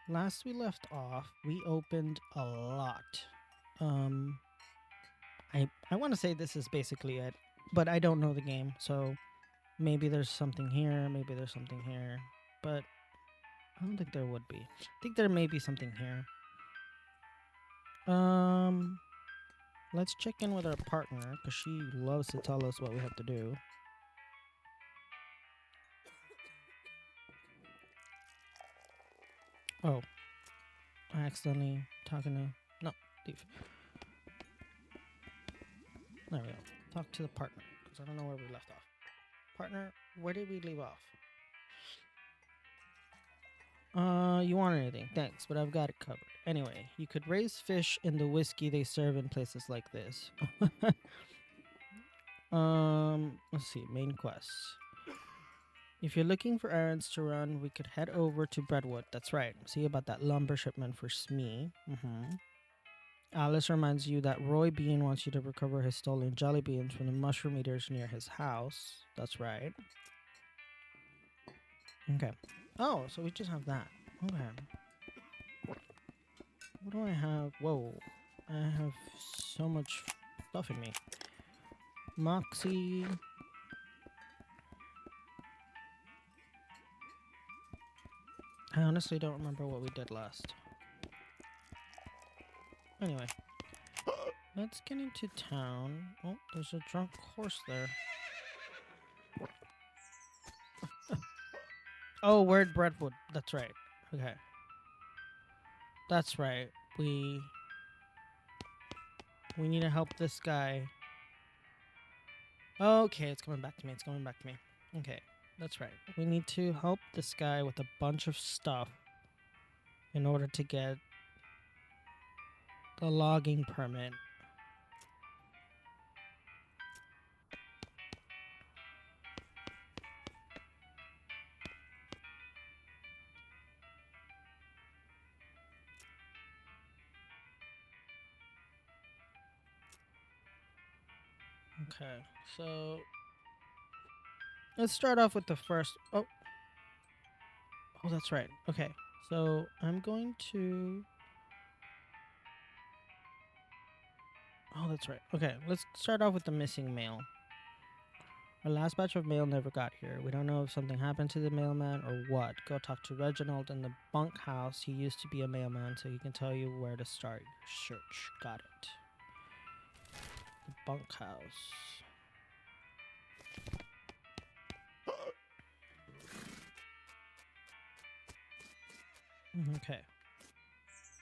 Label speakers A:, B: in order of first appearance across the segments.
A: last we left off, we opened a lot. Um, I want to say this is basically it, but I don't know the game, so maybe there's something here, maybe there's something here, but I don't think there would be. I think there may be something here. Um, let's check in with our partner because she loves to tell us what we have to do. Oh, I accidentally talking to no thief. There we go. Talk to the partner because I don't know where we left off. Partner, where did we leave off? You want anything? Thanks, but I've got it covered. Anyway, you could raise fish in the whiskey they serve in places like this. Let's see, main quests. If you're looking for errands to run, we could head over to Breadwood. That's right. See about that lumber shipment for Smee. Alice reminds you that Roy Bean wants you to recover his stolen jelly beans from the mushroom eaters near his house. That's right. Okay. Oh, so we just have that. Okay. What do I have? Whoa. I have so much stuff in me. Moxie. I honestly don't remember what we did last. Anyway. Let's get into town. Oh, there's a drunk horse there. Oh, we're at Brentwood. That's right. Okay. That's right. We need to help this guy. Okay, it's coming back to me. It's coming back to me. Okay, that's right. We need to help this guy with a bunch of stuff in order to get the logging permit. Okay, so let's start off with the first. Oh, that's right. Okay, so I'm going to. Oh, that's right. Okay, let's start off with the missing mail. Our last batch of mail never got here. We don't know if something happened to the mailman or what. Go talk to Reginald in the bunkhouse. He used to be a mailman, so he can tell you where to start your search. Got it. The bunkhouse. Okay.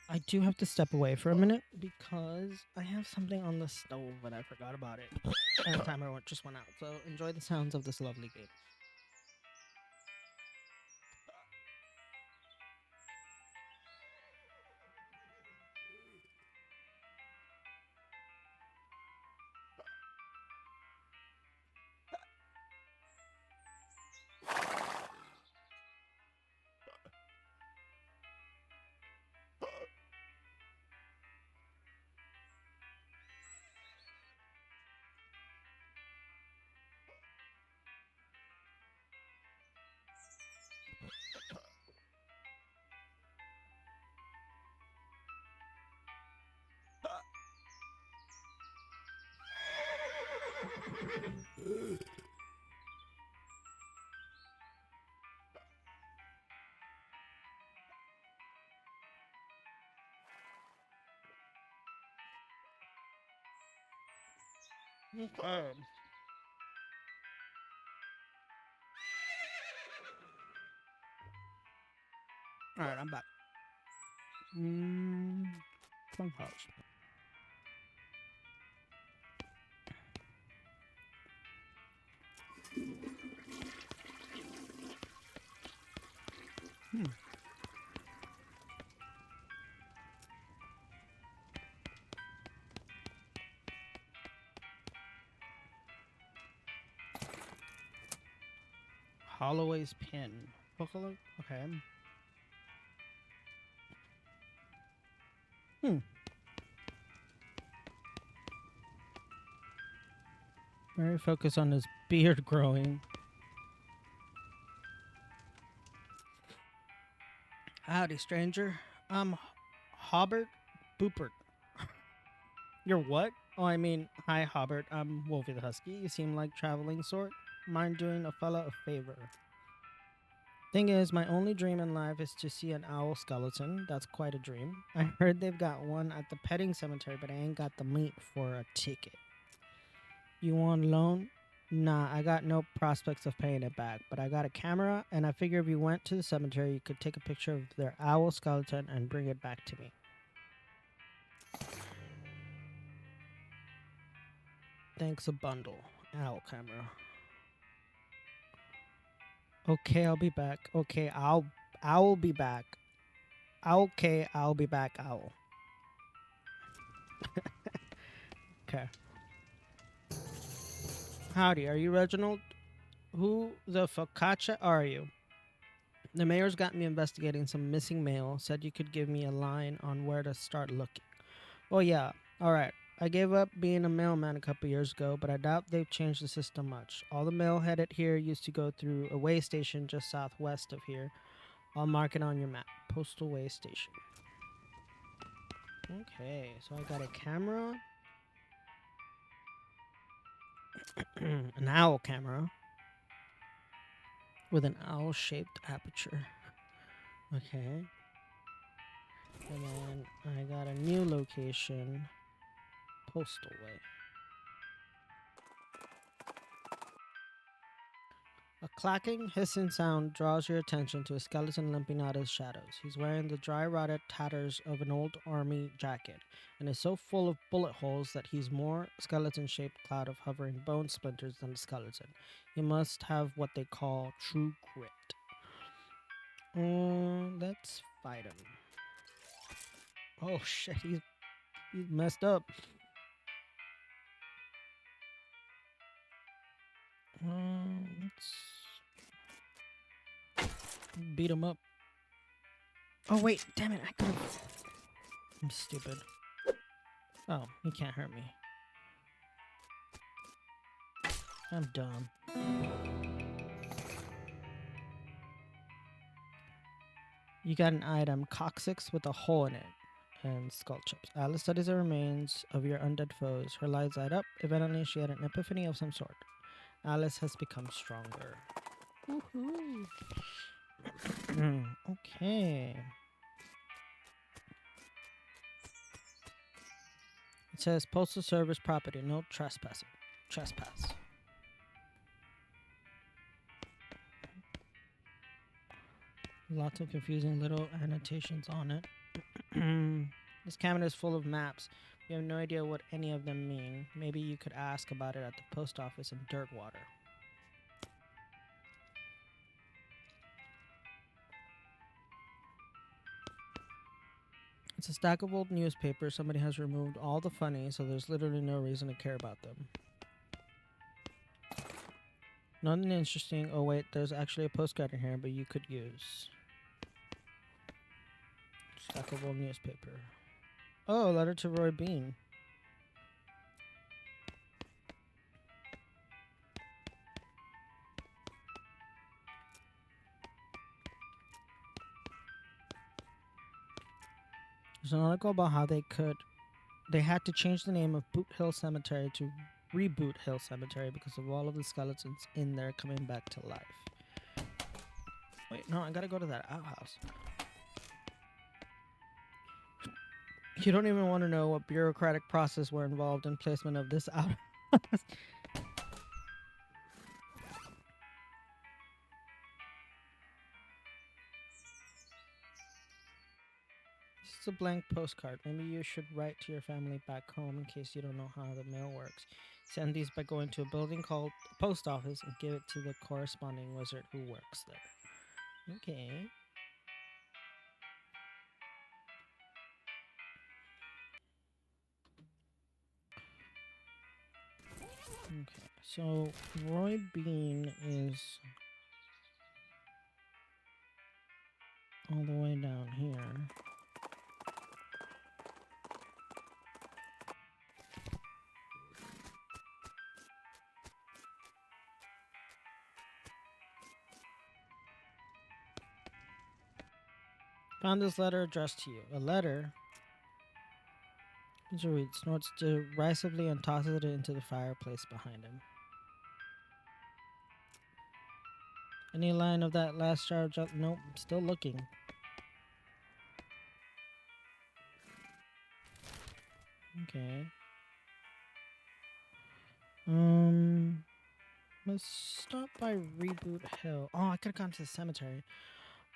A: I do have to step away for a minute because I have something on the stove and I forgot about it. And the timer just went out. So enjoy the sounds of this lovely game. Okay. Alright, I'm back. Bunkhouse. Holloway's Pin. Bookalo? Okay. Very focused on his beard growing. Howdy, stranger. I'm Hobbert Boopert. You're what? Oh, I mean, hi, Hobbert. I'm Wolfie the Husky. You seem like traveling sort. Mind doing a fella a favor. Thing is, my only dream in life is to see an owl skeleton. That's quite a dream. I heard they've got one at the petting cemetery, but I ain't got the meat for a ticket. You want a loan? Nah, I got no prospects of paying it back, but I got a camera, and I figure if you went to the cemetery, you could take a picture of their owl skeleton and bring it back to me. Thanks a bundle. Owl camera. Okay, I'll be back. Okay, I'll be back. Okay, I'll be back, owl. Okay. Howdy, are you Reginald? Who the focaccia are you? The mayor's got me investigating some missing mail. Said you could give me a line on where to start looking. Oh yeah, alright. I gave up being a mailman a couple years ago, but I doubt they've changed the system much. All the mail headed here used to go through a way station just southwest of here. I'll mark it on your map. Postal way station. Okay, so I got a camera. An owl camera. With an owl-shaped aperture. Okay. And then I got a new location. Postal way. A clacking, hissing sound draws your attention to a skeleton limping out of the shadows. He's wearing the dry rotted tatters of an old army jacket, and is so full of bullet holes that he's more skeleton-shaped cloud of hovering bone splinters than a skeleton. He must have what they call true grit. Let's fight him. Oh shit, he's messed up. Let's beat him up. Oh wait, damn it, I could've. I'm stupid. Oh, he can't hurt me. I'm dumb. You got an item, coccyx with a hole in it, and skull chips. Alice studies the remains of your undead foes. Her lights light up. Evidently, she had an epiphany of some sort. Alice has become stronger. Woohoo! Okay. It says Postal Service property, no trespassing. Trespass. Lots of confusing little annotations on it. This cabinet is full of maps. We have no idea what any of them mean. Maybe you could ask about it at the post office in Dirtwater. It's a stack of old newspapers. Somebody has removed all the funny, so there's literally no reason to care about them. Nothing interesting. Oh wait, there's actually a postcard in here, but you could use. Stack of old newspaper. Oh, letter to Roy Bean. There's an article about how they had to change the name of Boot Hill Cemetery to Reboot Hill Cemetery because of all of the skeletons in there coming back to life. Wait, no, I gotta go to that outhouse. You don't even want to know what bureaucratic process were involved in placement of this outhouse. This is a blank postcard. Maybe you should write to your family back home in case you don't know how the mail works. Send these by going to a building called a post office and give it to the corresponding wizard who works there. Okay. Okay, so Roy Bean is all the way down here. Found this letter addressed to you. A letter? Mr. Reed snorts derisively and tosses it into the fireplace behind him. Any line of that last charge up? Nope, still looking. Okay. Let's stop by Reboot Hill. Oh, I could have gone to the cemetery.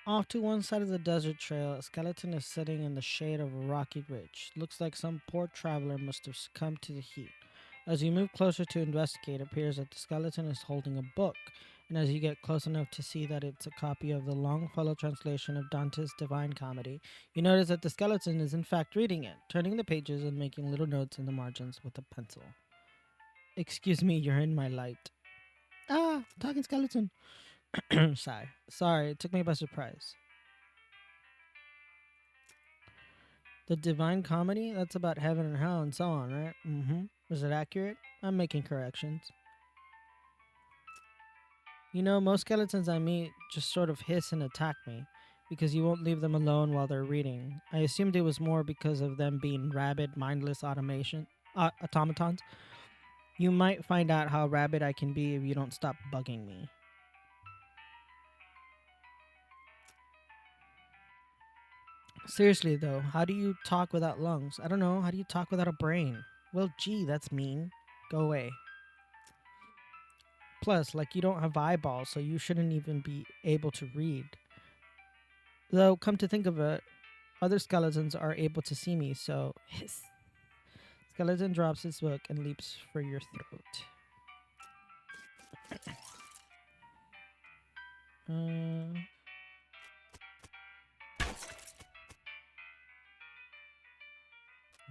A: Off to one side of the desert trail, a skeleton is sitting in the shade of a rocky ridge. Looks like some poor traveler must have succumbed to the heat. As you move closer to investigate, it appears that the skeleton is holding a book, and as you get close enough to see that it's a copy of the Longfellow translation of Dante's Divine Comedy, you notice that the skeleton is in fact reading it, turning the pages and making little notes in the margins with a pencil. Excuse me, you're in my light. Ah, talking skeleton. Sigh. Sorry, it took me by surprise. The Divine Comedy? That's about heaven and hell and so on, right? Mm-hmm. Is it accurate? I'm making corrections. You know, most skeletons I meet just sort of hiss and attack me because you won't leave them alone while they're reading. I assumed it was more because of them being rabid, mindless automatons. You might find out how rabid I can be if you don't stop bugging me. Seriously, though, how do you talk without lungs? I don't know. How do you talk without a brain? Well, gee, that's mean. Go away. Plus, like, you don't have eyeballs, so you shouldn't even be able to read. Though, come to think of it, other skeletons are able to see me, so hiss. Skeleton drops his book and leaps for your throat. Uh,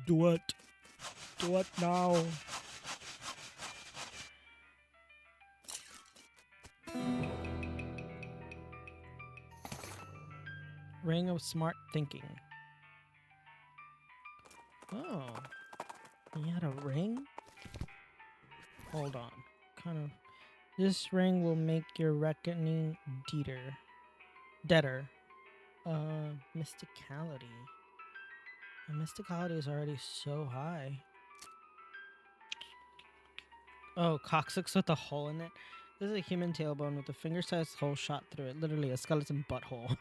A: do it. Do it now. Ring of smart thinking. Oh, he had a ring? Hold on. Kind of. This ring will make your reckoning deader. Mysticality. The mysticality is already so high. Oh, coccyx with a hole in it. This is a human tailbone with a finger-sized hole shot through it. Literally a skeleton butthole.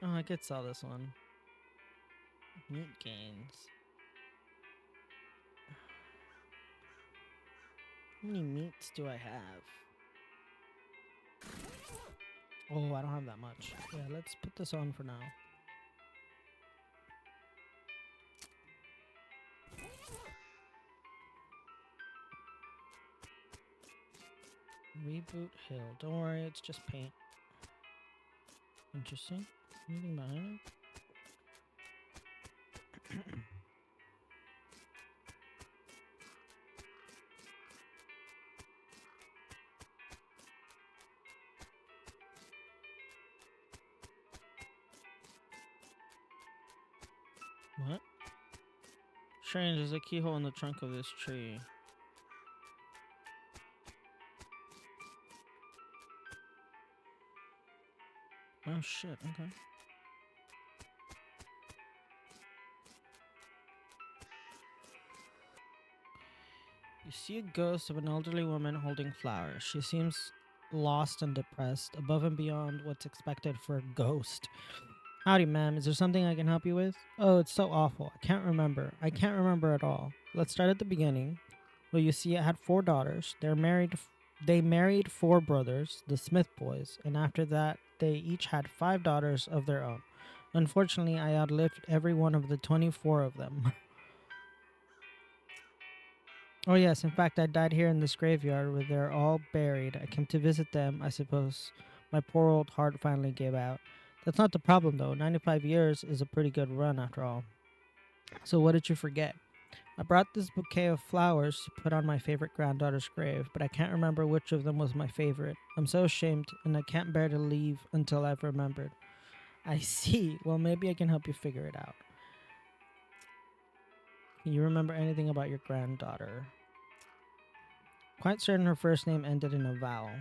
A: Oh, I could sell this one. Meat gains. How many meats do I have? Oh, I don't have that much. Yeah, let's put this on for now. Reboot Hill. Don't worry, it's just paint. Interesting. Anything behind it? What? Strange, there's a keyhole in the trunk of this tree. Oh shit, okay. You see a ghost of an elderly woman holding flowers. She seems lost and depressed, above and beyond what's expected for a ghost. Howdy, ma'am. Is there something I can help you with? Oh, it's so awful. I can't remember. I can't remember at all. Let's start at the beginning. Well, you see, I had 4 daughters. They married 4 brothers, the Smith boys, and after that, they each had 5 daughters of their own. Unfortunately, I outlived every one of the 24 of them. Oh, yes, in fact, I died here in this graveyard where they're all buried. I came to visit them, I suppose. My poor old heart finally gave out. That's not the problem, though. 95 years is a pretty good run, after all. So, what did you forget? I brought this bouquet of flowers to put on my favorite granddaughter's grave, but I can't remember which of them was my favorite. I'm so ashamed, and I can't bear to leave until I've remembered. I see. Well, maybe I can help you figure it out. Can you remember anything about your granddaughter? Quite certain her first name ended in a vowel.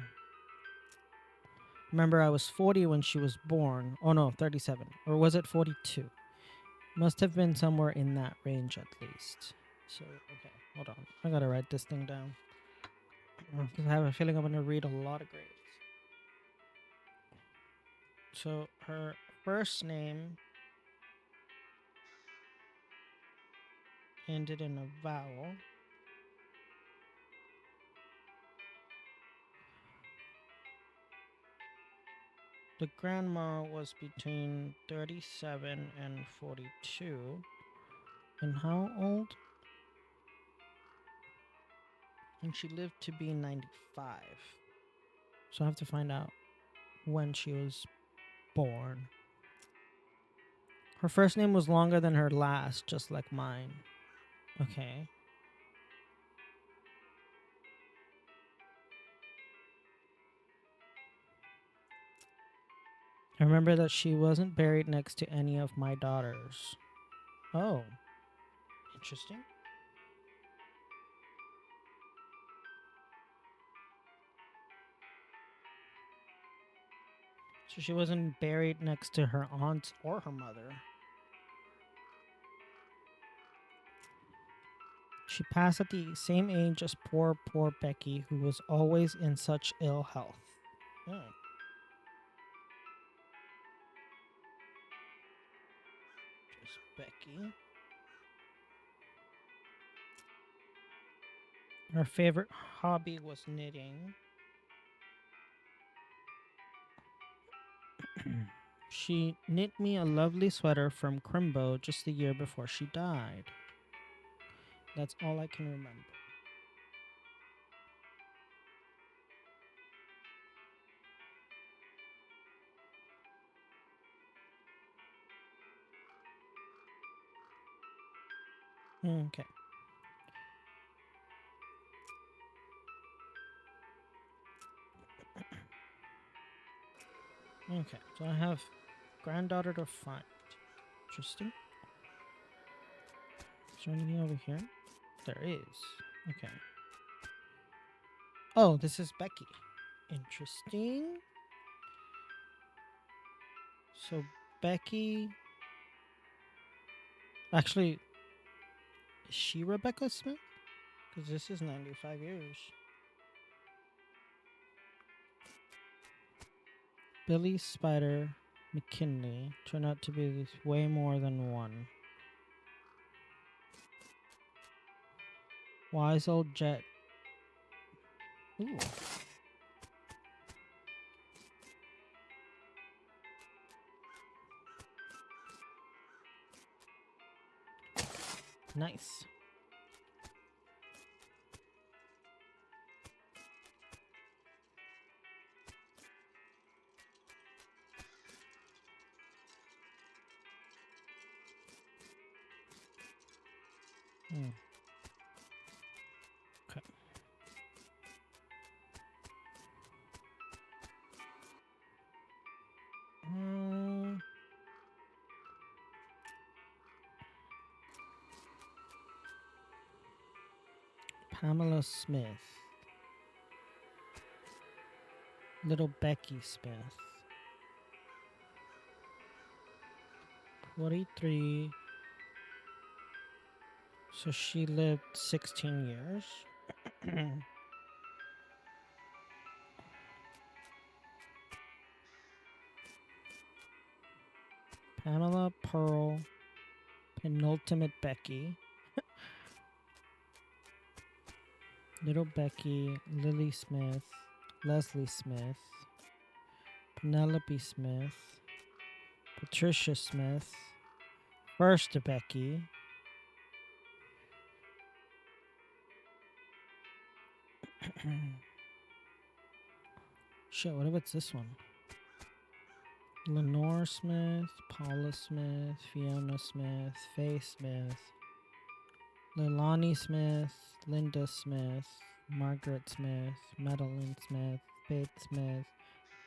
A: Remember, I was 40 when she was born. Oh no, 37. Or was it 42? Must have been somewhere in that range at least. So, okay, hold on. I gotta write this thing down. Because I have a feeling I'm gonna read a lot of grades. So, her first name ended in a vowel. The grandma was between 37 and 42. And how old? And she lived to be 95. So I have to find out when she was born. Her first name was longer than her last, just like mine. Okay. I remember that she wasn't buried next to any of my daughters. Oh, interesting. So she wasn't buried next to her aunt or her mother. She passed at the same age as poor Becky, who was always in such ill health. Oh. Just Becky. Her favorite hobby was knitting. She knit me a lovely sweater from Crimbo just the year before she died. That's all I can remember. Okay. Okay, so I have granddaughter to find. Interesting. Is there anything over here? There is. Okay. Oh, this is Becky. Interesting. So Becky. Actually, is she Rebecca Smith? Because this is 95 years. Billy Spider McKinley turned out to be way more than one. Wise old Jet. Ooh. Nice. Okay. Pamela Smith. Little Becky Smith. 43. So she lived 16 years. Pamela Pearl. Penultimate Becky. Little Becky. Lily Smith. Leslie Smith. Penelope Smith. Patricia Smith. First Becky. Shit, what about this one? Lenore Smith, Paula Smith, Fiona Smith, Faye Smith, Leilani Smith, Linda Smith, Margaret Smith, Madeline Smith, Faith Smith,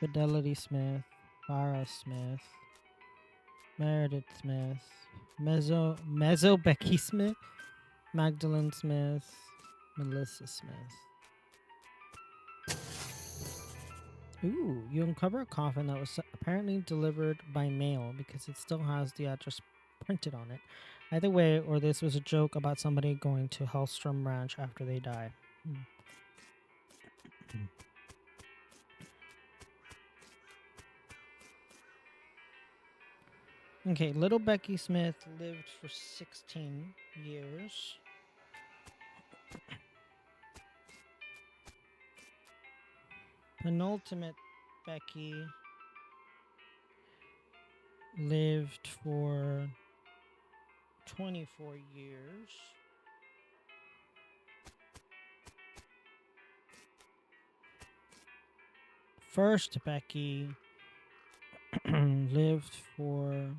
A: Fidelity Smith, Farah Smith, Meredith Smith, Mezzo Becky Smith, Magdalene Smith, Melissa Smith. Ooh, you uncover a coffin that was apparently delivered by mail because it still has the address printed on it. Either way, or this was a joke about somebody going to Hellstrom Ranch after they die. Okay, little Becky Smith lived for 16 years. Penultimate Becky lived for 24 years. First Becky lived for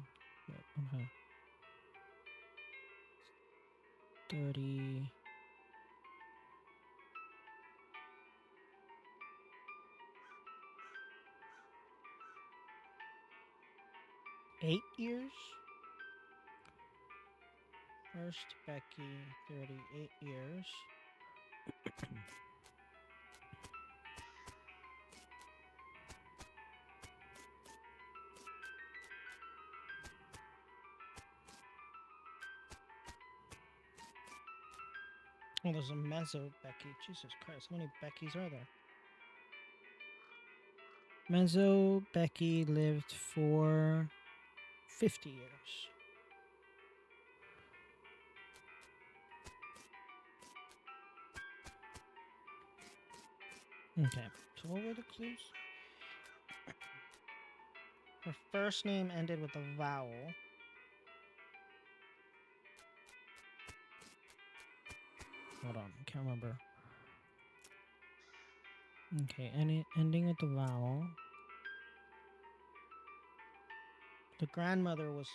A: okay, 38 years. First Becky, 38 years. Oh, there's a Mezzo Becky. Jesus Christ, how many Beckys are there? Mezzo Becky lived for 50 years. Okay, so what were the clues? Her first name ended with a vowel. Hold on, I can't remember. Okay, ending with the vowel. The grandmother was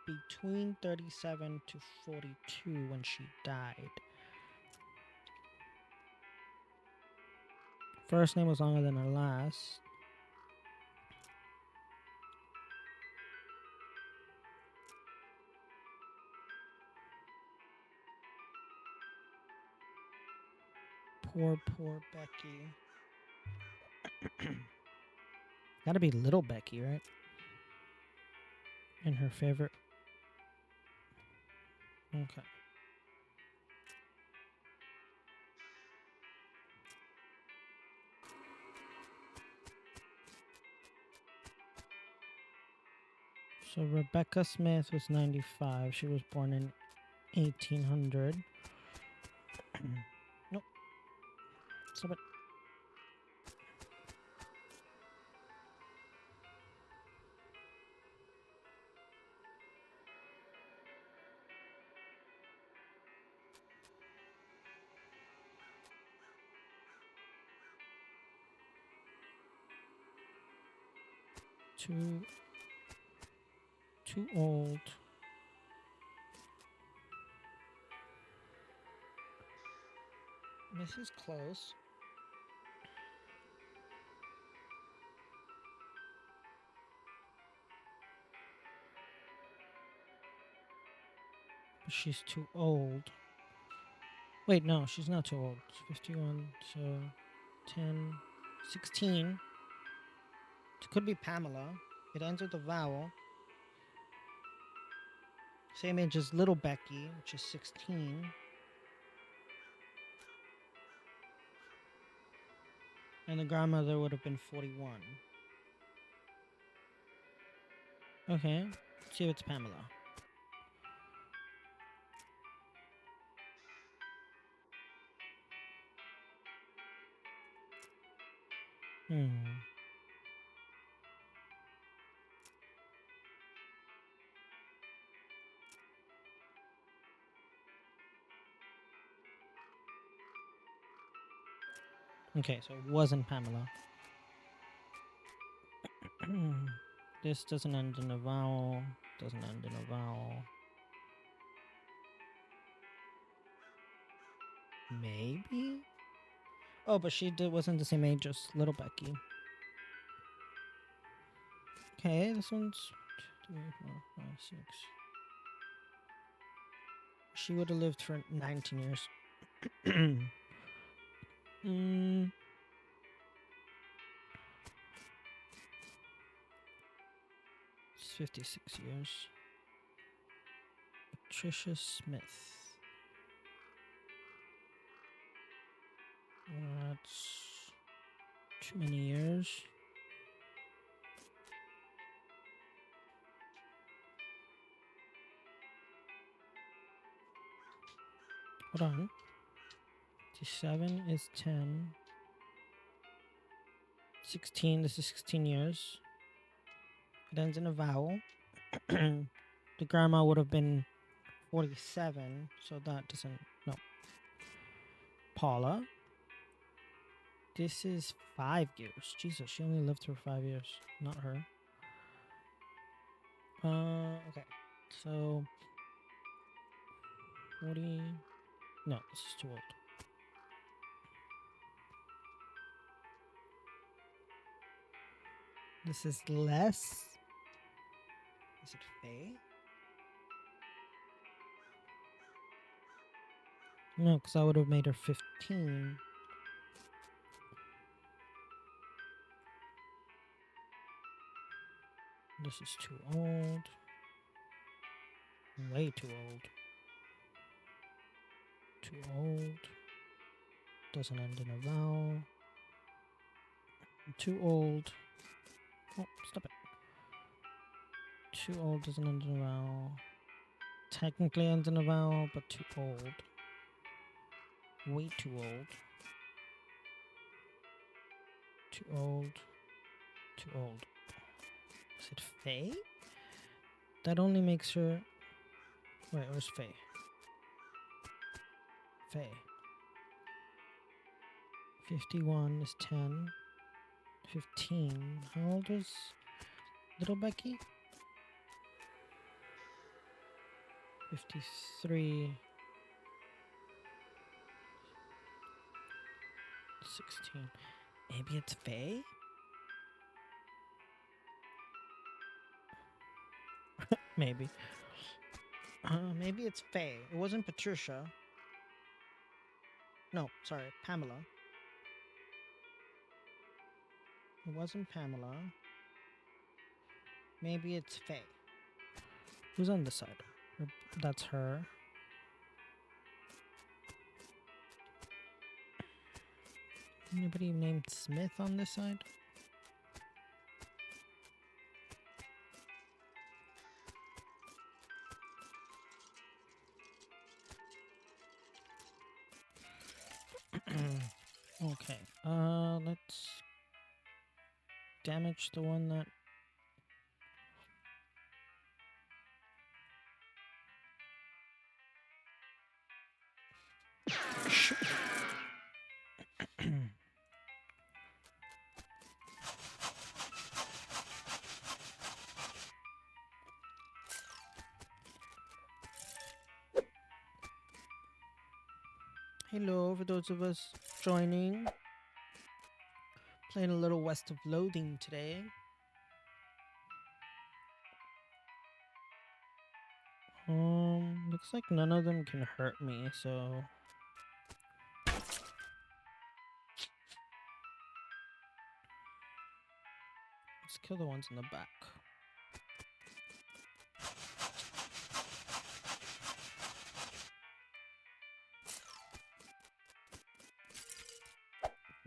A: between 37 to 42 when she died. First name was longer than her last. Poor Becky. Gotta be little Becky, right? And her favorite. Okay. So Rebecca Smith was 95. She was born in 1800. Nope. Stop it. Too old. This is close. But she's too old. Wait, no, she's not too old. She's 51, so 10, 16. It could be Pamela. It ends with a vowel. Same age as little Becky, which is 16. And the grandmother would have been 41. Okay, let's see if it's Pamela. Okay, so it wasn't Pamela. This doesn't end in a vowel. Doesn't end in a vowel. Maybe? Oh, but she wasn't the same age as little Becky. Okay, this one's 2, 3, 4, 5, 6. She would have lived for 19 years. 56 years. Patricia Smith. That's too many years. Hold on. 57 is 10. 16, this is 16 years. It ends in a vowel. The grandma would have been 47, so that doesn't. No. Paula. This is 5 years. Jesus, she only lived for 5 years. Not her. Okay. So 40. No, this is too old. This is less. Is it Faye? No, because I would have made her 15. This is too old. Way too old. Too old. Doesn't end in a vowel. Too old. Oh, stop it. Too old doesn't end in a vowel. Technically ends in a vowel, but too old. Way too old. Too old. Too old. Is it Faye? That only makes her... Wait, where's Faye? Faye. 51 is 10. 15. How old is little Becky? 53. 16. Maybe it's Faye? Maybe. Maybe it's Faye. It wasn't Patricia. No, sorry, Pamela. It wasn't Pamela. Maybe it's Faye. Who's on this side? That's her. Anybody named Smith on this side? Okay. Let's damage the one that... Hello, for those of us joining. Playing a little West of Loathing today. Looks like none of them can hurt me, so... Let's kill the ones in the back.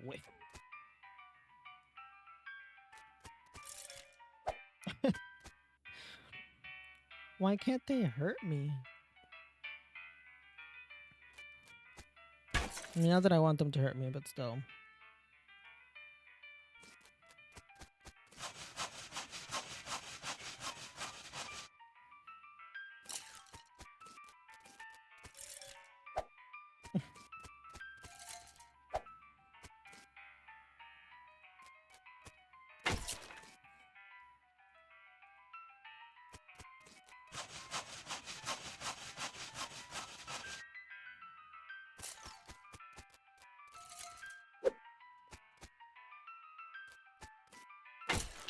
A: Whiff. Why can't they hurt me? I mean, not that I want them to hurt me, but still.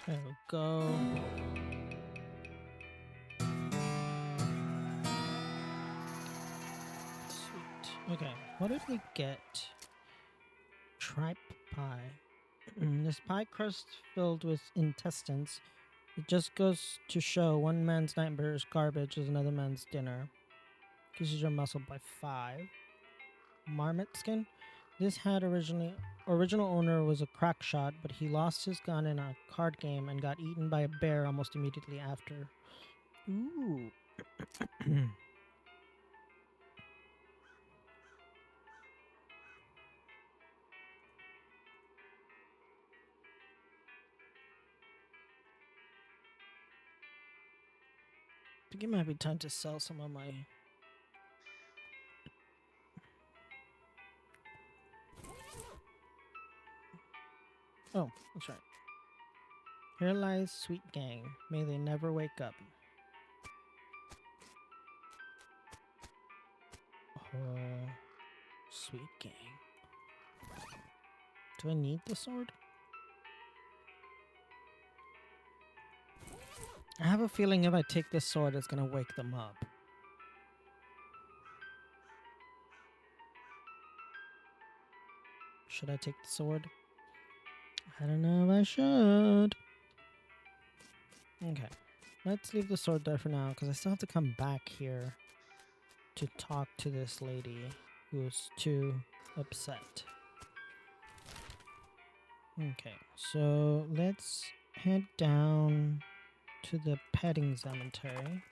A: There we go. Sweet. Okay, what did we get? Tripe pie. This pie crust filled with intestines It just goes to show one man's nightmare is garbage is another man's dinner. Increases your muscle by 5. Marmot skin. This had original owner was a crack shot, but he lost his gun in a card game and got eaten by a bear almost immediately after. Ooh. I think it might be time to sell some of my. Oh, that's right. Here lies sweet gang. May they never wake up. Oh, sweet gang. Do I need the sword? I have a feeling if I take this sword, it's gonna wake them up. Should I take the sword? I don't know if I should. Okay. Let's leave the sword there for now, because I still have to come back here to talk to this lady who's too upset. Okay, so let's head down to the petting cemetery.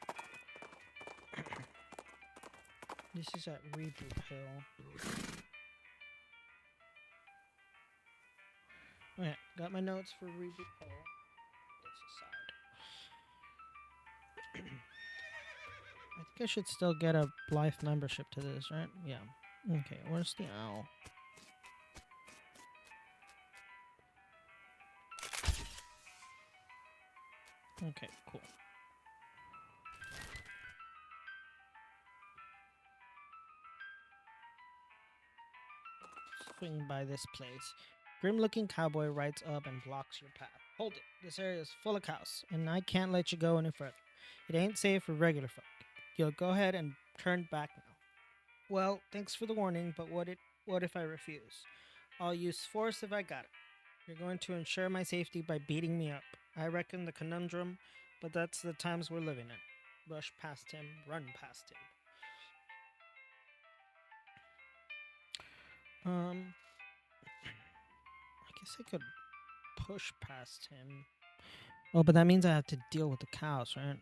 A: This is at Reboot Hill. Okay, got my notes for Reboot Hill. This aside. I think I should still get a Blythe membership to this, right? Yeah. Okay, where's the owl? Okay, cool. Swing by this place. Grim-looking cowboy rides up and blocks your path. Hold it. This area is full of cows, and I can't let you go any further. It ain't safe for regular folk. You'll go ahead and turn back now. Well, thanks for the warning, but what if I refuse? I'll use force if I got it. You're going to ensure my safety by beating me up. I reckon the conundrum, but that's the times we're living in. Rush past him, run past him. I guess I could push past him. Oh, but that means I have to deal with the cows, right?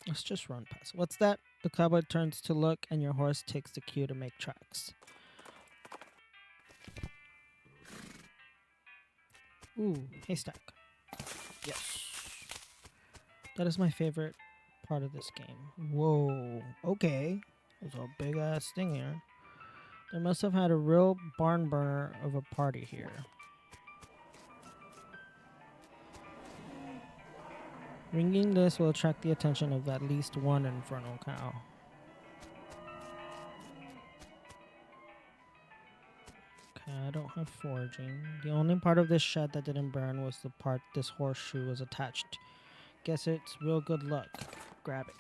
A: Let's just run past. What's that? The cowboy turns to look, and your horse takes the cue to make tracks. Ooh, haystack. Yes. That is my favorite part of this game. Whoa. Okay. There's a big ass thing here. They must have had a real barn burner of a party here. Ringing this will attract the attention of at least one infernal cow. Okay, I don't have foraging. The only part of this shed that didn't burn was the part this horseshoe was attached. Guess it's real good luck. Grab it.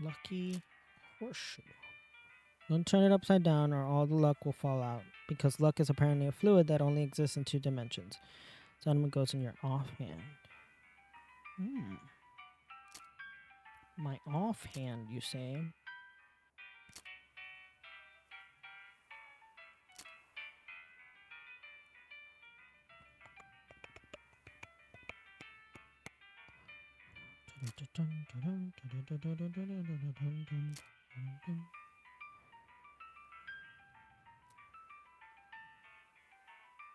A: Lucky horseshoe. Don't turn it upside down or all the luck will fall out, because luck is apparently a fluid that only exists in 2 dimensions. Sentiment goes in your offhand. My offhand, you say?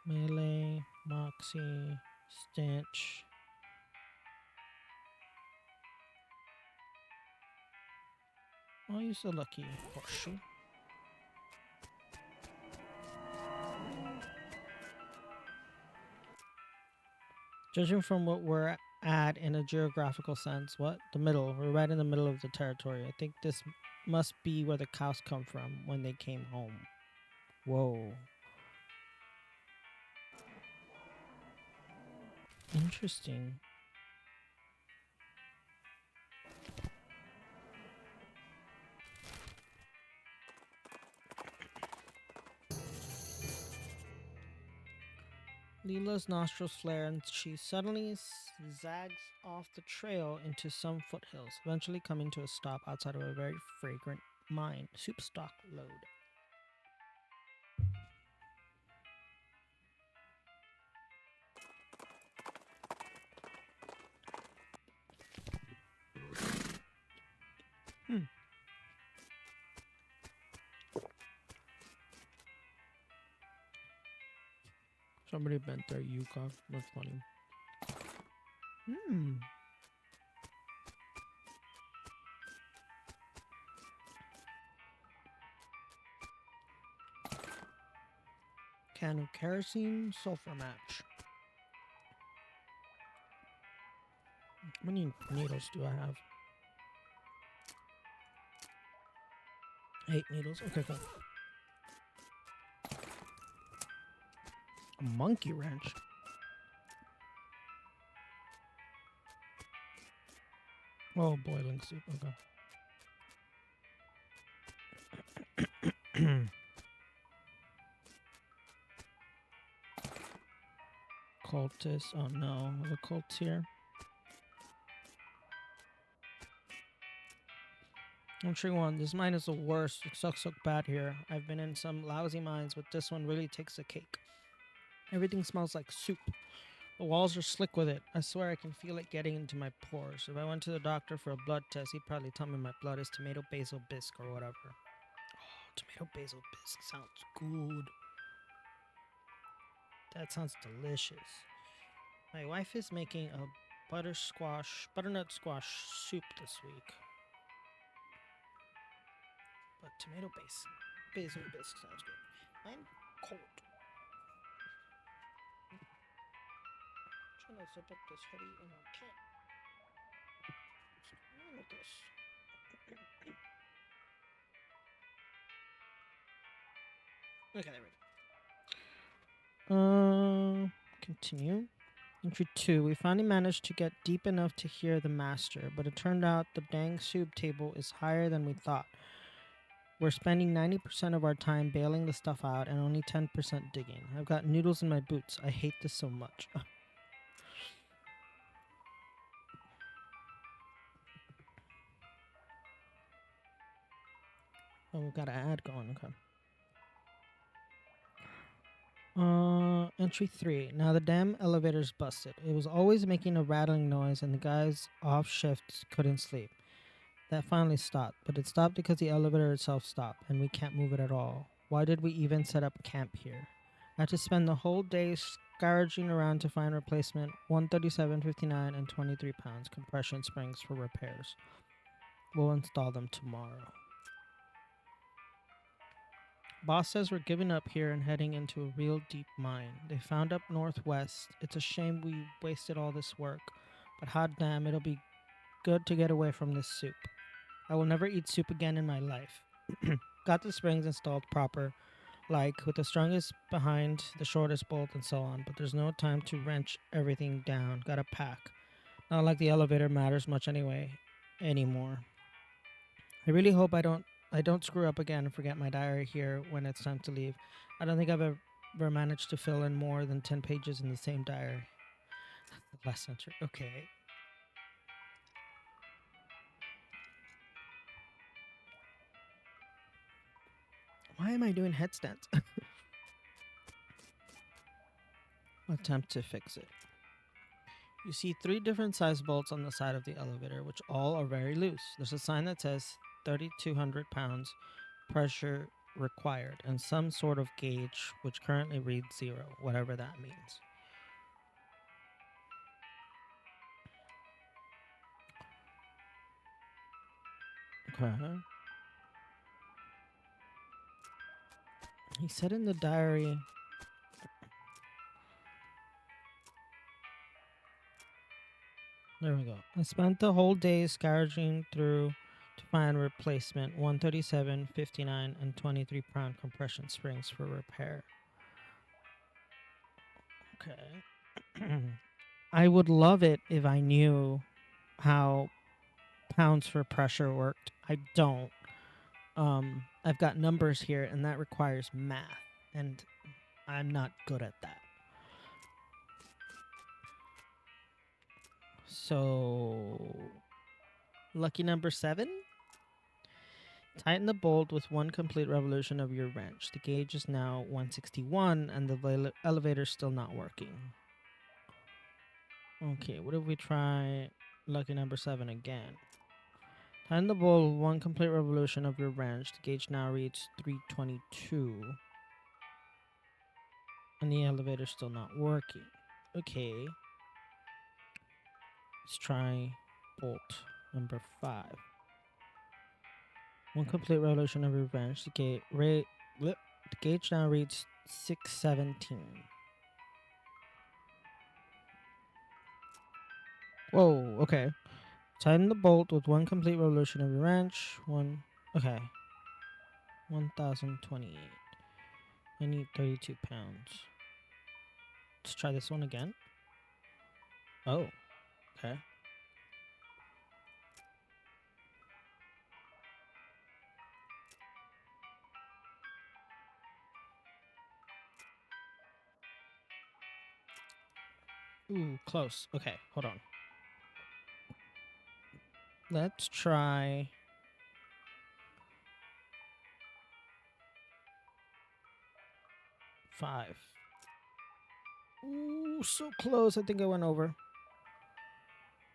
A: Melee, Moxie, Stench. I'll use the lucky horseshoe. Judging from what we're at in a geographical sense, what? The middle. We're right in the middle of the territory. I think this must be where the cows come from when they came home. Whoa. Interesting. Leela's nostrils flare and she suddenly zags off the trail into some foothills, eventually coming to a stop outside of a very fragrant mine, soup stock load. Hmm. Somebody bent their yuca. That's funny. Hmm. Can of kerosene sulfur match. How many needles do I have? 8 needles. Okay, cool. A monkey wrench. Oh, boiling soup. Okay. Cultists. Oh no, the cults here. Entry 1. This mine is the worst. It sucks so bad here. I've been in some lousy mines, but this one really takes the cake. Everything smells like soup. The walls are slick with it. I swear I can feel it getting into my pores. If I went to the doctor for a blood test, he'd probably tell me my blood is tomato basil bisque or whatever. Oh, tomato basil bisque sounds good. That sounds delicious. My wife is making a butternut squash soup this week. But tomato basil bisque sounds good. I'm cold. I'm trying to zip up this hoodie and I can't. What's going on with this? Okay, there we go. Continue. Entry 2. We finally managed to get deep enough to hear the master, but it turned out the dang soup table is higher than we thought. We're spending 90% of our time bailing the stuff out and only 10% digging. I've got noodles in my boots. I hate this so much. Oh, we've got an ad going. Okay. Entry 3. Now the damn elevator's busted. It was always making a rattling noise and the guys off shift couldn't sleep. That finally stopped, but it stopped because the elevator itself stopped and we can't move it at all. Why did we even set up camp here? I had to spend the whole day scourging around to find replacement 137.59 and 23 pounds compression springs for repairs. We'll install them tomorrow. Boss says we're giving up here and heading into a real deep mine. They found up northwest. It's a shame we wasted all this work, but hot damn, it'll be good to get away from this soup. I will never eat soup again in my life. Got the springs installed proper, like with the strongest behind the shortest bolt and so on, but there's no time to wrench everything down. Gotta pack. Not like the elevator matters much anymore. I really hope I don't screw up again and forget my diary here when it's time to leave. I don't think I've ever managed to fill in more than 10 pages in the same diary. The last entry. Okay. Why am I doing headstands? Attempt to fix it. You see 3 different size bolts on the side of the elevator, which all are very loose. There's a sign that says 3,200 pounds pressure required and some sort of gauge which currently reads 0, whatever that means. Okay. He said in the diary. There we go. I spent the whole day scourging through to find replacement 137, 59, and 23 pound compression springs for repair. Okay. I would love it if I knew how pounds for pressure worked. I don't. I've got numbers here, and that requires math, and I'm not good at that. So, lucky number 7. Tighten the bolt with one complete revolution of your wrench. The gauge is now 161 and the elevator's still not working. Okay, what if we try lucky number 7 again? Tighten the bolt with one complete revolution of your wrench. The gauge now reads 322. And the elevator's still not working. Okay. Let's try bolt number 5. One complete revolution of your wrench. The gauge now reads 617. Whoa, okay. Tighten the bolt with one complete revolution of your wrench. Okay. 1,028. I need 32 pounds. Let's try this one again. Oh, okay. Ooh, close. Okay, hold on. Let's try 5. Ooh, so close. I think I went over.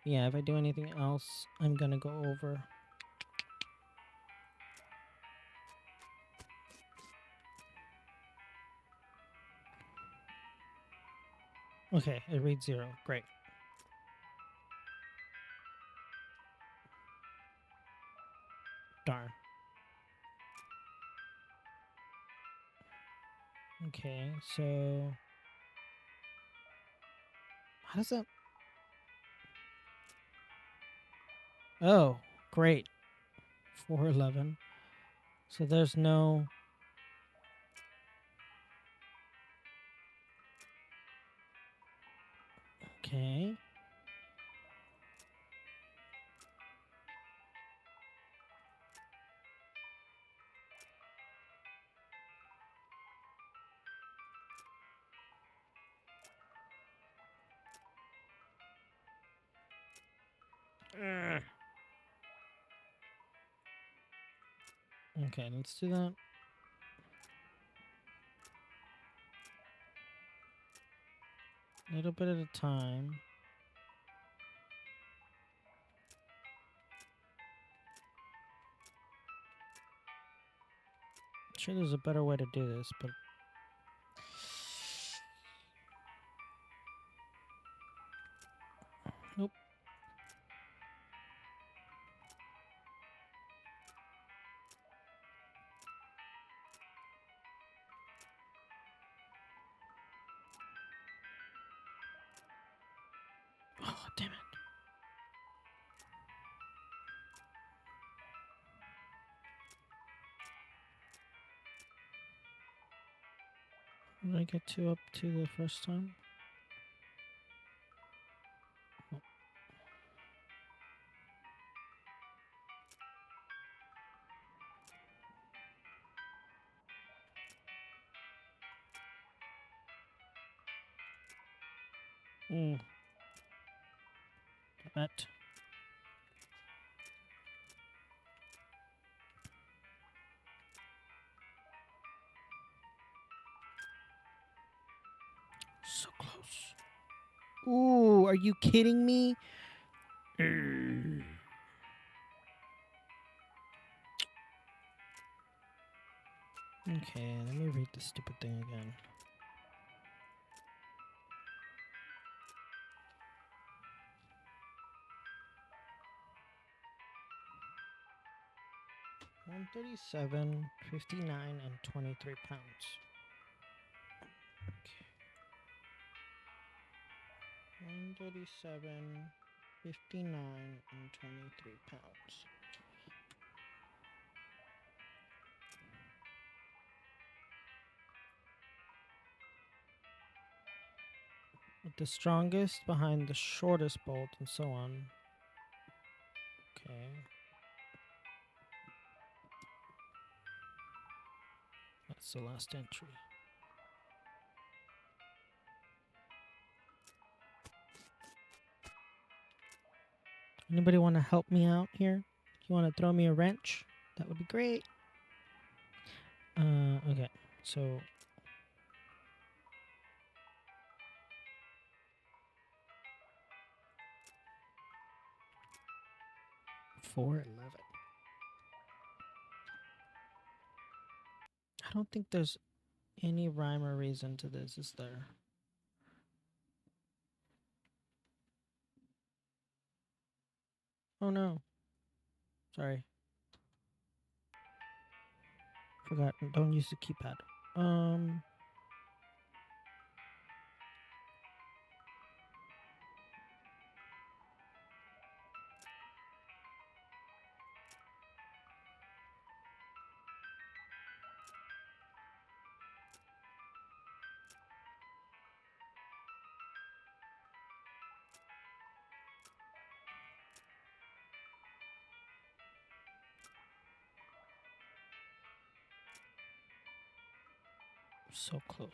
A: Yeah, if I do anything else, I'm gonna go over. Okay, it reads 0. Great. Darn. Okay, so how does that? Oh, great. 411. So there's no. Okay. Okay, let's do that. A little bit at a time. I'm sure there's a better way to do this, but nope. Oh, damn it. Did I get 2 up to the first time? Damn it. So close. Ooh, are you kidding me? Okay, let me read this stupid thing again. $137, 59, and 23 pounds. Okay. 137, 59, and 23 pounds. With the strongest behind the shortest bolt and so on. Okay. That's the last entry. Anybody want to help me out here? You want to throw me a wrench? That would be great. Okay. So 411. I don't think there's any rhyme or reason to this, is there? Oh no. Sorry. Forgot. Don't use the keypad. So close.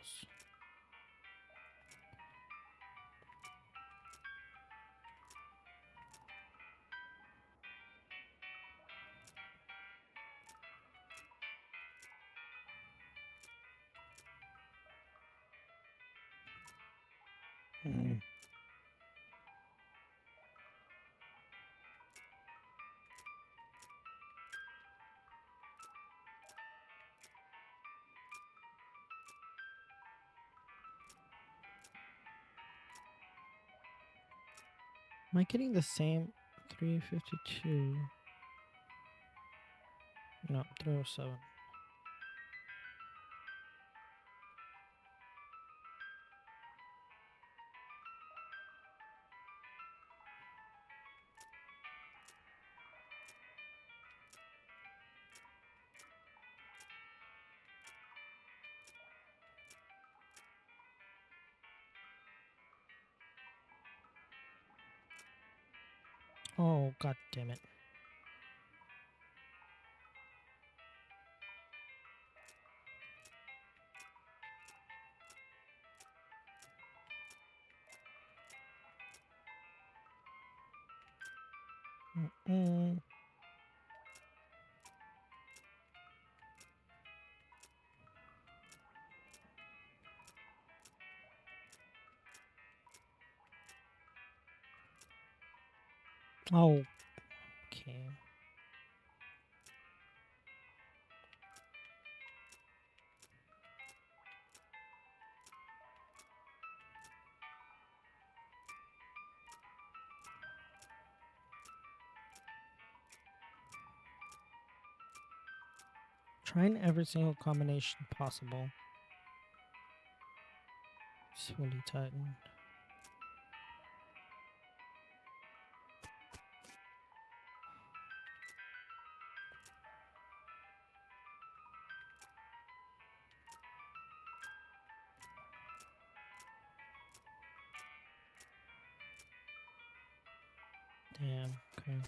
A: Mm. Am I getting the same 352? No, 307. Oh, god damn it. Mm-mm. Oh, okay. Trying every single combination possible. It's fully tightened. Damn, okay.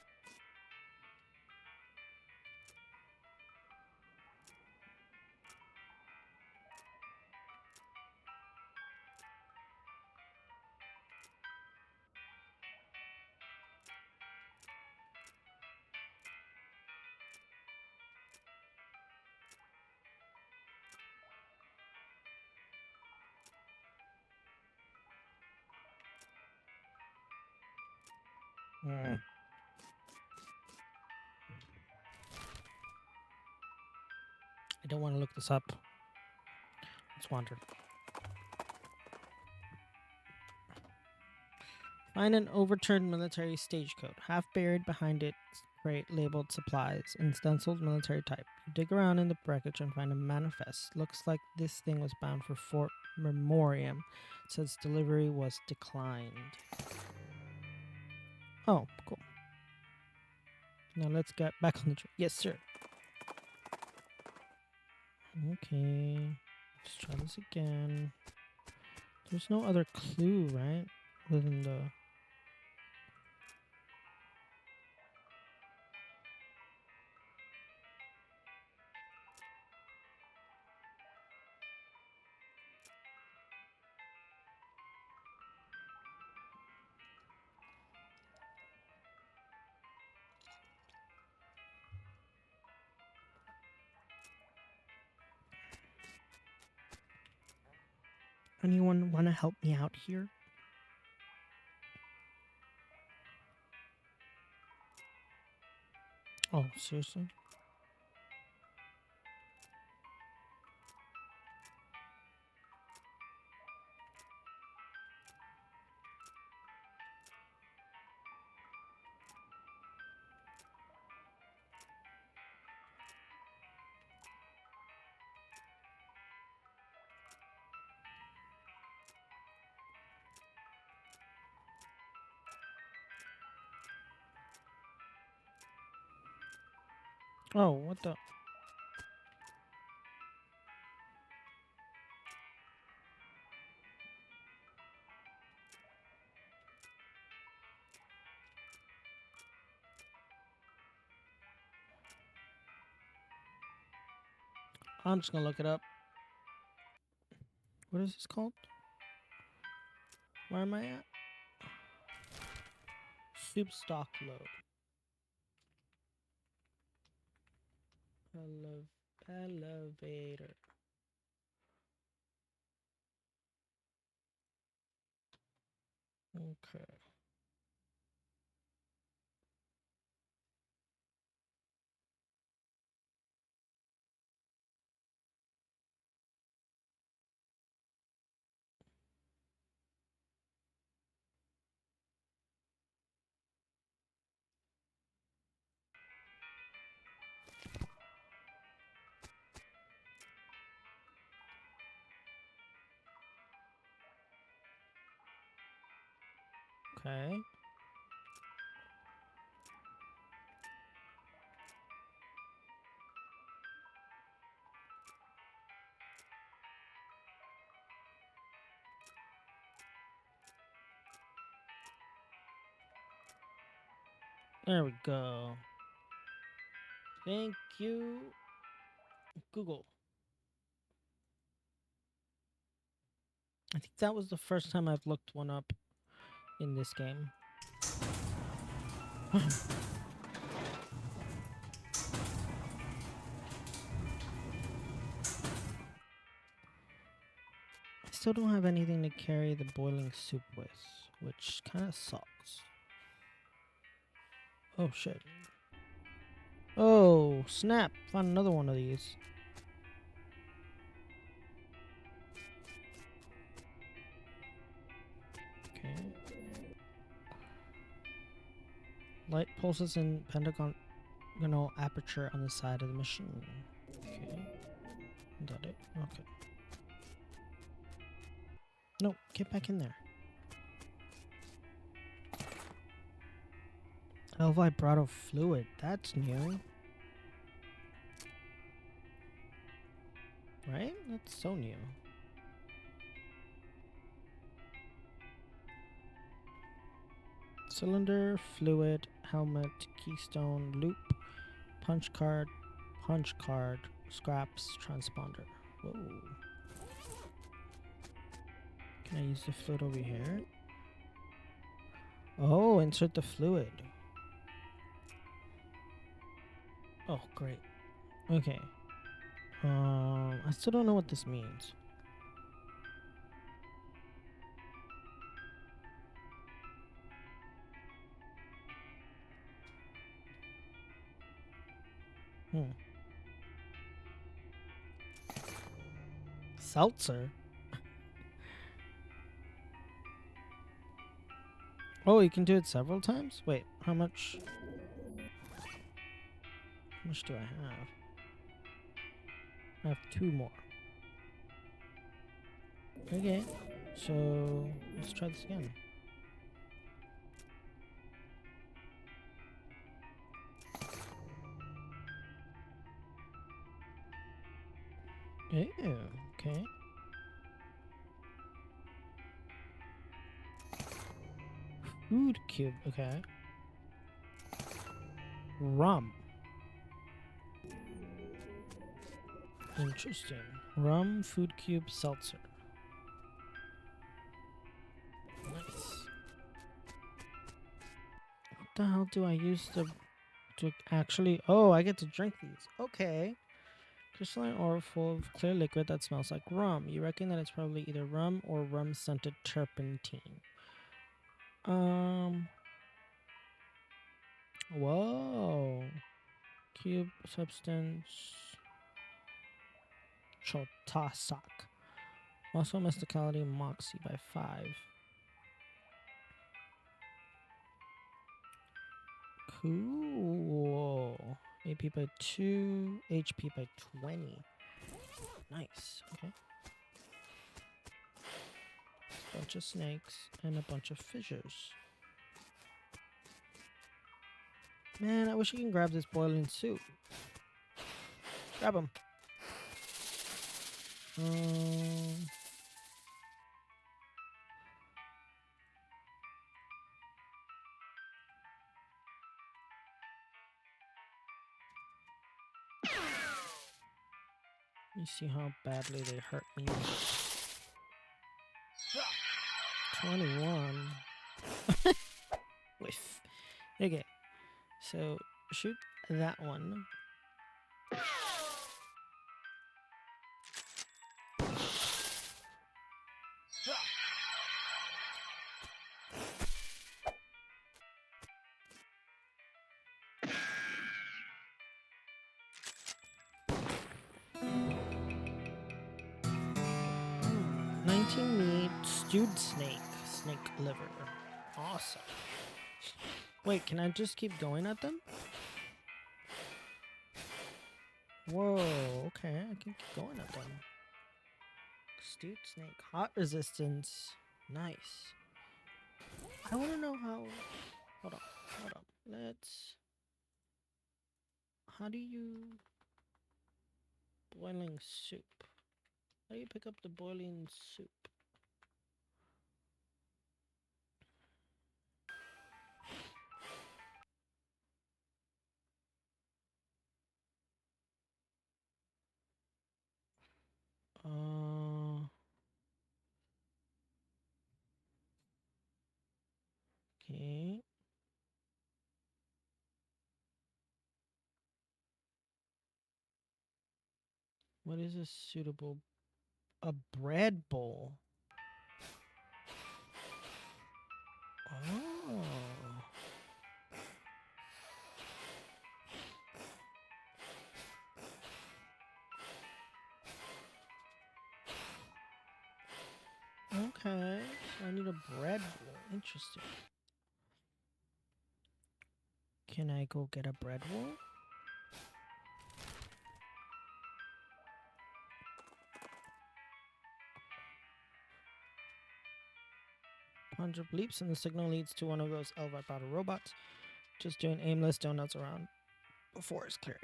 A: Mm. I don't want to look this up. Let's wander. Find an overturned military stagecoach, half buried behind its crate labeled supplies and stenciled military type. You dig around in the wreckage and find a manifest. Looks like this thing was bound for Fort Memoriam. It says delivery was declined. Oh, cool. Now let's get back on the train. Yes, sir. Okay. Let's try this again. There's no other clue, right? Other than the... Anyone want to help me out here? Oh, seriously? Oh, what the? I'm just gonna look it up. What is this called? Where am I at? Soup stock load. Elevator. Okay. Okay. There we go. Thank you, Google. I think that was the first time I've looked one up in this game. I still don't have anything to carry the boiling soup with, which kind of sucks. Oh shit. Oh, snap. Found another one of these. Okay. Light pulses in pentagonal aperture on the side of the machine. Okay. Is that it? Okay. No, get back in there. El vibrato fluid. That's new. Right? That's so new. Cylinder, fluid, helmet, keystone, loop, punch card, scraps, transponder. Whoa. Can I use the fluid over here? Oh, insert the fluid. Oh, great. Okay. I still don't know what this means. Seltzer? Oh, you can do it several times? Wait, how much? How much do I have? I have 2 more. Okay, so let's try this again. Ew, okay. Food cube, okay. Rum. Interesting. Rum, food cube, seltzer. Nice. What the hell do I use to actually... Oh, I get to drink these. Okay. Crystalline ore full of clear liquid that smells like rum. You reckon that it's probably either rum or rum-scented turpentine. Whoa. Cube substance. Chotasak. Also mysticality moxie by 5. Cool. AP by 2, HP by 20. Nice. Okay. Bunch of snakes and a bunch of fissures. Man, I wish I can grab this boiling soup. Grab him. You see how badly they hurt me. 21. Whiff. Okay. So, shoot that one. Hmm, 19 meat, stewed snake, snake liver. Awesome. Wait, can I just keep going at them? Whoa, okay, I can keep going at them. Stewed snake, hot resistance, nice. I want to know how. Hold on. Let's. How do you. Boiling soup. How do you pick up the boiling soup? Okay. What is a suitable? A bread bowl. Oh. Okay. So I need a bread bowl. Interesting. Can I go get a bread bowl? 100 bleeps and the signal leads to one of those Elvipe battle robots. Just doing aimless donuts around before it's clearing.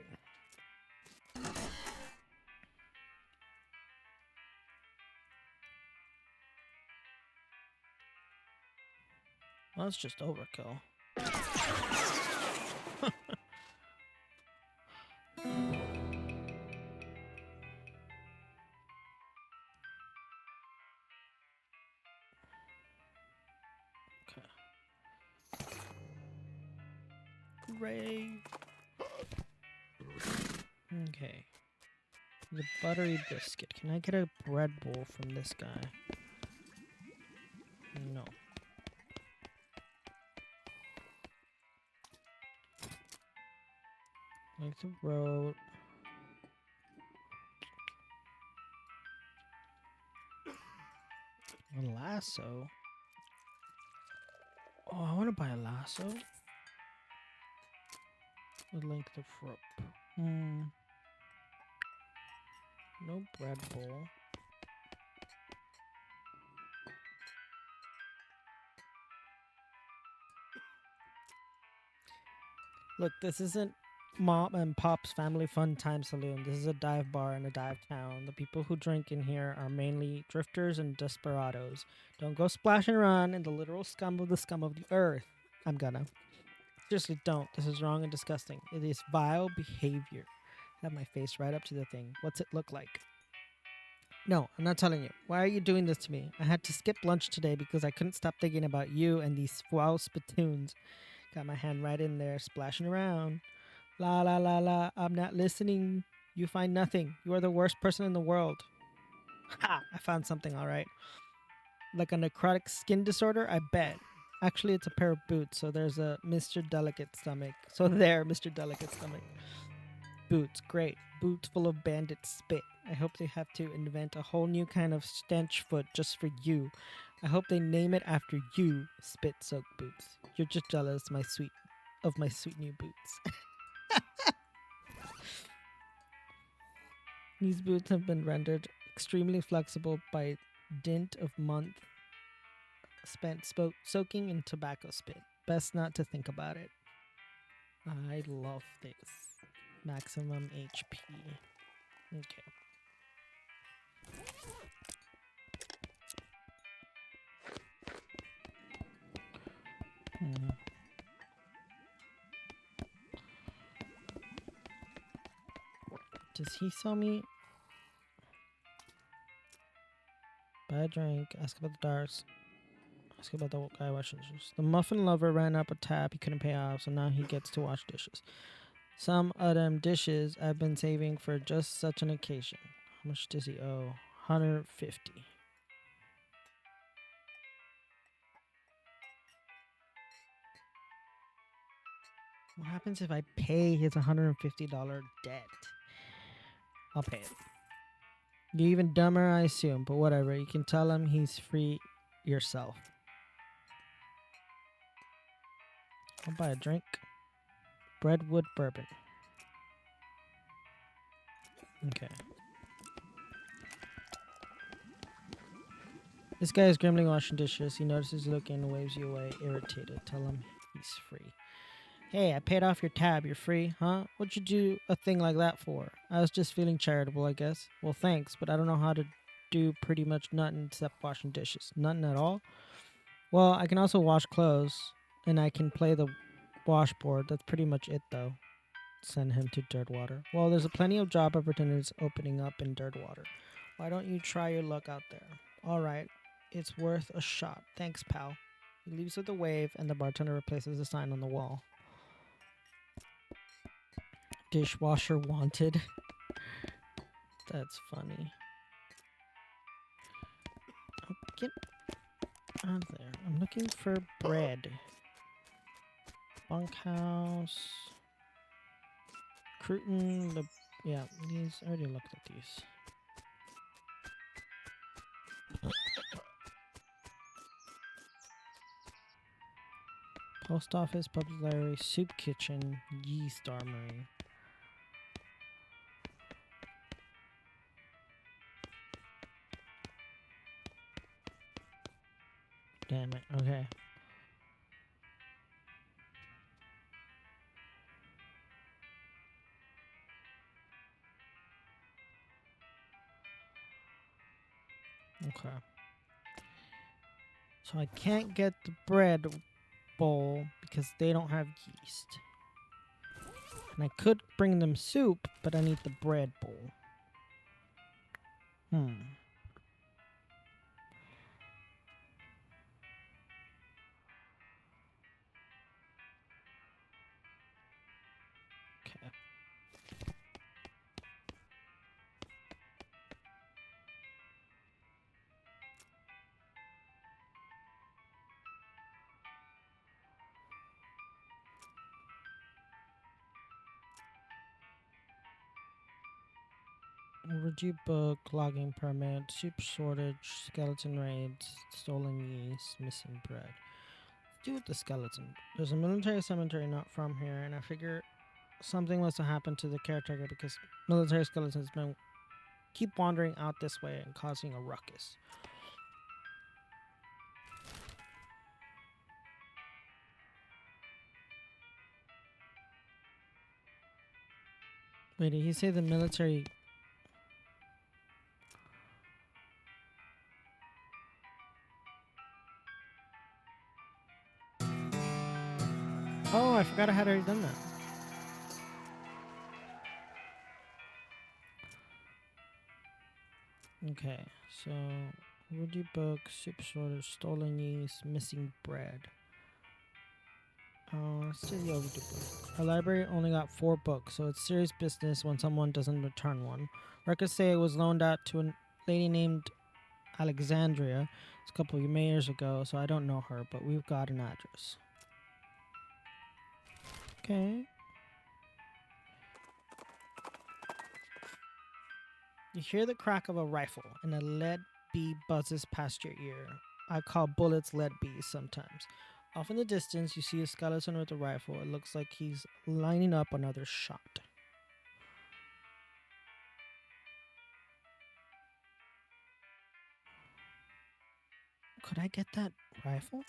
A: Well, that's just overkill. Hooray. Okay. The buttery biscuit. Can I get a bread bowl from this guy? No. Like the road. A lasso? Oh, I want to buy a lasso. With length of rope. No bread bowl. Look, this isn't Mom and Pop's Family Fun Time Saloon. This is a dive bar in a dive town. The people who drink in here are mainly drifters and desperados. Don't go splash and run in the literal scum of the earth. I'm gonna. Seriously, don't. This is wrong and disgusting. It is vile behavior. I have my face right up to the thing. What's it look like? No, I'm not telling you. Why are you doing this to me? I had to skip lunch today because I couldn't stop thinking about you and these foul spittoons. Got my hand right in there, splashing around. La la la la, I'm not listening. You find nothing. You are the worst person in the world. Ha! I found something, all right. Like a necrotic skin disorder, I bet. Actually, it's a pair of boots, so there's a Mr. Delicate stomach. So there, Mr. Delicate stomach. Boots, great. Boots full of bandit spit. I hope they have to invent a whole new kind of stench foot just for you. I hope they name it after you, spit-soaked boots. You're just jealous, of my sweet new boots. These boots have been rendered extremely flexible by dint of month spent soaking in tobacco spit. Best not to think about it. I love this. Maximum HP. Okay. Hmm. Does he sell me? Buy a drink. Ask about the darts. Ask about the guy washing dishes. The muffin lover ran up a tab he couldn't pay off, so now he gets to wash dishes. Some of them dishes I've been saving for just such an occasion. How much does he owe? 150. What happens if I pay his $150 debt? I'll pay it. You're even dumber, I assume, but whatever. You can tell him he's free yourself. I'll buy a drink. Breadwood bourbon. Okay. This guy is grimly washing dishes. He notices you looking and waves you away, irritated. Tell him he's free. Hey, I paid off your tab. You're free, huh? What'd you do a thing like that for? I was just feeling charitable, I guess. Well, thanks, but I don't know how to do pretty much nothing except washing dishes. Nothing at all? Well, I can also wash clothes, and I can play the washboard. That's pretty much it, though. Send him to Dirtwater. Well, there's plenty of job opportunities opening up in Dirtwater. Why don't you try your luck out there? All right, it's worth a shot. Thanks, pal. He leaves with a wave, and the bartender replaces the sign on the wall. Dishwasher wanted. That's funny. Oh, get out of there. I'm looking for bread. Bunkhouse. Cruton. Yeah, these. I already looked at these. Post office, public library, soup kitchen, yeast armory. Damn it. Okay. Okay. So I can't get the bread bowl because they don't have yeast. And I could bring them soup, but I need the bread bowl. Okay. Overdue book, logging permit, soup shortage, skeleton raids, stolen yeast, missing bread. Let's do with the skeleton. There's a military cemetery not from here, and I figure something must have happened to the caretaker because military skeletons keep wandering out this way and causing a ruckus. Wait, did he say the military? Oh, I forgot I had already done that. Okay, so overdue book, soup shortage, stolen yeast, missing bread. Let's do the overdue book. Our library only got 4 books, so it's serious business when someone doesn't return one. Records say it was loaned out to a lady named Alexandria. It's a couple of years ago, so I don't know her, but we've got an address. Okay. You hear the crack of a rifle, and a lead bee buzzes past your ear. I call bullets lead bees sometimes. Off in the distance, you see a skeleton with a rifle. It looks like he's lining up another shot. Could I get that rifle?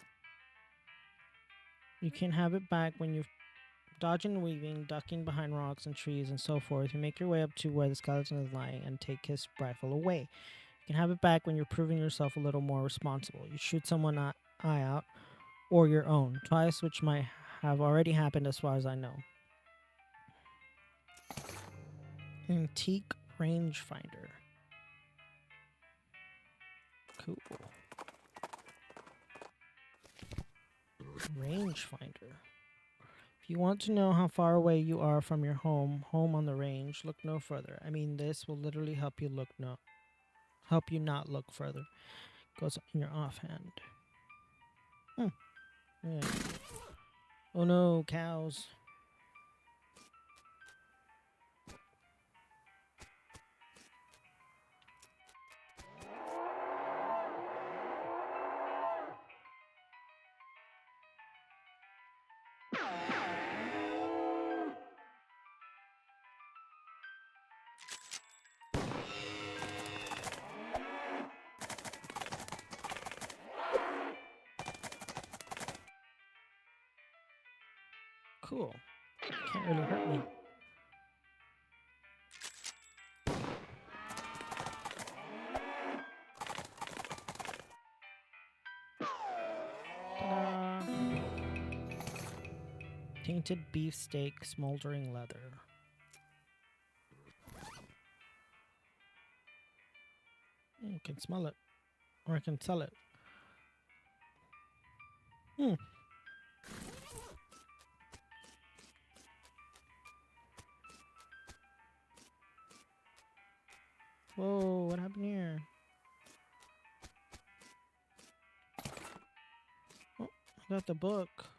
A: You can have it back when you're dodging and weaving, ducking behind rocks and trees and so forth. You make your way up to where the skeleton is lying and take his rifle away. You can have it back when you're proving yourself a little more responsible. You shoot someone eye out or your own, twice, which might have already happened as far as I know. Antique rangefinder. Cool. Rangefinder. If you want to know how far away you are from your home on the range, look no further. I mean, this will literally help you not look further. Goes in your offhand. Yeah. Oh no, cows. Cool. Can't really hurt me. Ta-da! Tainted beefsteak, smoldering leather. You can smell it. Or I can sell it. Whoa, what happened here? Oh, I got the book.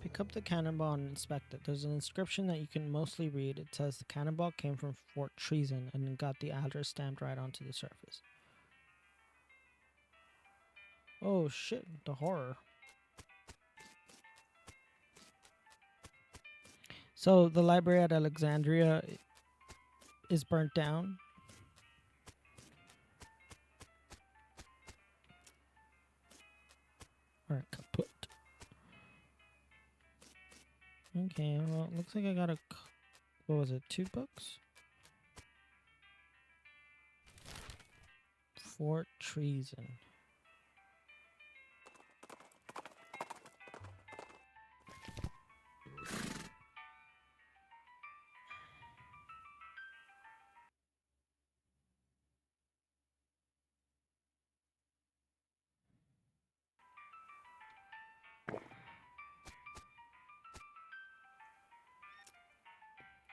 A: Pick up the cannonball and inspect it. There's an inscription that you can mostly read. It says the cannonball came from Fort Treason and got the address stamped right onto the surface. Oh shit, the horror. So the library at Alexandria is burnt down. Or kaput. Okay, well, it looks like I got what was it, 2 books? Fort Treason.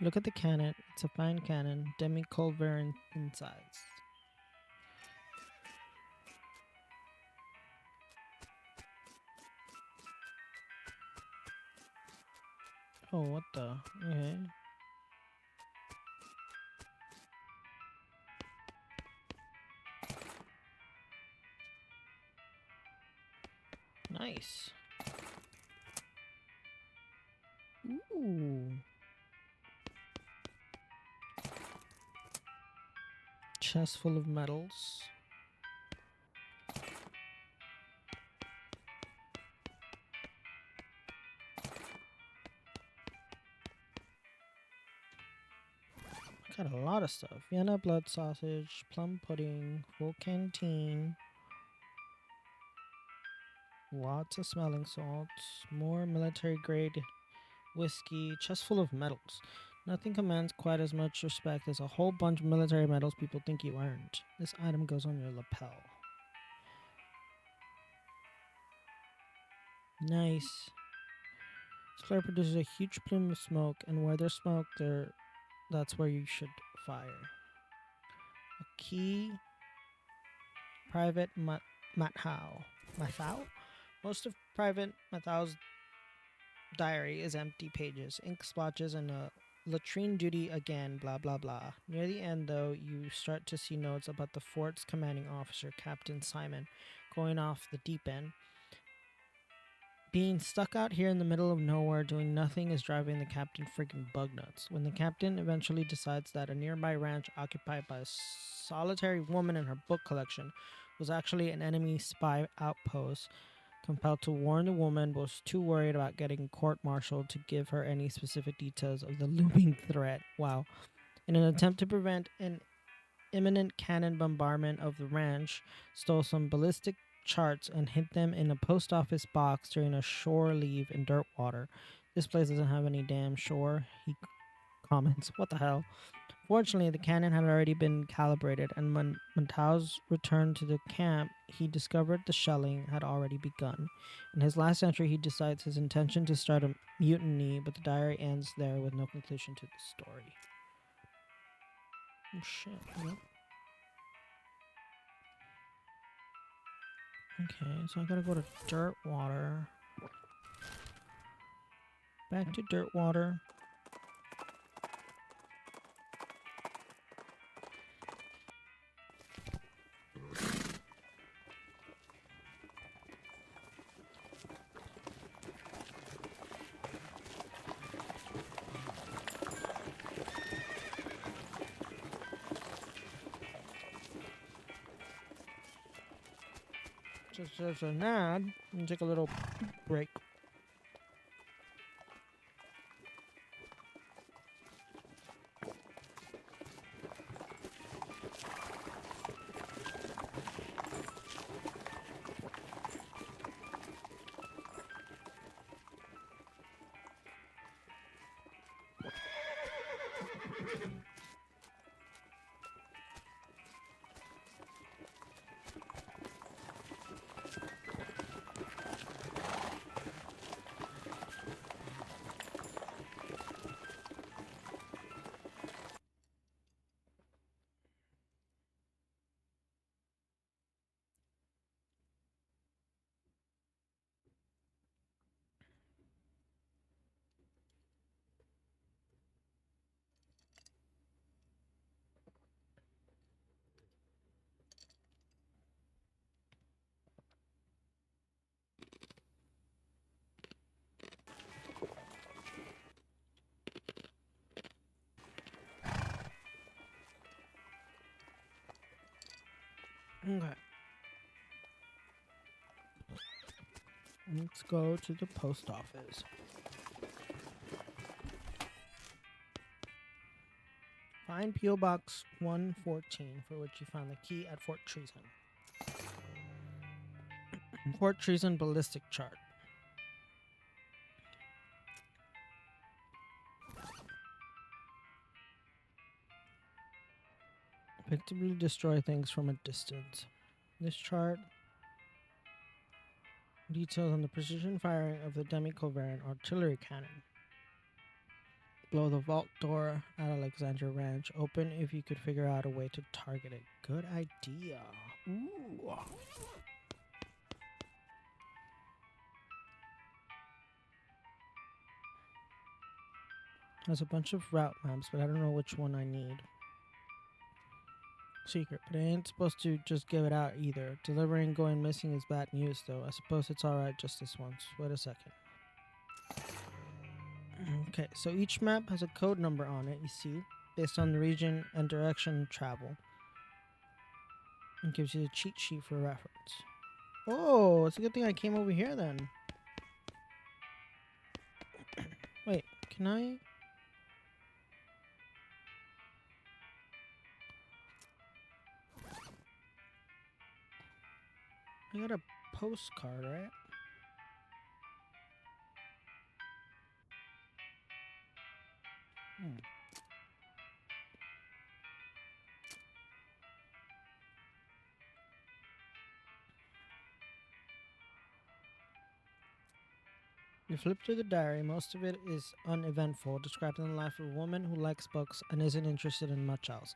A: Look at the cannon. It's a fine cannon, demi-culver in size. Oh, what the? Okay. Nice. Ooh. Chest full of medals. Got a lot of stuff. Vienna blood sausage, plum pudding, full canteen. Lots of smelling salts, more military grade whiskey, chest full of medals. Nothing commands quite as much respect as a whole bunch of military medals people think you earned. This item goes on your lapel. Nice. This flare produces a huge plume of smoke, and where there's smoke, that's where you should fire. A key. Private Mathau. Mathau? Most of Private Mathau's diary is empty pages, ink splotches, and a latrine duty again, blah blah blah. Near the end, though, you start to see notes about the fort's commanding officer, Captain Simon, going off the deep end. Being stuck out here in the middle of nowhere doing nothing is driving the captain friggin' bug nuts. When the captain eventually decides that a nearby ranch occupied by a solitary woman and her book collection was actually an enemy spy outpost, compelled to warn the woman, but was too worried about getting court-martialed to give her any specific details of the looming threat. Wow. In an attempt to prevent an imminent cannon bombardment of the ranch, stole some ballistic charts and hid them in a post office box during a shore leave in Dirtwater. This place doesn't have any damn shore, he comments. What the hell? Fortunately, the cannon had already been calibrated, and when Montao's returned to the camp, he discovered the shelling had already begun. In his last entry, he decides his intention to start a mutiny, but the diary ends there with no conclusion to the story. Oh shit, yep. Okay, so I gotta go to Dirtwater. Back to Dirtwater. Just as an ad, and take a little break. Okay. Let's go to the post office. Find P.O. Box 114, for which you found the key at Fort Treason. Fort Treason ballistic chart. Effectively destroy things from a distance. This chart details on the precision firing of the demi-covariant artillery cannon. Blow the vault door at Alexandria Ranch open if you could figure out a way to target it. Good idea. Ooh. There's a bunch of route maps, but I don't know which one I need. Secret, but I ain't supposed to just give it out either. Delivering going missing is bad news, though. I suppose it's alright just this once. Wait a second. Okay, so each map has a code number on it, you see, based on the region and direction of travel. It gives you a cheat sheet for reference. Oh, it's a good thing I came over here then. Wait, can I? I got a postcard, right? Hmm. You flip through the diary. Most of it is uneventful, describing the life of a woman who likes books and isn't interested in much else.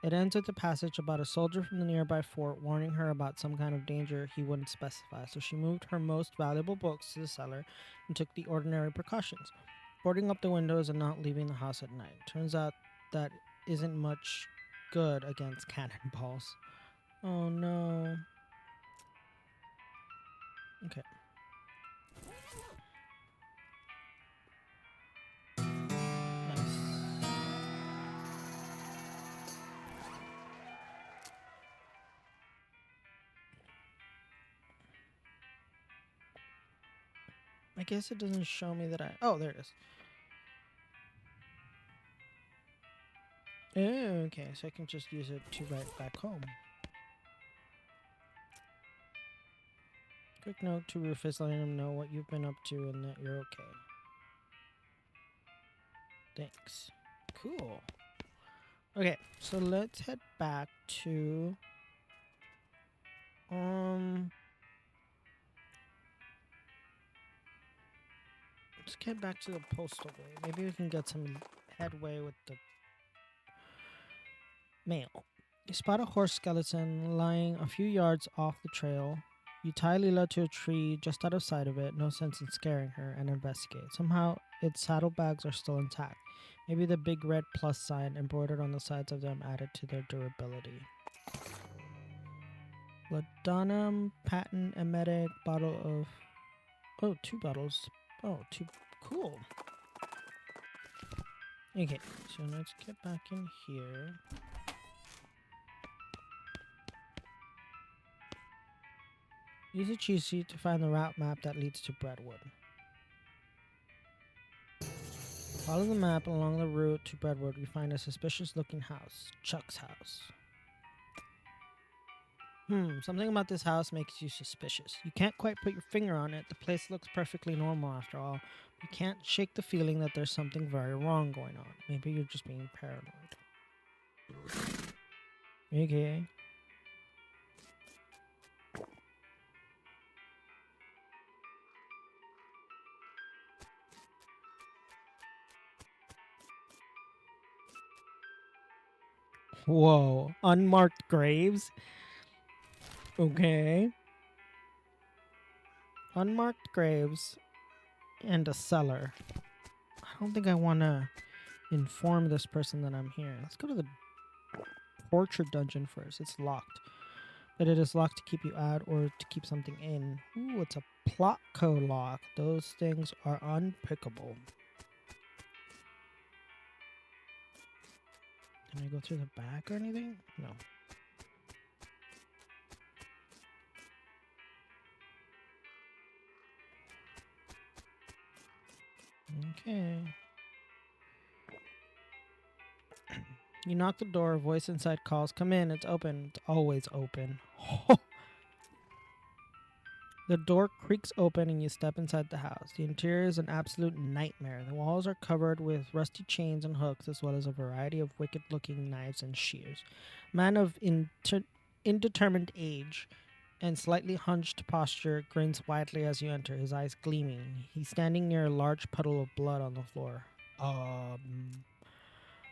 A: It ends with a passage about a soldier from the nearby fort warning her about some kind of danger he wouldn't specify, so she moved her most valuable books to the cellar and took the ordinary precautions, boarding up the windows and not leaving the house at night. Turns out that isn't much good against cannonballs. Oh no. Okay. Nice. I guess it doesn't show me that I. Oh, there it is. Oh, okay, so I can just use it to write back home. Quick note to Rufus, letting him know what you've been up to and that you're okay. Thanks. Cool. Okay, so let's head back to let's get back to the postal way. Maybe we can get some headway with the mail. You spot a horse skeleton lying a few yards off the trail. You tie Leela to a tree just out of sight of it, no sense in scaring her, and investigate. Somehow, its saddlebags are still intact. Maybe the big red plus sign embroidered on the sides of them added to their durability. Laudanum patent emetic bottle of. Oh, 2 bottles. Oh, two. Cool. Okay, so let's get back in here. Use a cheat sheet to find the route map that leads to Brentwood. Follow the map along the route to Brentwood. You find a suspicious looking house. Chuck's house. Something about this house makes you suspicious. You can't quite put your finger on it. The place looks perfectly normal after all. You can't shake the feeling that there's something very wrong going on. Maybe you're just being paranoid. Okay. Whoa. Unmarked graves? Okay. Unmarked graves and a cellar. I don't think I want to inform this person that I'm here. Let's go to the torture dungeon first. It's locked. But it is locked to keep you out or to keep something in. Ooh, it's a plot code lock. Those things are unpickable. Can I go through the back or anything? No. Okay. You knock the door, a voice inside calls, "Come in, it's open." It's always open. The door creaks open and you step inside the house. The interior is an absolute nightmare. The walls are covered with rusty chains and hooks, as well as a variety of wicked looking knives and shears. A man of indeterminate age and slightly hunched posture grins widely as you enter, his eyes gleaming. He's standing near a large puddle of blood on the floor.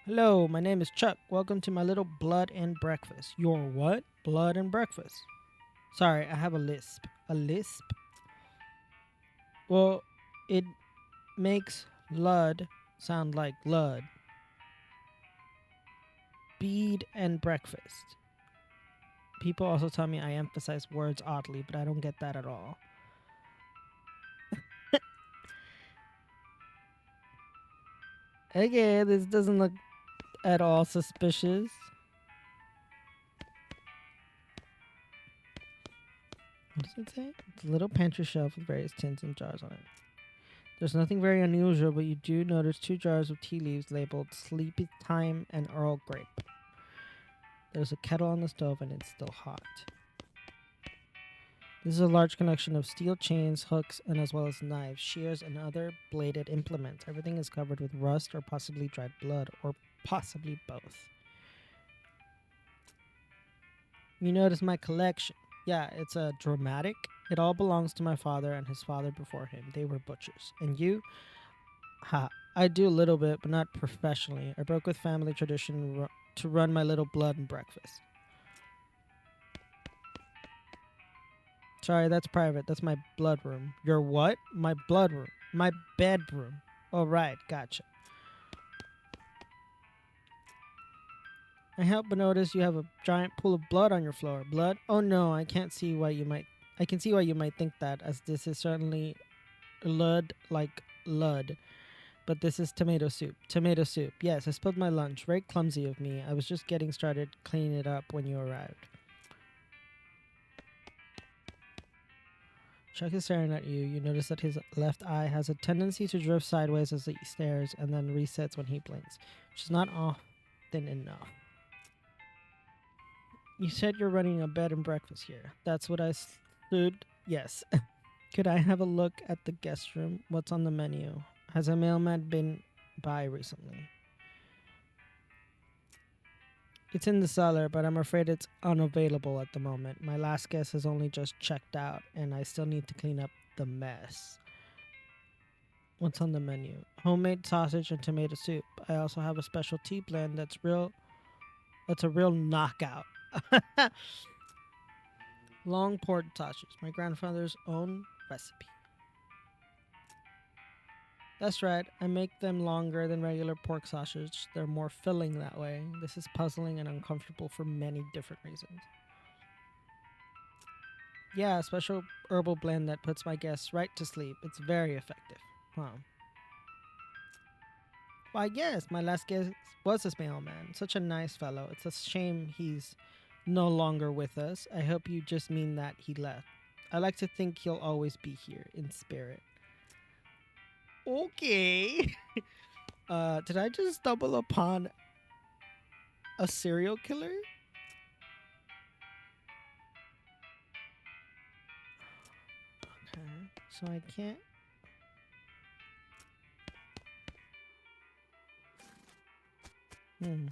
A: Hello, my name is Chuck. Welcome to my little blood and breakfast. Your what? Blood and breakfast. Sorry, I have a lisp. A lisp? Well, it makes lud sound like lud. Bead and breakfast. People also tell me I emphasize words oddly, but I don't get that at all. Okay, this doesn't look at all suspicious. What does it say? It's a little pantry shelf with various tins and jars on it. There's nothing very unusual, but you do notice 2 jars of tea leaves labeled Sleepy Time and Earl Grape. There's a kettle on the stove and it's still hot. This is a large collection of steel chains, hooks, and as well as knives, shears, and other bladed implements. Everything is covered with rust or possibly dried blood, or possibly both. You notice my collection. Yeah, it's a dramatic. It all belongs to my father and his father before him. They were butchers. And you? Ha. I do a little bit, but not professionally. I broke with family tradition to run my little blood and breakfast. Sorry, that's private. That's my blood room. Your what? My blood room. My bedroom. Oh, right. Gotcha. I help but notice you have a giant pool of blood on your floor. Blood? Oh no, I can see why you might think that, as this is certainly lud like lud. But this is tomato soup. Tomato soup. Yes, I spilled my lunch. Very clumsy of me. I was just getting started cleaning it up when you arrived. Chuck is staring at you. You notice that his left eye has a tendency to drift sideways as he stares and then resets when he blinks, which is not often enough. You said you're running a bed and breakfast here. That's what I stood. Yes. Could I have a look at the guest room? What's on the menu? Has a mailman been by recently? It's in the cellar, but I'm afraid it's unavailable at the moment. My last guest has only just checked out, and I still need to clean up the mess. What's on the menu? Homemade sausage and tomato soup. I also have a special tea blend that's a real knockout. Long poured sausage, my grandfather's own recipe. That's right, I make them longer than regular pork sausage. They're more filling that way. This is puzzling and uncomfortable for many different reasons. Yeah, a special herbal blend that puts my guests right to sleep. It's very effective. Huh. Why, yes, my last guest was a mailman. Such a nice fellow. It's a shame he's no longer with us. I hope you just mean that he left. I like to think he'll always be here in spirit. Okay. Did I just stumble upon a serial killer? Okay, so I can't. Hmm.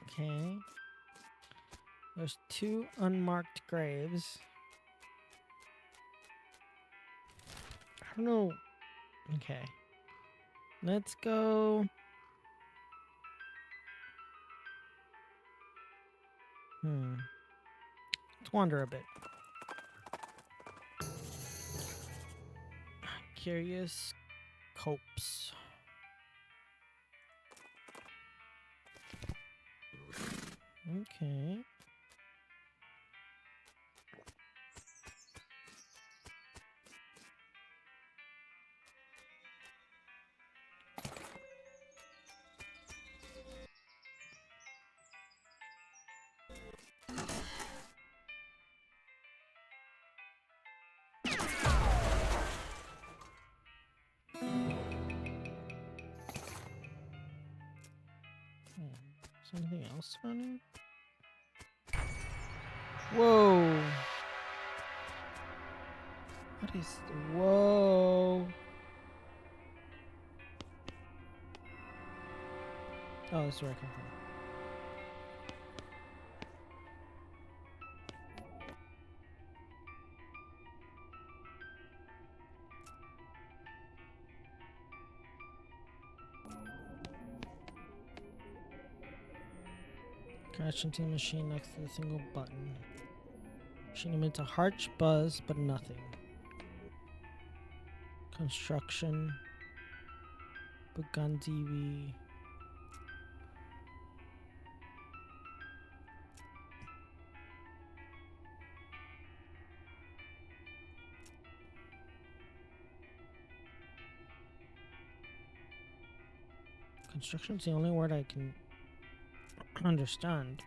A: Okay. There's 2 unmarked graves. I don't know. Okay. Let's go. Let's wander a bit. Curious copes. Okay. Is anything else around here? Whoa. What is. Whoa. Oh, that's where I come from. Crash into the machine next to the single button. Machine emits a harsh buzz, but nothing. Construction. Bugandiwi. Construction's the only word I can understand.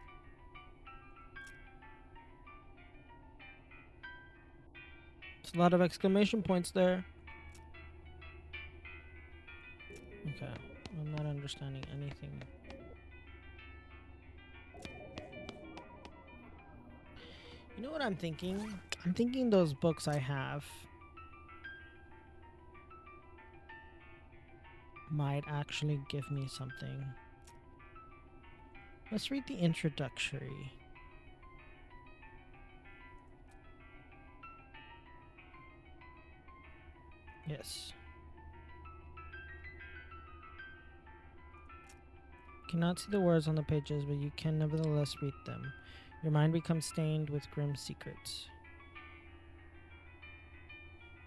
A: It's a lot of exclamation points there. Okay, I'm not understanding anything. You know what I'm thinking? I'm thinking those books I have might actually give me something. Let's read the introductory. Yes. Cannot see the words on the pages, but you can nevertheless read them. Your mind becomes stained with grim secrets.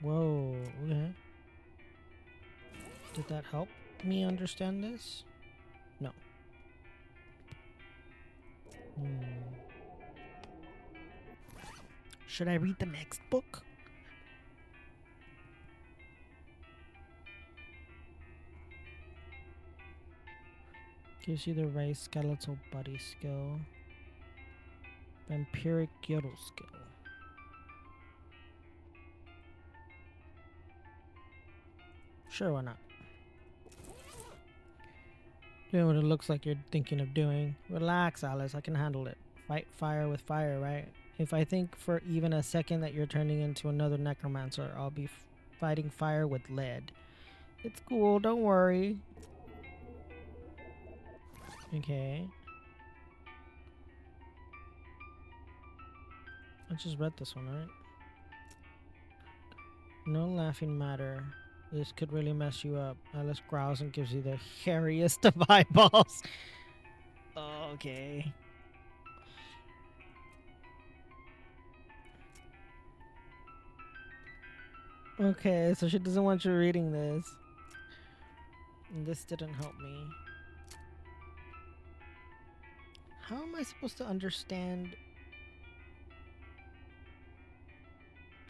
A: Whoa, okay. Did that help me understand this? No. Should I read the next book? Gives you the right skeletal body skill. Vampiric gyro skill. Sure, why not? Doing what it looks like you're thinking of doing. Relax, Alice, I can handle it. Fight fire with fire, right? If I think for even a second that you're turning into another necromancer, I'll be fighting fire with lead. It's cool, don't worry. Okay. I just read this one, right? No laughing matter. This could really mess you up. Alice growls and gives you the hairiest of eyeballs. Okay. Okay, so she doesn't want you reading this. And this didn't help me. How am I supposed to understand?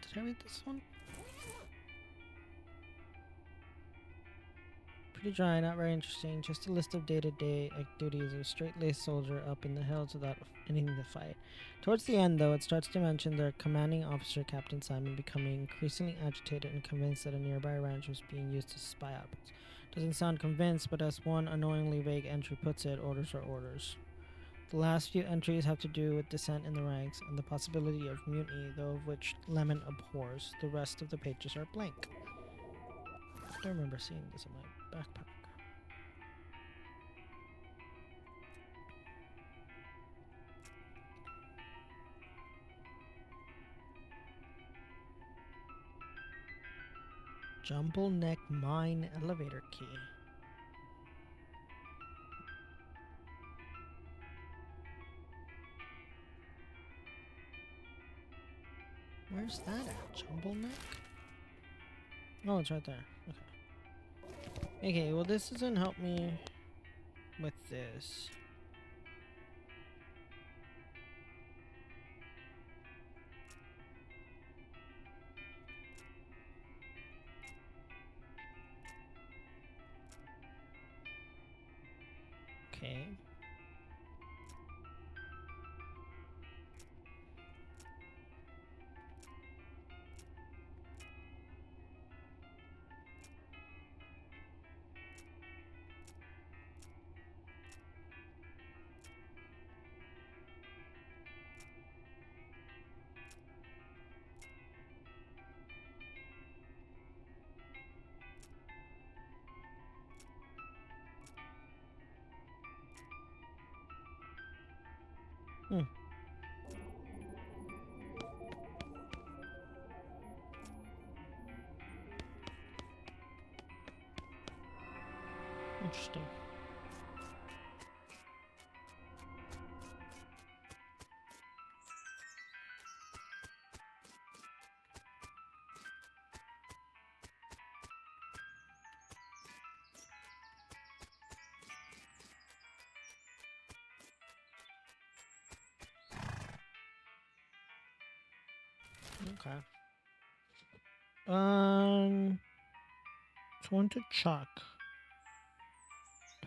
A: Did I read this one? Pretty dry, not very interesting. Just a list of day-to-day activities of a straight-laced soldier up in the hills without ending the fight. Towards the end, though, it starts to mention their commanding officer, Captain Simon, becoming increasingly agitated and convinced that a nearby ranch was being used to spy outposts. Doesn't sound convinced, but as one annoyingly vague entry puts it, orders are orders. The last few entries have to do with dissent in the ranks and the possibility of mutiny, though of which Lemon abhors. The rest of the pages are blank. I don't remember seeing this in my backpack. Jumble Neck Mine elevator key. Where's that at? Jumble Neck? Oh, it's right there. Okay. Okay, well this doesn't help me with this. Okay. Interesting. Okay. It's one to Chuck.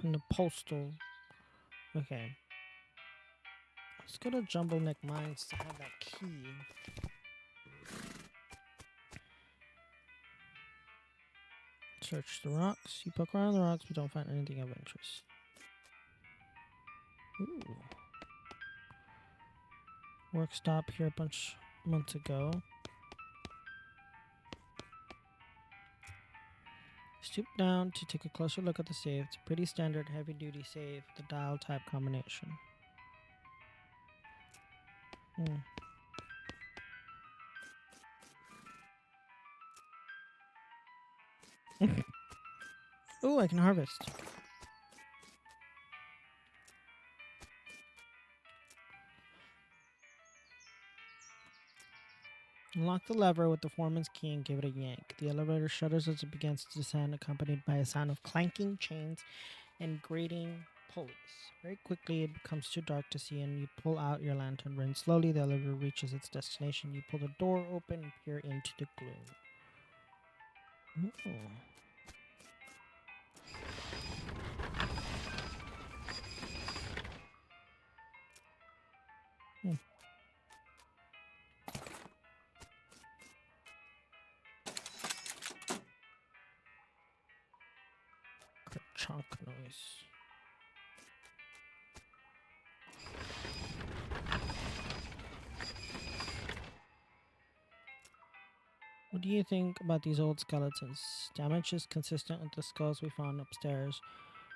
A: From the postal. Okay. Let's go to Jumble Neck Mines to have that key. Search the rocks. You poke around the rocks but don't find anything of interest. Ooh. Work stop here a bunch months ago. Stoop down to take a closer look at the safe. It's a pretty standard heavy-duty safe with a dial type combination. Ooh, I can harvest. Unlock the lever with the foreman's key and give it a yank. The elevator shudders as it begins to descend, accompanied by a sound of clanking chains and grating pulleys. Very quickly, it becomes too dark to see, and you pull out your lantern. When slowly the elevator reaches its destination, you pull the door open and peer into the gloom. Ooh. Chunk noise. What do you think about these old skeletons? Damage is consistent with the skulls we found upstairs.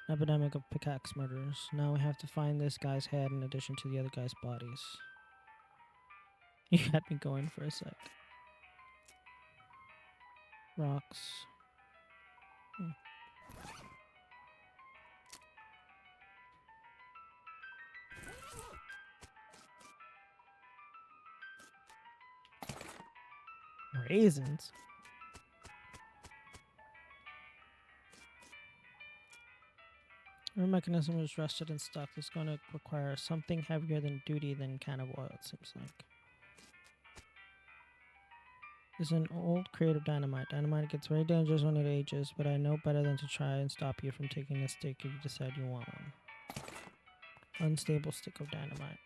A: An epidemic of pickaxe murders. Now we have to find this guy's head in addition to the other guy's bodies. You had me going for a sec. Rocks. Raisins? Our mechanism is rusted and stuck. It's going to require something heavier than duty than can of oil, it seems like. It's an old crate of dynamite. Dynamite gets very dangerous when it ages, but I know better than to try and stop you from taking a stick if you decide you want one. Unstable stick of dynamite.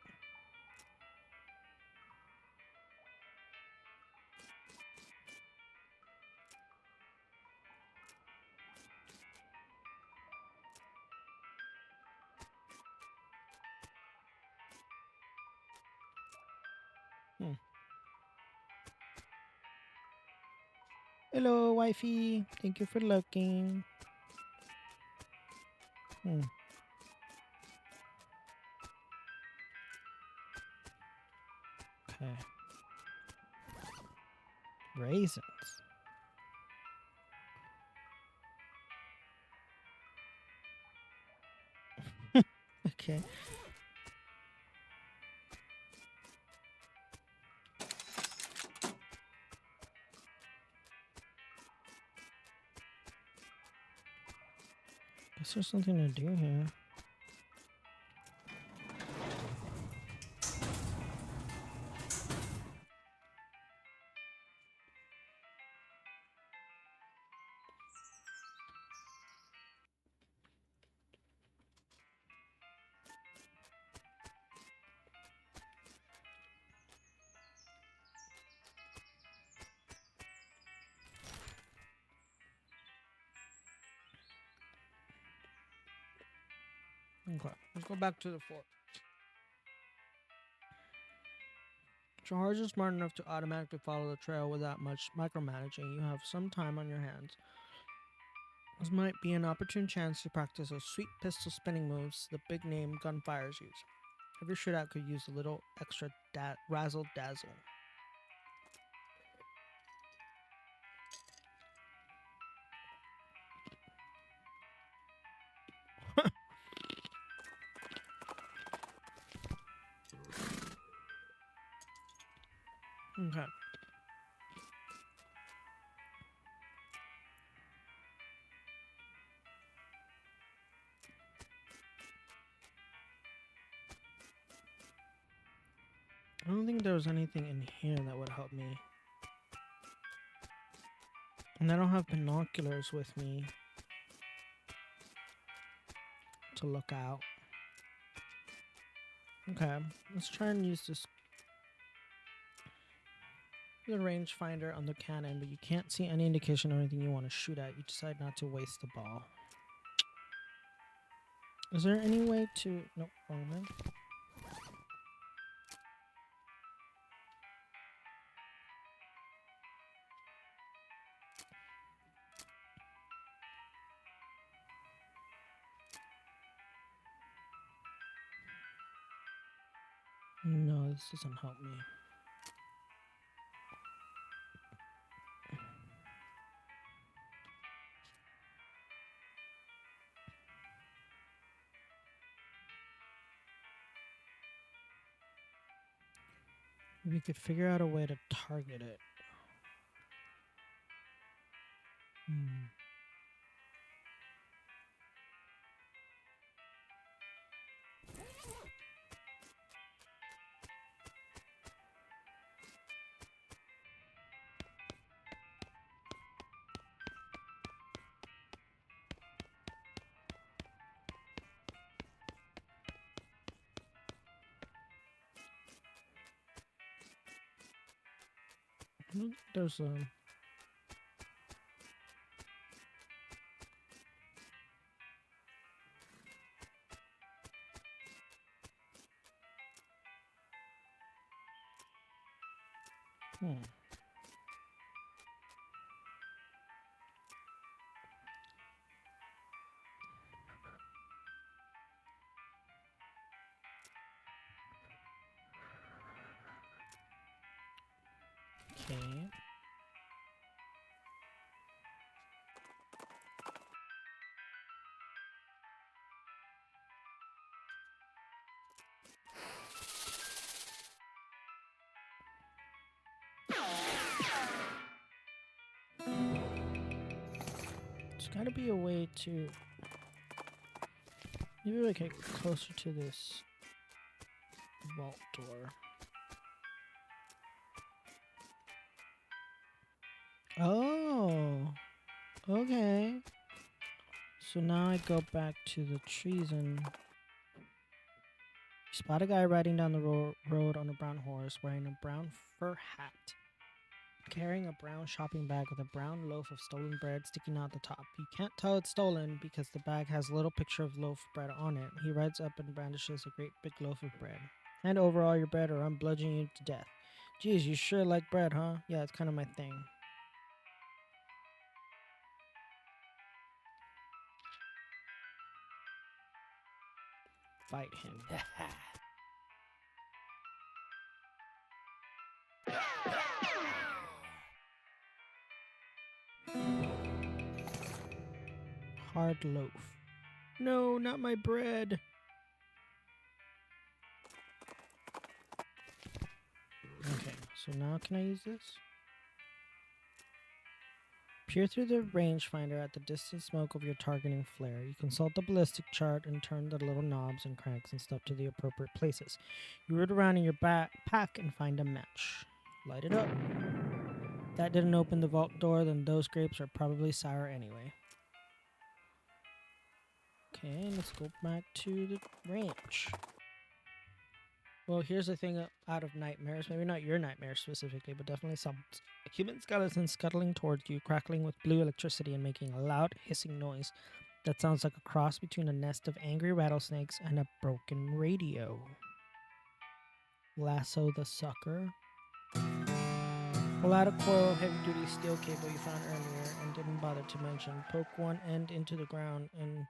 A: Hello, wifey. Thank you for looking. Okay. Raisins. Okay. Guess there's something to do here. Okay, let's go back to the fort. Charles is smart enough to automatically follow the trail without much micromanaging. You have some time on your hands. This might be an opportune chance to practice those sweet pistol spinning moves the big name gunfires use. Every shootout could use a little extra razzle dazzle. Okay. I don't think there was anything in here that would help me. And I don't have binoculars with me to look out. Okay, let's try and use this the rangefinder on the cannon, but you can't see any indication of anything you want to shoot at. You decide not to waste the ball. Is there any way to... Nope, wrong way. No, this doesn't help me. We could figure out a way to target it. Hmm. There's a... Hmm. Okay. There's gotta be a way to... Maybe we get closer to this vault door. Oh, okay. So now I go back to the trees and spot a guy riding down the road on a brown horse wearing a brown fur hat, carrying a brown shopping bag with a brown loaf of stolen bread sticking out the top. You can't tell it's stolen because the bag has a little picture of loaf bread on it. He rides up and brandishes a great big loaf of bread. Hand over all your bread or I'm bludgeoning you to death. Geez, you sure like bread, huh? Yeah, it's kind of my thing. Fight him. Hard loaf. No, not my bread. Okay, so now can I use this? Peer through the rangefinder at the distant smoke of your targeting flare. You consult the ballistic chart and turn the little knobs and cranks and stuff to the appropriate places. You root around in your pack and find a match. Light it up. That didn't open the vault door, then those grapes are probably sour anyway. Okay, let's go back to the ranch. Well, here's the thing out of nightmares. Maybe not your nightmares specifically, but definitely some. A human skeleton scuttling towards you, crackling with blue electricity and making a loud hissing noise that sounds like a cross between a nest of angry rattlesnakes and a broken radio. Lasso the sucker. Pull out a coil of heavy-duty steel cable you found earlier and didn't bother to mention. Poke one end into the ground and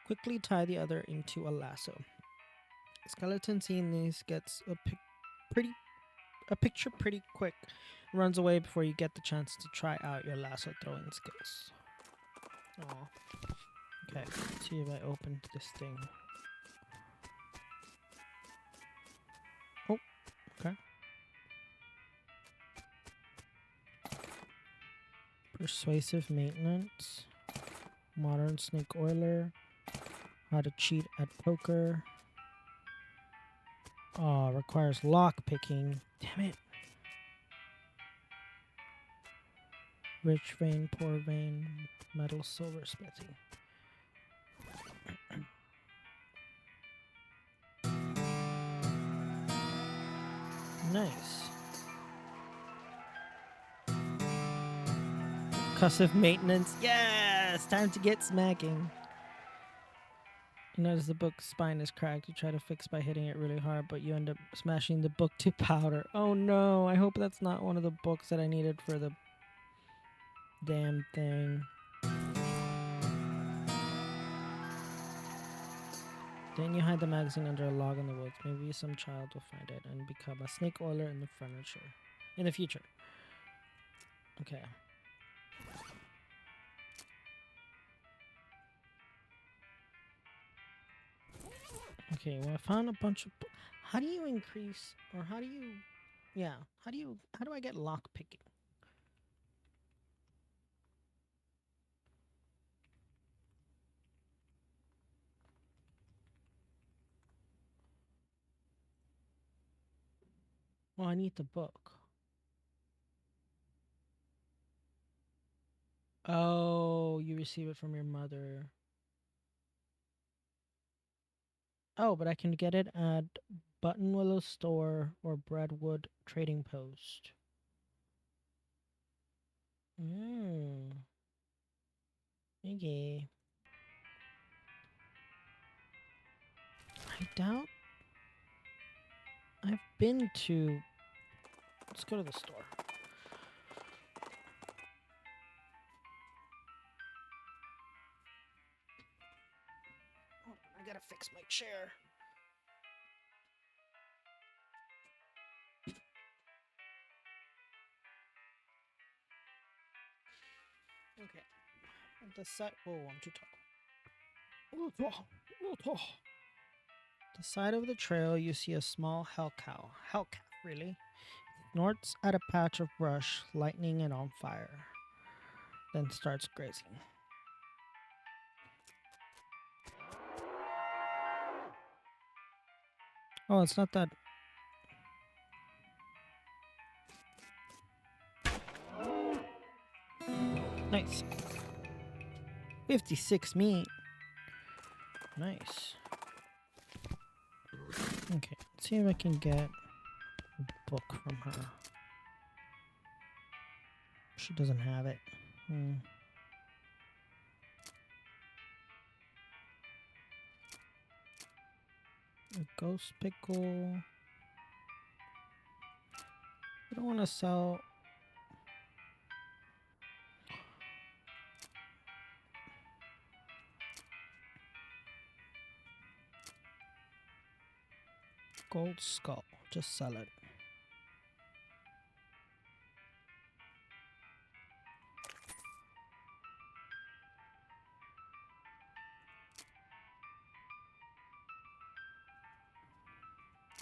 A: quickly tie the other into a lasso. Skeleton seeing these gets a picture pretty quick. Runs away before you get the chance to try out your lasso throwing skills. Aw. Okay, let's see if I opened this thing. Oh, okay. Persuasive maintenance. Modern snake oiler. How to cheat at poker. Oh, requires lock picking. Damn it. Rich vein, poor vein, metal, silver smithing. Nice. Percussive maintenance. Yes! Time to get smacking. You notice the book's spine is cracked. You try to fix by hitting it really hard, but you end up smashing the book to powder. Oh no, I hope that's not one of the books that I needed for the damn thing. Then you hide the magazine under a log in the woods. Maybe some child will find it and become a snake oiler in the furniture. In the future. Okay. Okay, well I found a bunch of how do you increase or how do you yeah, how do I get lock picking? Well, I need the book. Oh, you receive it from your mother. Oh, but I can get it at Buttonwillow Store or Breadwood Trading Post. Hmm. Okay. I doubt I've been to. Let's go to the store. Hold on, I gotta fix my chair. Okay. At the side. Oh, I'm too tall. A little tall. A little tall. The side of the trail, you see a small hell cow. Hell calf, really? Snorts at a patch of brush, lighting it on fire. Then starts grazing. Oh, it's not that. Nice. 56 meat. Nice. Okay, let's see if I can get a book from her. She doesn't have it. A ghost pickle. I don't want to sell. Gold skull. Just sell it.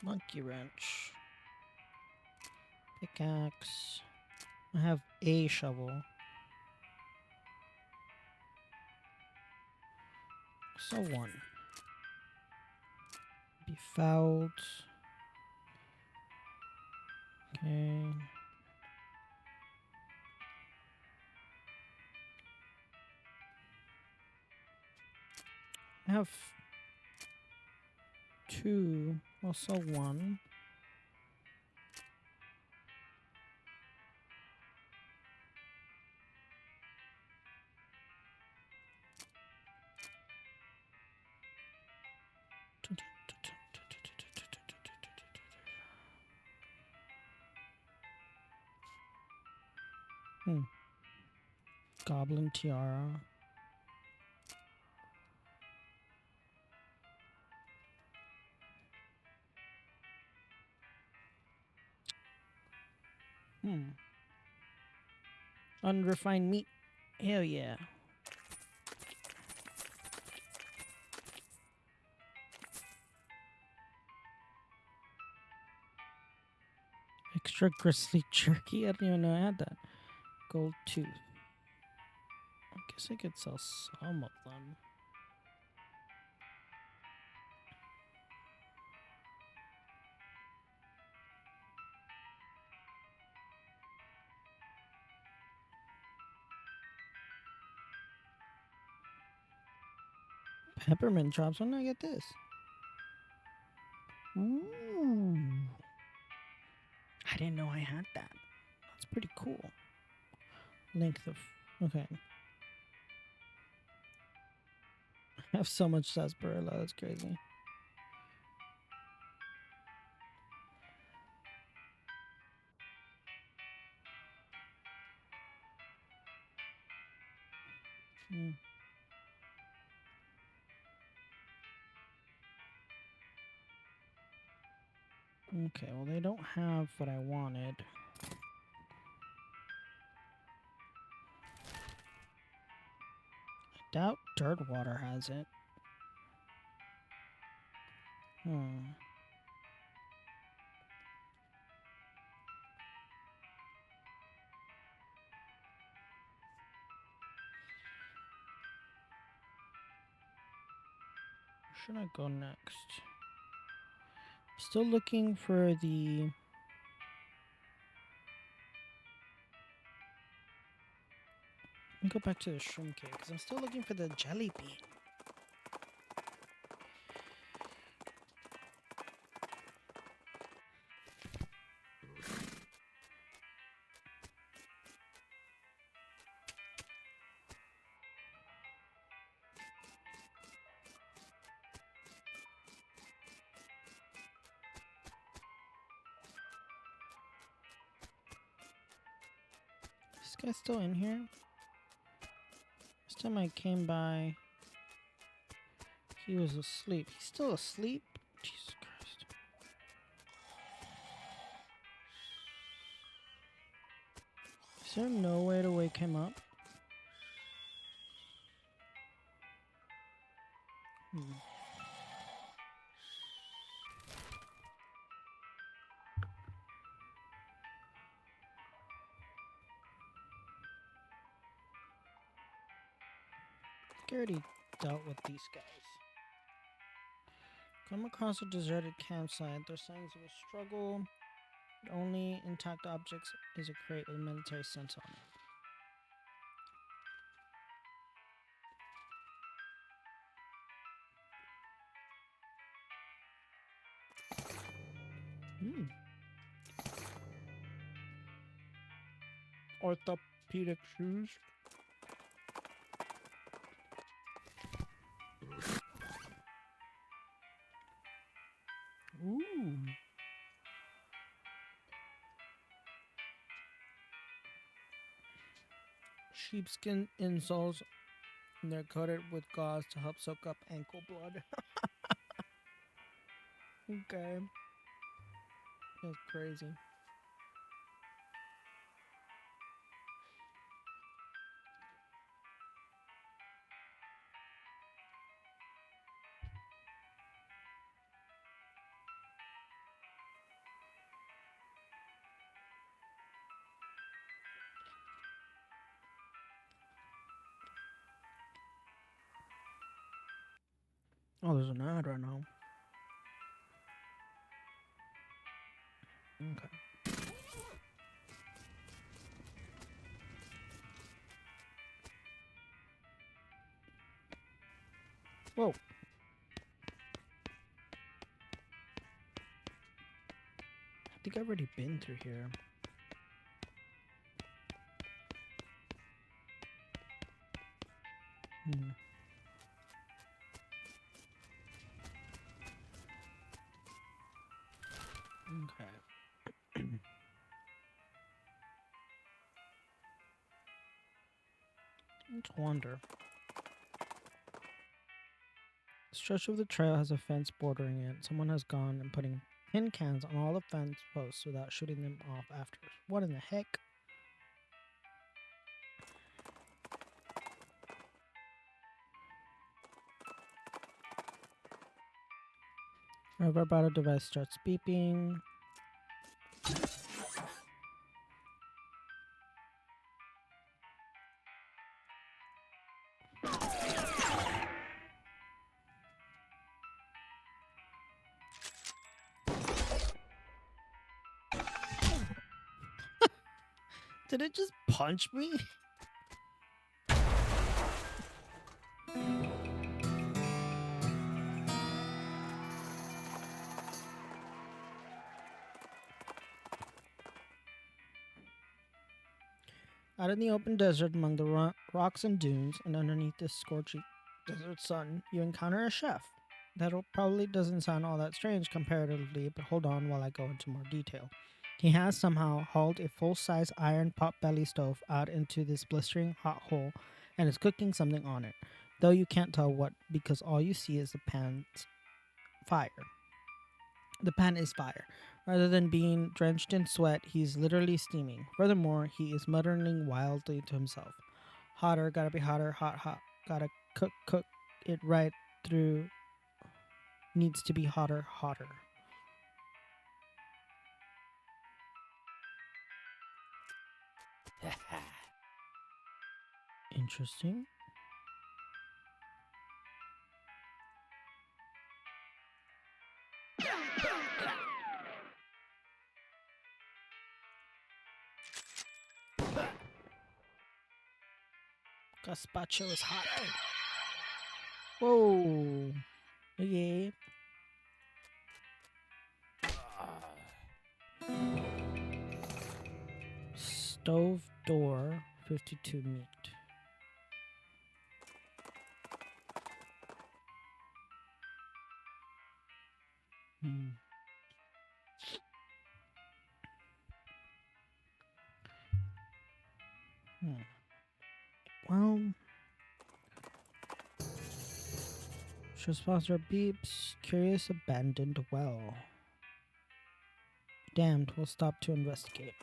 A: Monkey wrench. Pickaxe. I have a shovel. So one. Befouled. Okay. I have two. Also one. Goblin tiara. Unrefined meat. Hell yeah. Extra gristly jerky. I didn't even know I had that. Gold tooth. I guess I could sell some of them. Peppermint drops. When did I get this? Ooh. I didn't know I had that. That's pretty cool. Length of. Okay. I have so much sarsaparilla. That's crazy. Okay, well, they don't have what I wanted. I doubt Dirtwater has it. Where should I go next? Still looking for the... Let me go back to the shroom cave because I'm still looking for the jelly bean. This guy's still in here? Last time I came by, he was asleep. He's still asleep? Jesus Christ. Is there no way to wake him up? I already dealt with these guys. Come across a deserted campsite. There's signs of a struggle. The only intact objects is a crate with a military scent on it. Orthopedic shoes. Ooh. Sheepskin insoles, and they're coated with gauze to help soak up ankle blood. Okay. That's crazy. Oh, there's an ad right now. Okay. Whoa. I think I've already been through here. Okay. Let's wander. The stretch of the trail has a fence bordering it. Someone has gone and putting tin cans on all the fence posts without shooting them off afterwards. What in the heck? Our vibrato device starts beeping. Did it just punch me? Out in the open desert among the rocks and dunes and underneath the scorching desert sun, you encounter a chef. That probably doesn't sound all that strange comparatively, but hold on while I go into more detail. He has somehow hauled a full-size iron pot-belly stove out into this blistering hot hole and is cooking something on it, though you can't tell what because all you see is the pan's fire. The pan is fire. Rather than being drenched in sweat, he's literally steaming. Furthermore, he is muttering wildly to himself. Hotter, gotta be hotter, hot, hot. Gotta cook it right through. Needs to be hotter, hotter. Interesting. Gazpacho is hot. Whoa. Okay. Stove door, 52 meat. Hmm. Well, show sponsor beeps. Curious abandoned well. Damned, we'll stop to investigate.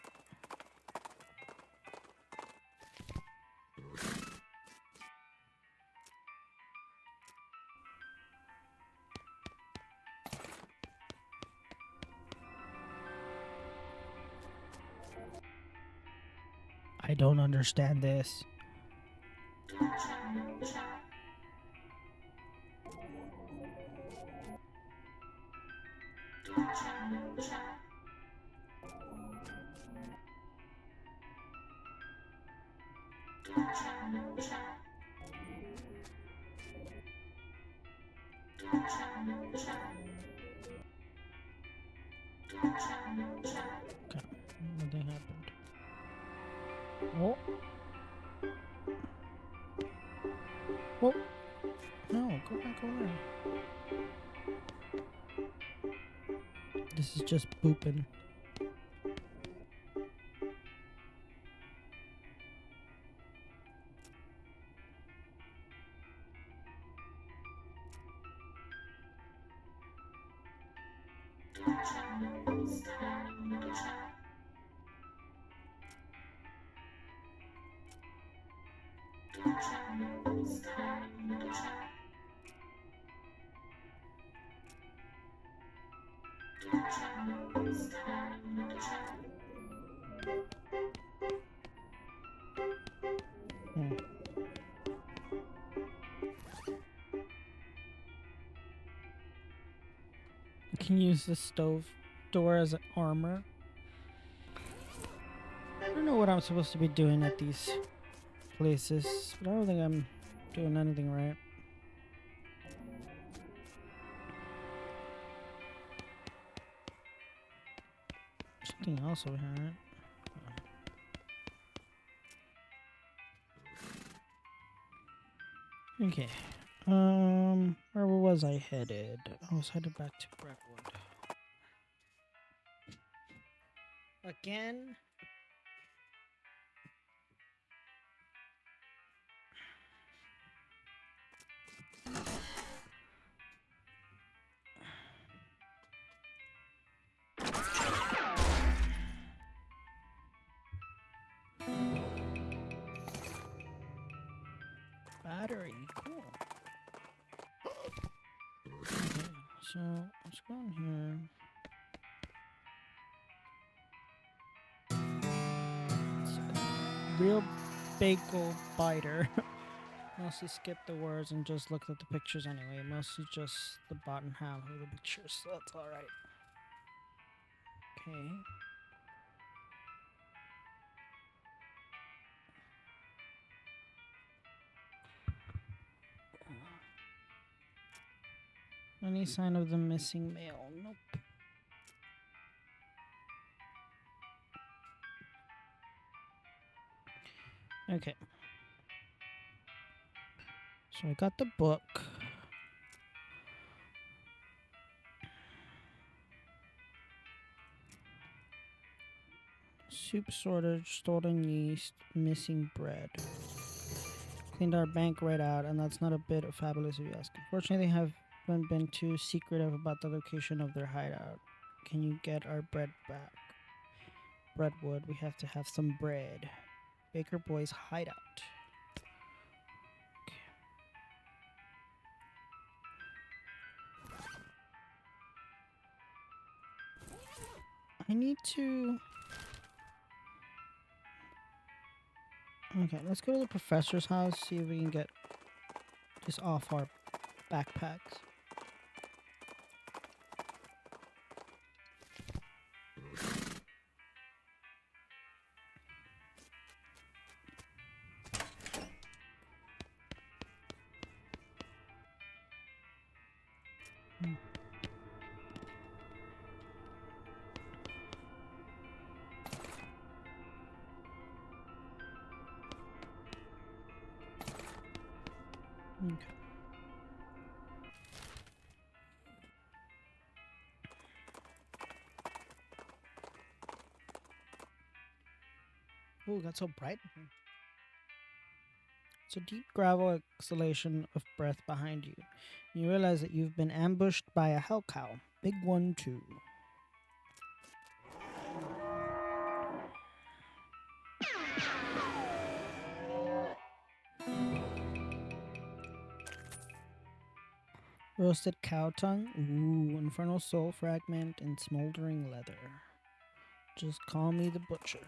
A: I don't understand this. Okay, nothing happened. Oh. Oh. No, go back over there. This is just booping. I can use the stove door as an armor. I don't know what I'm supposed to be doing at these places, but I don't think I'm doing anything right. Something else over here, right? Okay. Where was I headed? I was headed back to Brentwood. Again? Battery, cool. Okay, so let's go in here. It's a real bagel biter. Mostly skipped the words and just looked at the pictures anyway. Mostly just the bottom half of the pictures, so that's alright. Okay. Any sign of the missing mail? Nope. Okay. So I got the book. Soup shortage, stolen yeast, missing bread. Cleaned our bank right out, and that's not a bit of fabulous if you ask. Unfortunately, they haven't been too secretive about the location of their hideout. can you get our bread back? Breadwood, we have to have some bread. Baker Boy's hideout. I need to... Okay, let's go to the professor's house, see if we can get this off our backpacks. Okay. Oh, got so bright. It's a deep gravel exhalation of breath behind you. You realize that you've been ambushed by a hell cow. Big one, too. Roasted cow tongue. Ooh, infernal soul fragment and smoldering leather. Just call me the butcher.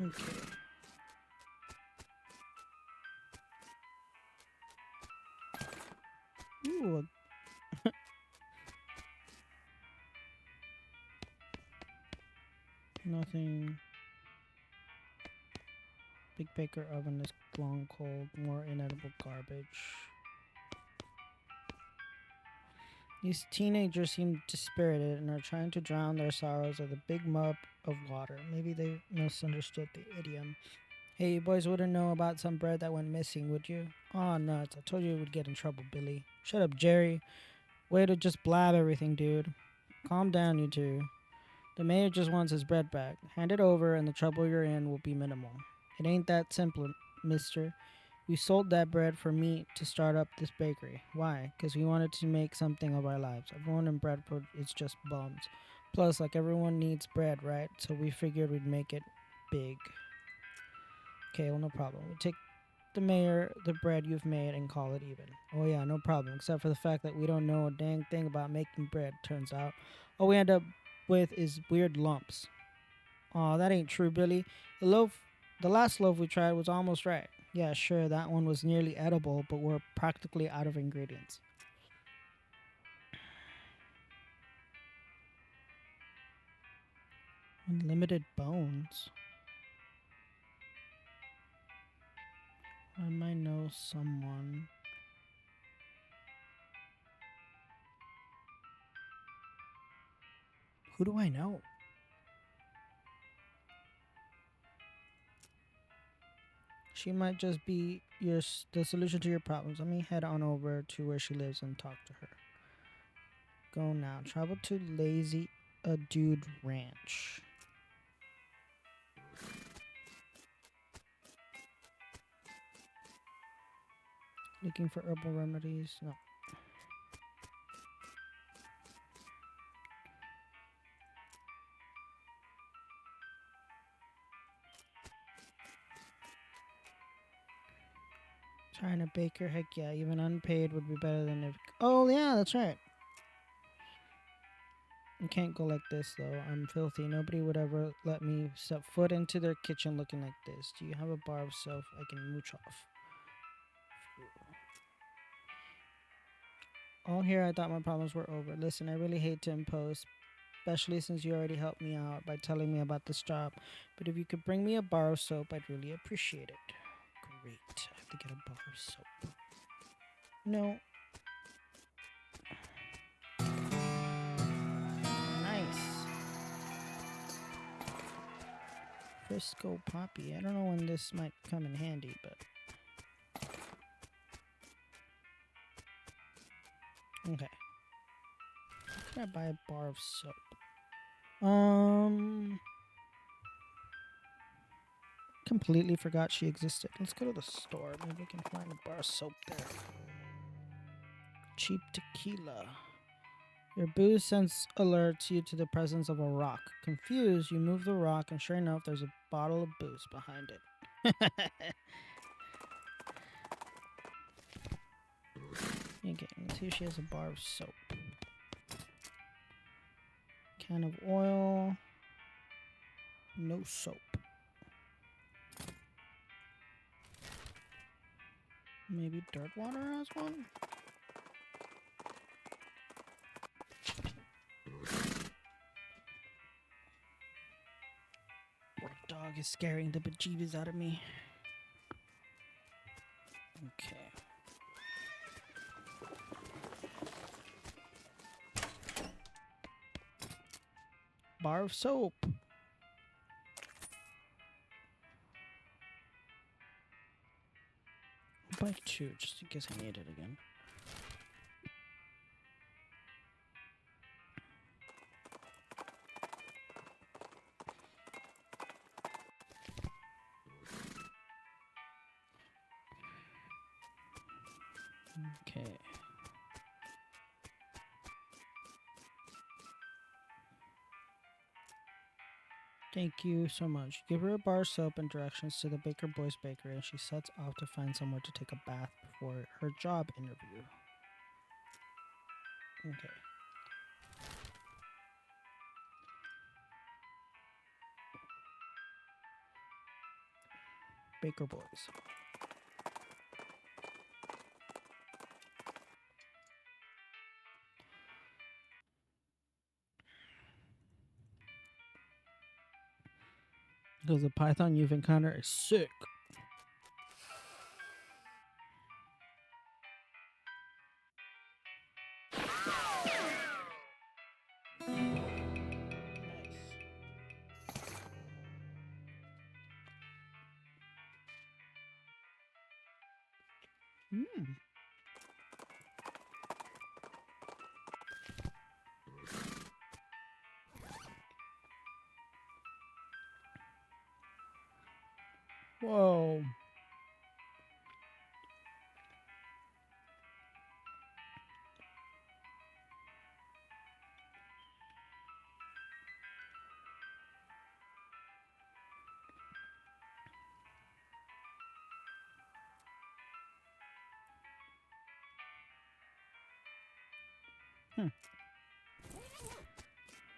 A: Okay. Ooh. Nothing. Big baker oven is long cold. More inedible garbage. These teenagers seem dispirited and are trying to drown their sorrows with a big mug of water. Maybe they misunderstood the idiom. Hey, you boys wouldn't know about some bread that went missing, would you? Aw, nuts. I told you you would get in trouble, Billy. Shut up, Jerry. Way to just blab everything, dude. Calm down, you two. The mayor just wants his bread back. Hand it over and the trouble you're in will be minimal. It ain't that simple, mister. We sold that bread for meat to start up this bakery. Why? Because we wanted to make something of our lives. Everyone in Bradford is just bums. Plus, like, everyone needs bread, right? So we figured we'd make it big. Okay, well, no problem. We take the mayor the bread you've made and call it even. Oh yeah, no problem. Except for the fact that we don't know a dang thing about making bread, turns out. All we end up with is weird lumps. Aw, that ain't true, Billy. The last loaf we tried was almost right. Yeah, sure, that one was nearly edible, but we're practically out of ingredients. Unlimited bones. I might know someone. Who do I know? She might just be the solution to your problems. Let me head on over to where she lives and talk to her. Go now. Travel to Lazy a Dude Ranch. Looking for herbal remedies? No. Trying to baker? Heck yeah. Even unpaid would be better than if... Oh, yeah, that's right. You can't go like this, though. I'm filthy. Nobody would ever let me step foot into their kitchen looking like this. Do you have a bar of soap I can mooch off? All here, I thought my problems were over. Listen, I really hate to impose, especially since you already helped me out by telling me about this job. But if you could bring me a bar of soap, I'd really appreciate it. Great. I have to get a bar of soap. No. Nice. Frisco Poppy. I don't know when this might come in handy, but... Okay. How can I buy a bar of soap? Completely forgot she existed. Let's go to the store. Maybe we can find a bar of soap there. cheap tequila. Your booze sense alerts you to the presence of a rock. Confused, you move the rock, and sure enough, there's a bottle of booze behind it. Okay, let's see if she has a bar of soap. Can of oil. No soap. Maybe dirt water has one? Dog is scaring the bejeebus out of me. Okay. Bar of soap. I'll buy two, just in case I need it again. Okay. Thank you so much. Give her a bar of soap and directions to the Baker Boys Bakery, and she sets off to find somewhere to take a bath before her job interview. Okay. Baker Boys. Because the python you've encountered is sick. Mm. Whoa.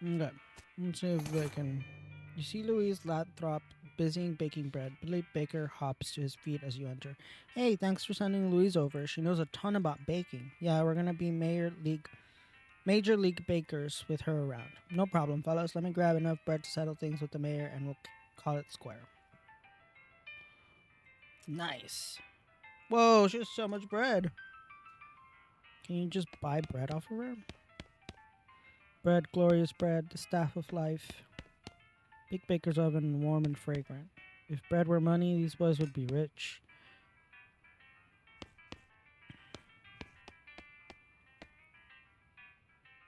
A: Okay. Let's see if I can. You see Louise Lathrop busy baking bread. Billy Baker hops to his feet as you enter. Hey, thanks for sending Louise over. She knows a ton about baking. Yeah, we're gonna be major league bakers with her around. No problem, fellas. Let me grab enough bread to settle things with the mayor, and we'll call it square. Nice. Whoa, she has so much bread. Can you just buy bread off of her? Bread, glorious bread, the staff of life. Big baker's oven, warm and fragrant. If bread were money, these boys would be rich.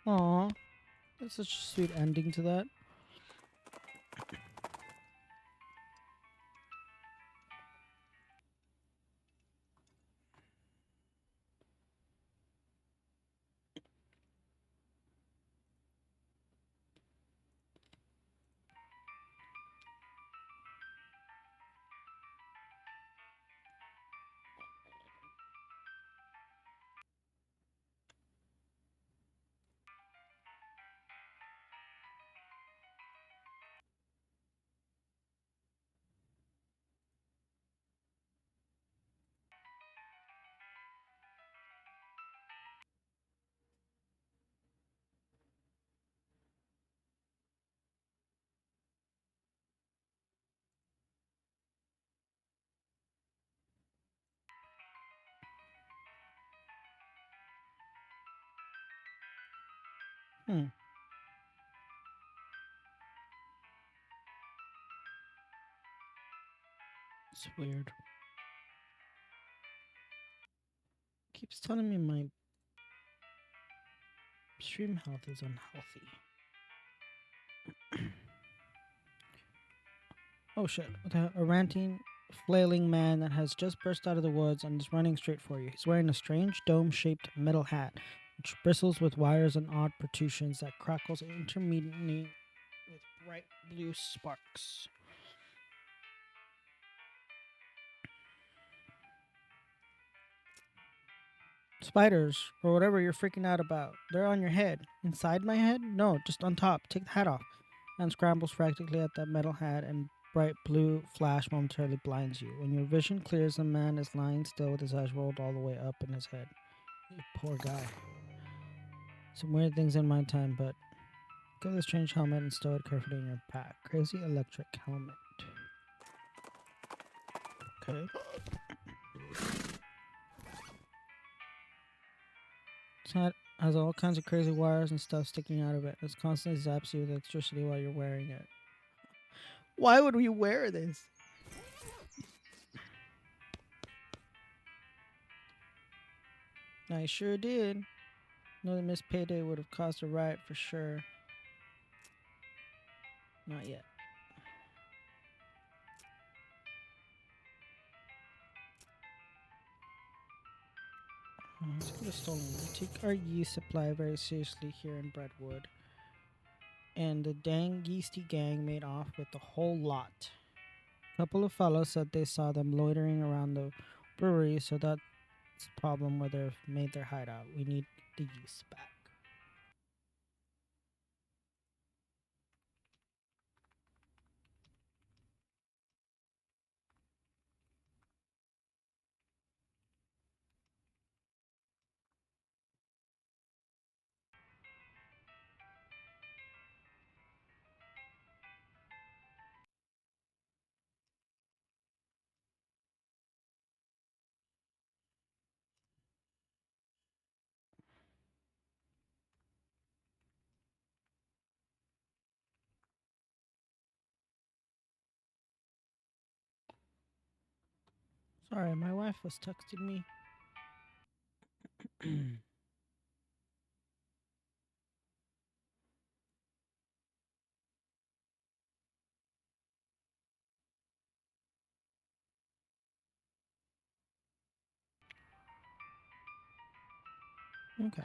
A: Aw, that's such a sweet ending to that. Hmm, it's weird. Keeps telling me my stream health is unhealthy. Oh shit, a ranting flailing man that has just burst out of the woods and is running straight for you. He's wearing a strange dome-shaped metal hat, which bristles with wires and odd protrusions that crackles intermittently with bright blue sparks. Spiders, or whatever you're freaking out about. They're on your head. Inside my head? No, just on top. Take the hat off. And scrambles frantically at that metal hat, and bright blue flash momentarily blinds you. When your vision clears, the man is lying still with his eyes rolled all the way up in his head. You poor guy. Some weird things in my time, but get this strange helmet and stow it carefully in your pack. Crazy electric helmet. Okay. It has all kinds of crazy wires and stuff sticking out of it. It constantly zaps you with electricity while you're wearing it. Why would we wear this? I sure did. Another missed payday would have caused a riot for sure. Not yet. Let's go to stolen. We take our yeast supply very seriously here in Brentwood. And the dang yeasty gang made off with the whole lot. A couple of fellows said they saw them loitering around the brewery, so that's the problem where they've made their hideout. We need the yeast back. Sorry, my wife was texting me. Okay.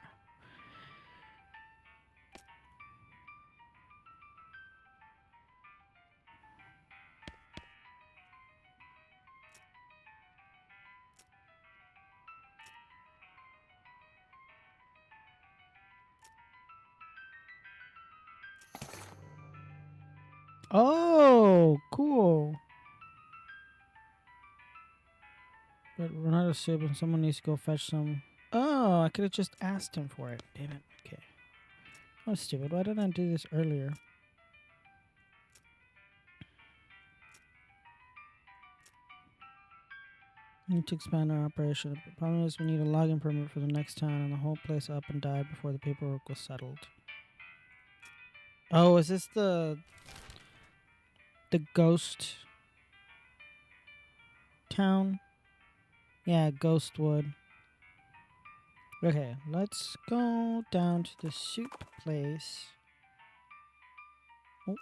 A: Oh, cool. But we're not a sib and someone needs to go fetch some. Oh, I could have just asked him for it. Damn it. Okay. I was stupid. Why didn't I do this earlier? We need to expand our operation. The problem is we need a logging permit for the next town, and the whole place up and died before the paperwork was settled. Oh, is this the ghost town? Yeah, Ghostwood. Okay, let's go down to the soup place. Oh.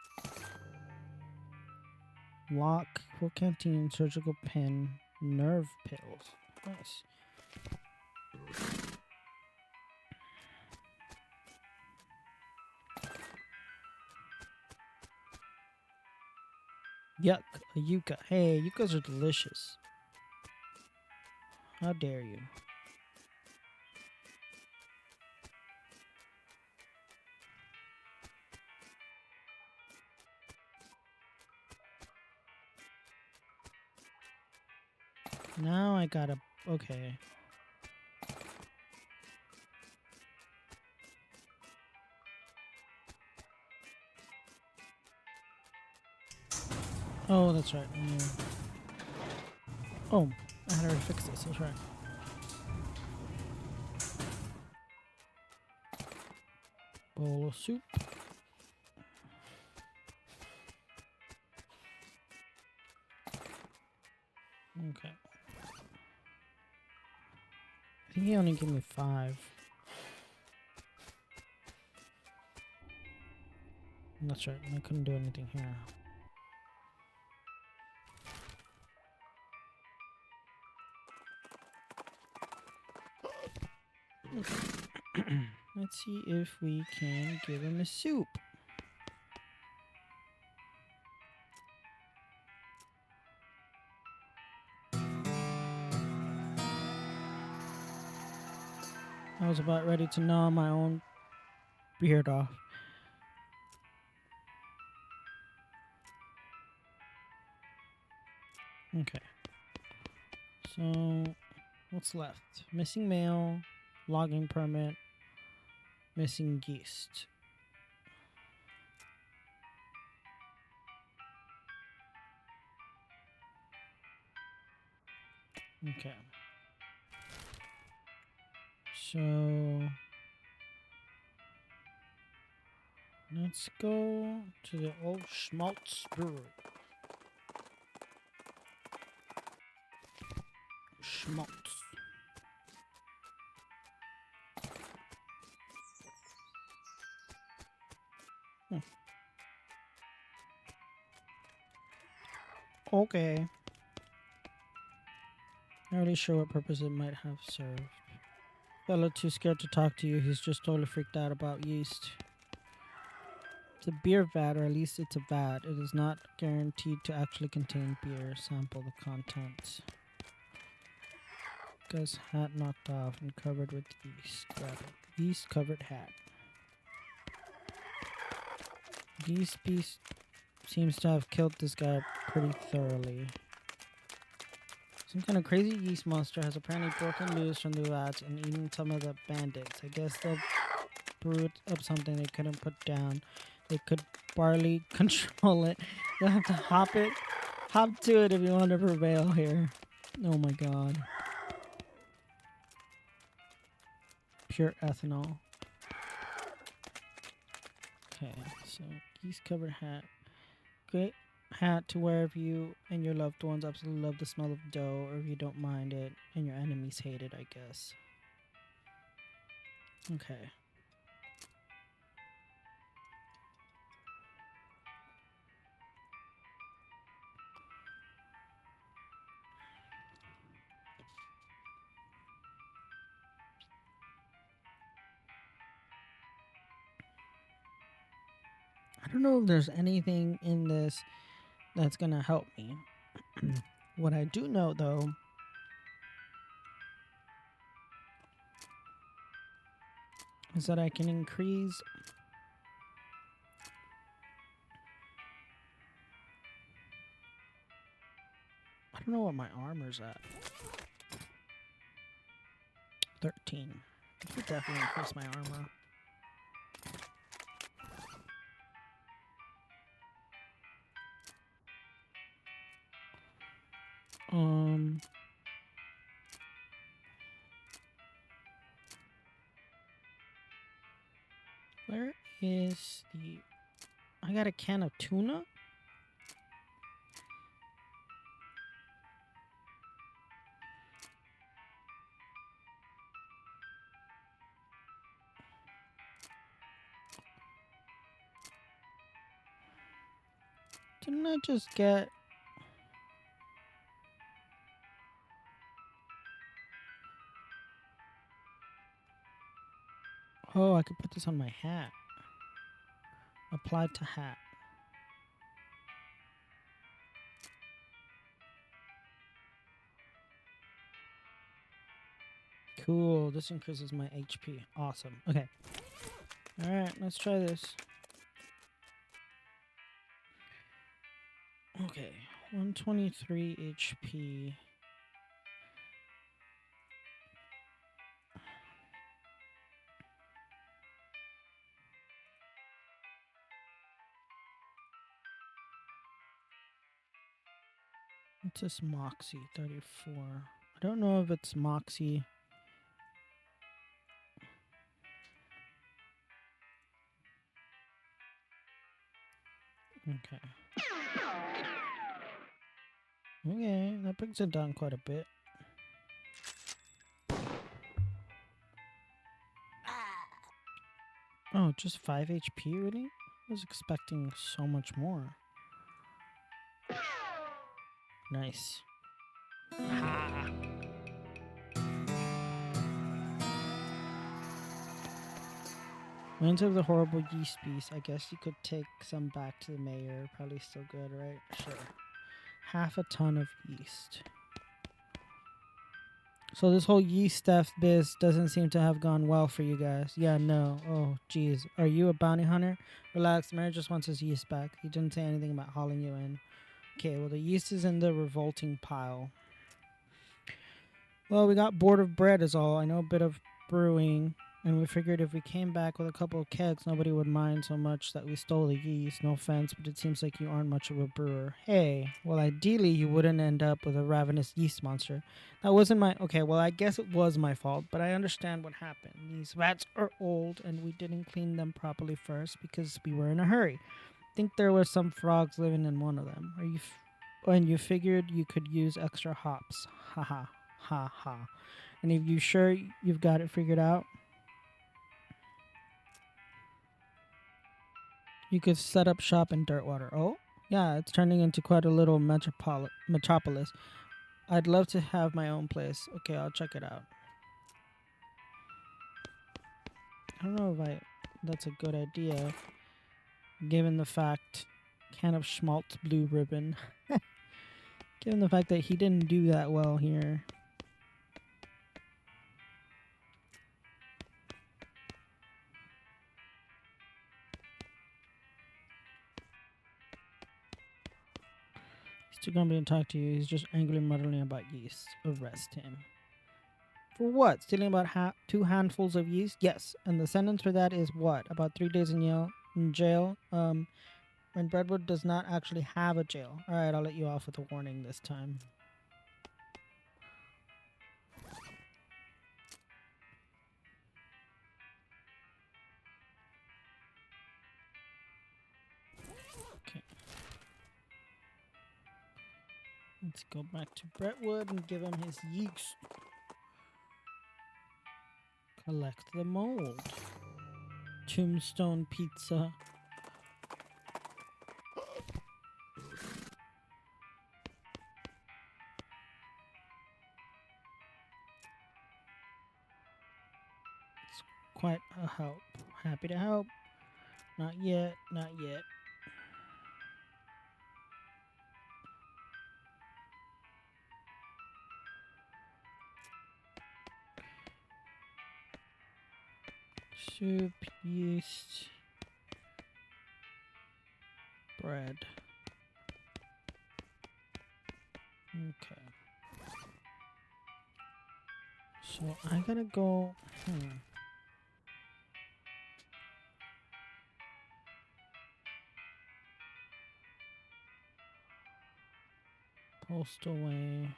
A: Lock, full canteen, surgical pin, nerve pills. Nice. Yuck, a yucca. Hey, yuccas are delicious. How dare you? Now I gotta... Okay. Oh, that's right. Yeah. Oh, I had already fixed this. That's right. Bowl of soup. Okay. I think he only gave me 5. That's right. I couldn't do anything here. Okay. Let's see if we can give him a soup. I was about ready to gnaw my own beard off. Okay. So, what's left? Missing mail, logging permit, missing yeast. Okay. So, let's go to the old Schmaltz Brewery. Schmaltz. Okay. Not really sure what purpose it might have served. Fella too scared to talk to you. He's just totally freaked out about yeast. It's a beer vat, or at least it's a vat. It is not guaranteed to actually contain beer. Sample the contents. Guy's hat knocked off and covered with yeast. Got it. Yeast covered hat. Yeast beast seems to have killed this guy pretty thoroughly. Some kind of crazy yeast monster has apparently broken loose from the vats and eaten some of the bandits. I guess they'll brewed up something they couldn't put down. They could barely control it. You'll have to hop to it if you want to prevail here. Oh my god. Pure ethanol. Okay, so yeast covered hat. Great hat to wear if you and your loved ones absolutely love the smell of dough, or if you don't mind it and your enemies hate it, I guess. Okay. I don't know if there's anything in this that's gonna help me. What I do know though is that I can increase I don't know what my armor's at. 13. I could definitely increase my armor. Where is the... I got a can of tuna? Didn't I just get... Oh, I could put this on my hat. Applied to hat. Cool. This increases my HP. Awesome. Okay. Alright, let's try this. Okay. 123 HP. What's this Moxie? 34. I don't know if it's Moxie. Okay. Okay, that brings it down quite a bit. Oh, just 5 HP, really? I was expecting so much more. Nice. Ha! Remains of the horrible yeast beast. I guess you could take some back to the mayor. Probably still good, right? Sure. Half a ton of yeast. So this whole yeast stuff biz doesn't seem to have gone well for you guys. Yeah, no. Oh, geez. Are you a bounty hunter? Relax. The mayor just wants his yeast back. He didn't say anything about hauling you in. Okay, well, the yeast is in the revolting pile. Well, we got bored of bread is all. I know a bit of brewing, and we figured if we came back with a couple of kegs, nobody would mind so much that we stole the yeast. No offense, but it seems like you aren't much of a brewer. Hey, well, ideally, you wouldn't end up with a ravenous yeast monster. That wasn't my... Okay, well, I guess it was my fault, but I understand what happened. These vats are old, and we didn't clean them properly first because we were in a hurry. I think there were some frogs living in one of them. And you figured you could use extra hops. Haha. Ha ha. And if you sure you've got it figured out, you could set up shop in Dirtwater. Oh, yeah, it's turning into quite a little metropolis. I'd love to have my own place. Okay, I'll check it out. I don't know if that's a good idea, given the fact, can of schmaltz blue ribbon. Given the fact that he didn't do that well here. He's too grumpy to talk to you. He's just angrily muttering about yeast. Arrest him. For what? Stealing about 2 handfuls of yeast? Yes. And the sentence for that is what? About 3 days in jail? When Brentwood does not actually have a jail. Alright, I'll let you off with a warning this time. Okay. Let's go back to Brentwood and give him his yeast. Collect the mold. Tombstone pizza. It's quite a help. Happy to help. Not yet, not yet. Soup, yeast, bread. Okay. So I gotta go. Post away.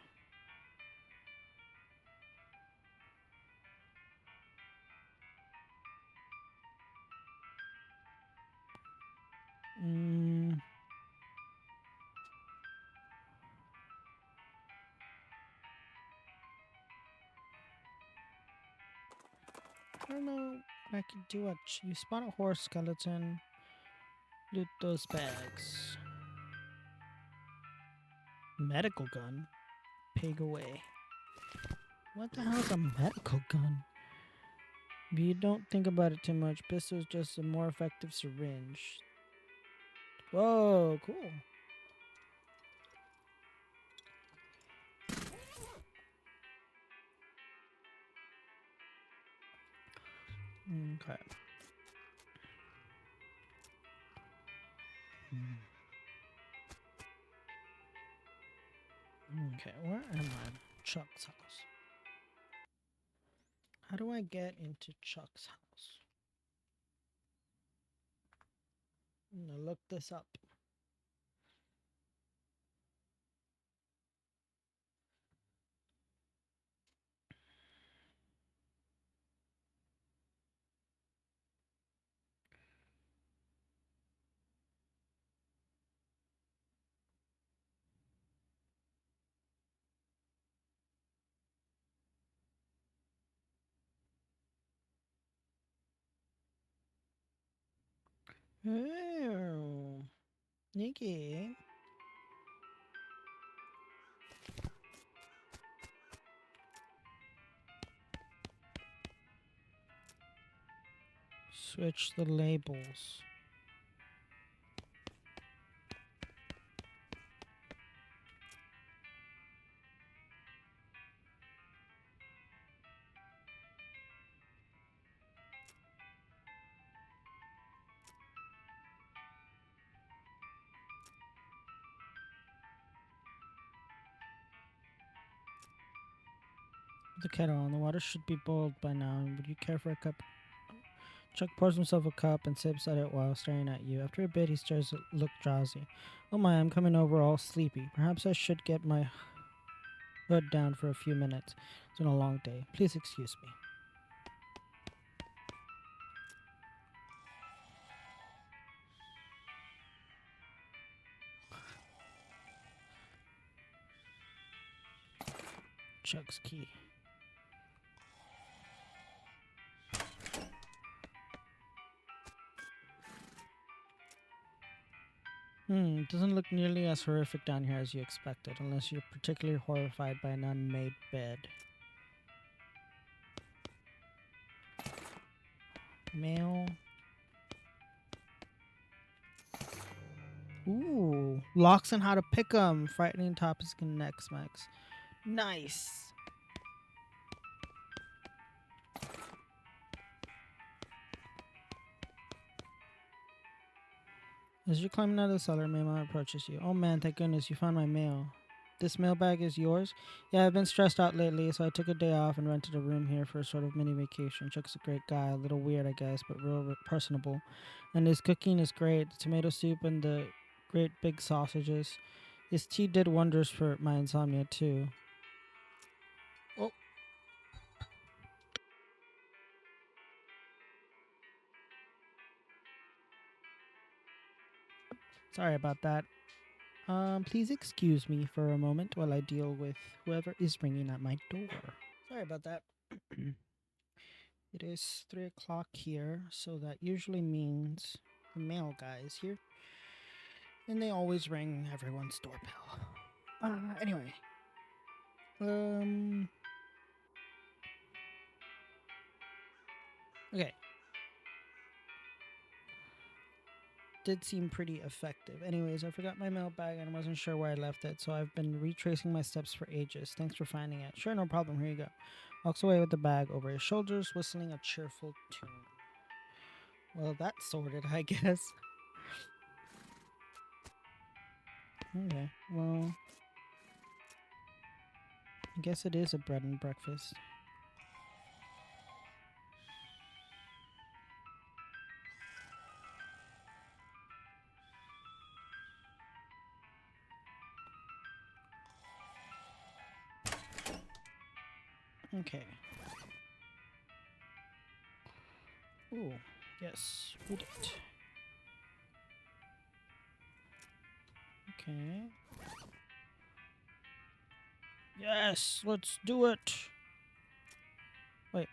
A: I don't know what I could do. You spot a horse skeleton. Loot those bags. Medical gun? Pig away. What the hell is a medical gun? But you don't think about it too much. Pistol's just a more effective syringe. Whoa, cool. Okay. Okay, where am I? Chuck's house. How do I get into Chuck's house? I'm gonna look this up. Oh, Nikki. Switch the labels. The kettle on. The water should be boiled by now. Would you care for a cup? Chuck pours himself a cup and sips at it while staring at you. After a bit, he starts to look drowsy. Oh my, I'm coming over all sleepy. Perhaps I should get my hood down for a few minutes. It's been a long day. Please excuse me. Chuck's key. Doesn't look nearly as horrific down here as you expected, unless you're particularly horrified by an unmade bed. Mail. Ooh, locks and how to pick 'em. Frightening topics and next, Max. Nice. As you're climbing out of the cellar, Mailman approaches you. Oh man, thank goodness you found my mail. This mailbag is yours? Yeah, I've been stressed out lately, so I took a day off and rented a room here for a sort of mini vacation. Chuck's a great guy, a little weird, I guess, but real personable. And his cooking is great. The tomato soup and the great big sausages. His tea did wonders for my insomnia, too. Oh, sorry about that. Please excuse me for a moment while I deal with whoever is ringing at my door. Sorry about that. It is 3 o'clock here, so that usually means the mail guy is here. And they always ring everyone's doorbell. Anyway. Okay. Did seem pretty effective. Anyways, I forgot my mail bag and wasn't sure where I left it, so I've been retracing my steps for ages. Thanks for finding it. Sure, no problem. Here you go. Walks away with the bag over his shoulders, whistling a cheerful tune. Well, that's sorted, I guess. Okay, well, I guess it is a bread and breakfast. Okay. Ooh, yes, read it. Okay. Yes, let's do it. Wait.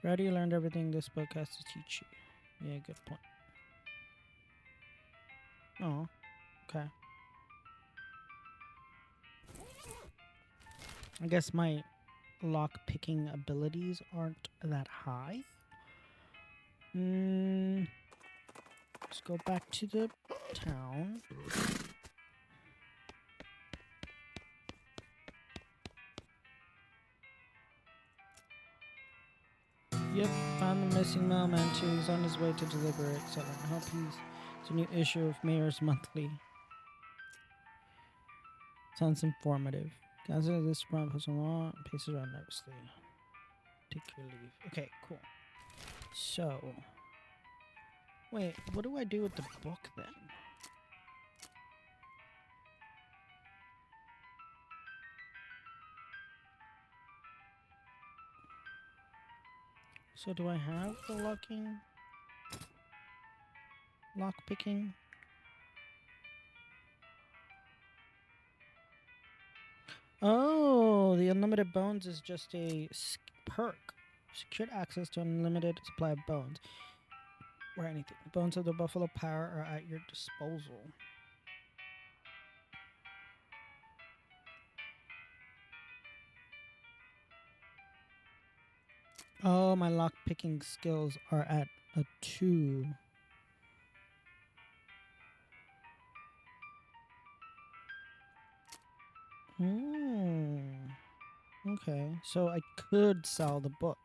A: Already learned everything this book has to teach you. Yeah, good point. Oh, okay. I guess my lock picking abilities aren't that high. Let's go back to the town. Yep, found the missing mailman too. He's on his way to deliver it, so I hope it's a new issue of Mayor's Monthly. Sounds informative. Consider this front puts on paces around nervously. Take your leave. Okay, cool. So, wait, what do I do with the book then? So do I have the lock picking? Oh, the unlimited bones is just a perk. Secured access to unlimited supply of bones. Or anything. The bones of the buffalo power are at your disposal. Oh, my lock picking skills are at a 2. Hmm. Okay, so I could sell the book.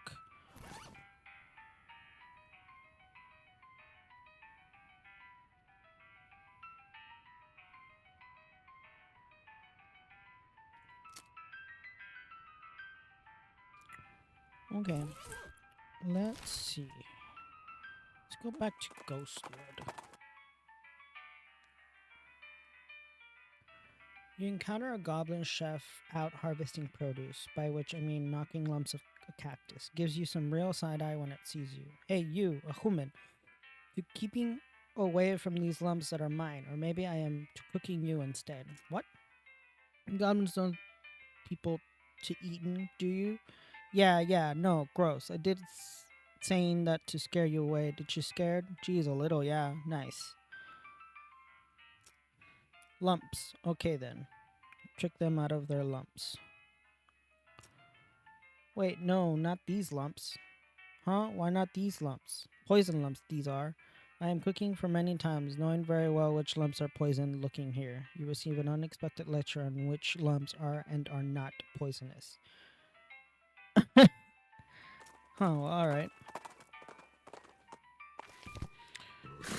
A: Okay, let's see. Let's go back to Ghostwood. You encounter a goblin chef out harvesting produce, by which I mean knocking lumps of a cactus. Gives you some real side eye when it sees you. Hey, you, a human. You're keeping away from these lumps that are mine, or maybe I am cooking you instead. What? Goblins don't people to eaten, do you? Yeah, no, gross. I did saying that to scare you away. Did you scared? Geez, a little, yeah. Nice. Lumps. Okay then. Trick them out of their lumps. Wait, no, not these lumps. Huh? Why not these lumps? Poison lumps, these are. I am cooking for many times, knowing very well which lumps are poison. Looking here, you receive an unexpected lecture on which lumps are and are not poisonous. Oh, alright.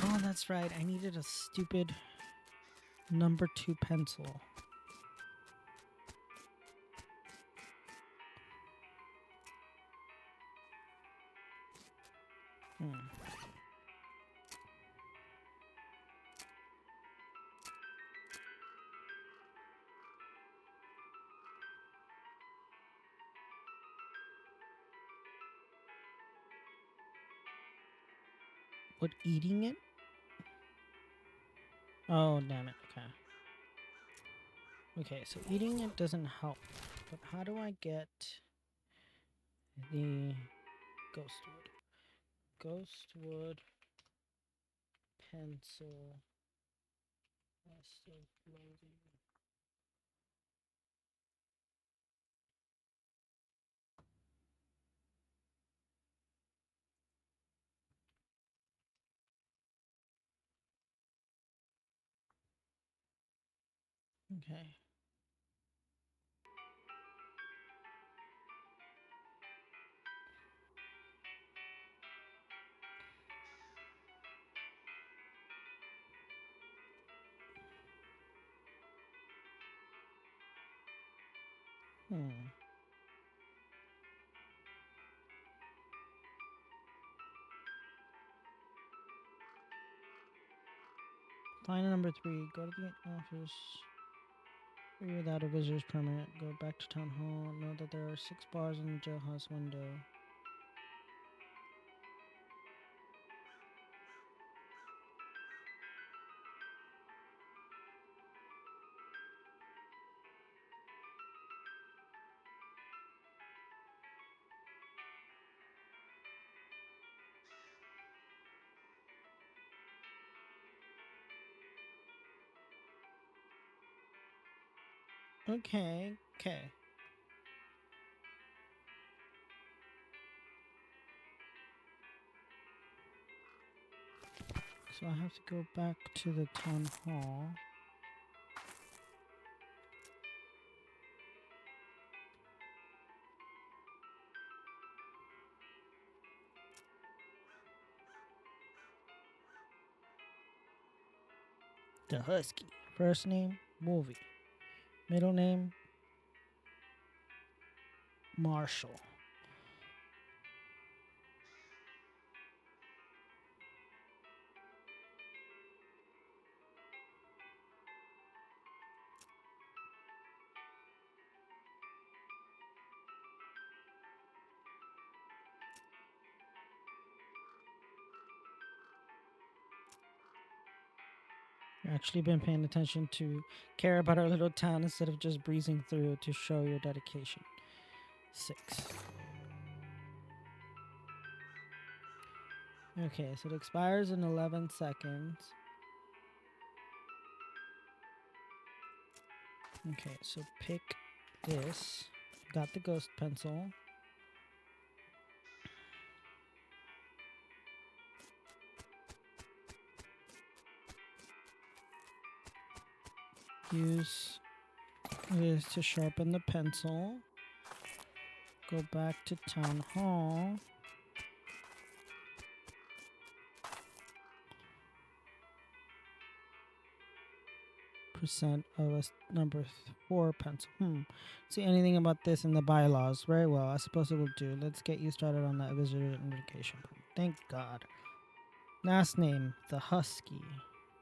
A: Oh, that's right. I needed a stupid number 2 pencil. Hmm. What, eating it? Oh, damn it. Okay. Okay, so eating it doesn't help. But how do I get the ghostwood? Ghostwood pencil. Rest of loathing. Okay. Hmm. Final number 3. Go to the office. Without a visitor's permit. Go back to town hall. Know that there are 6 bars in the jailhouse window. Okay. Okay. So I have to go back to the town hall. The Husky. First name, Movie. Middle name, Marshall. You've actually been paying attention to care about our little town instead of just breezing through to show your dedication. 6. Okay, so it expires in 11 seconds. Okay, so pick this. Got the ghost pencil. use this to sharpen the pencil. Go back to town hall. Percent of a number 4 pencil. See anything about this in the bylaws? Very well. I suppose it will do. Let's get you started on that visitor notification. Thank God. Last name, the Husky.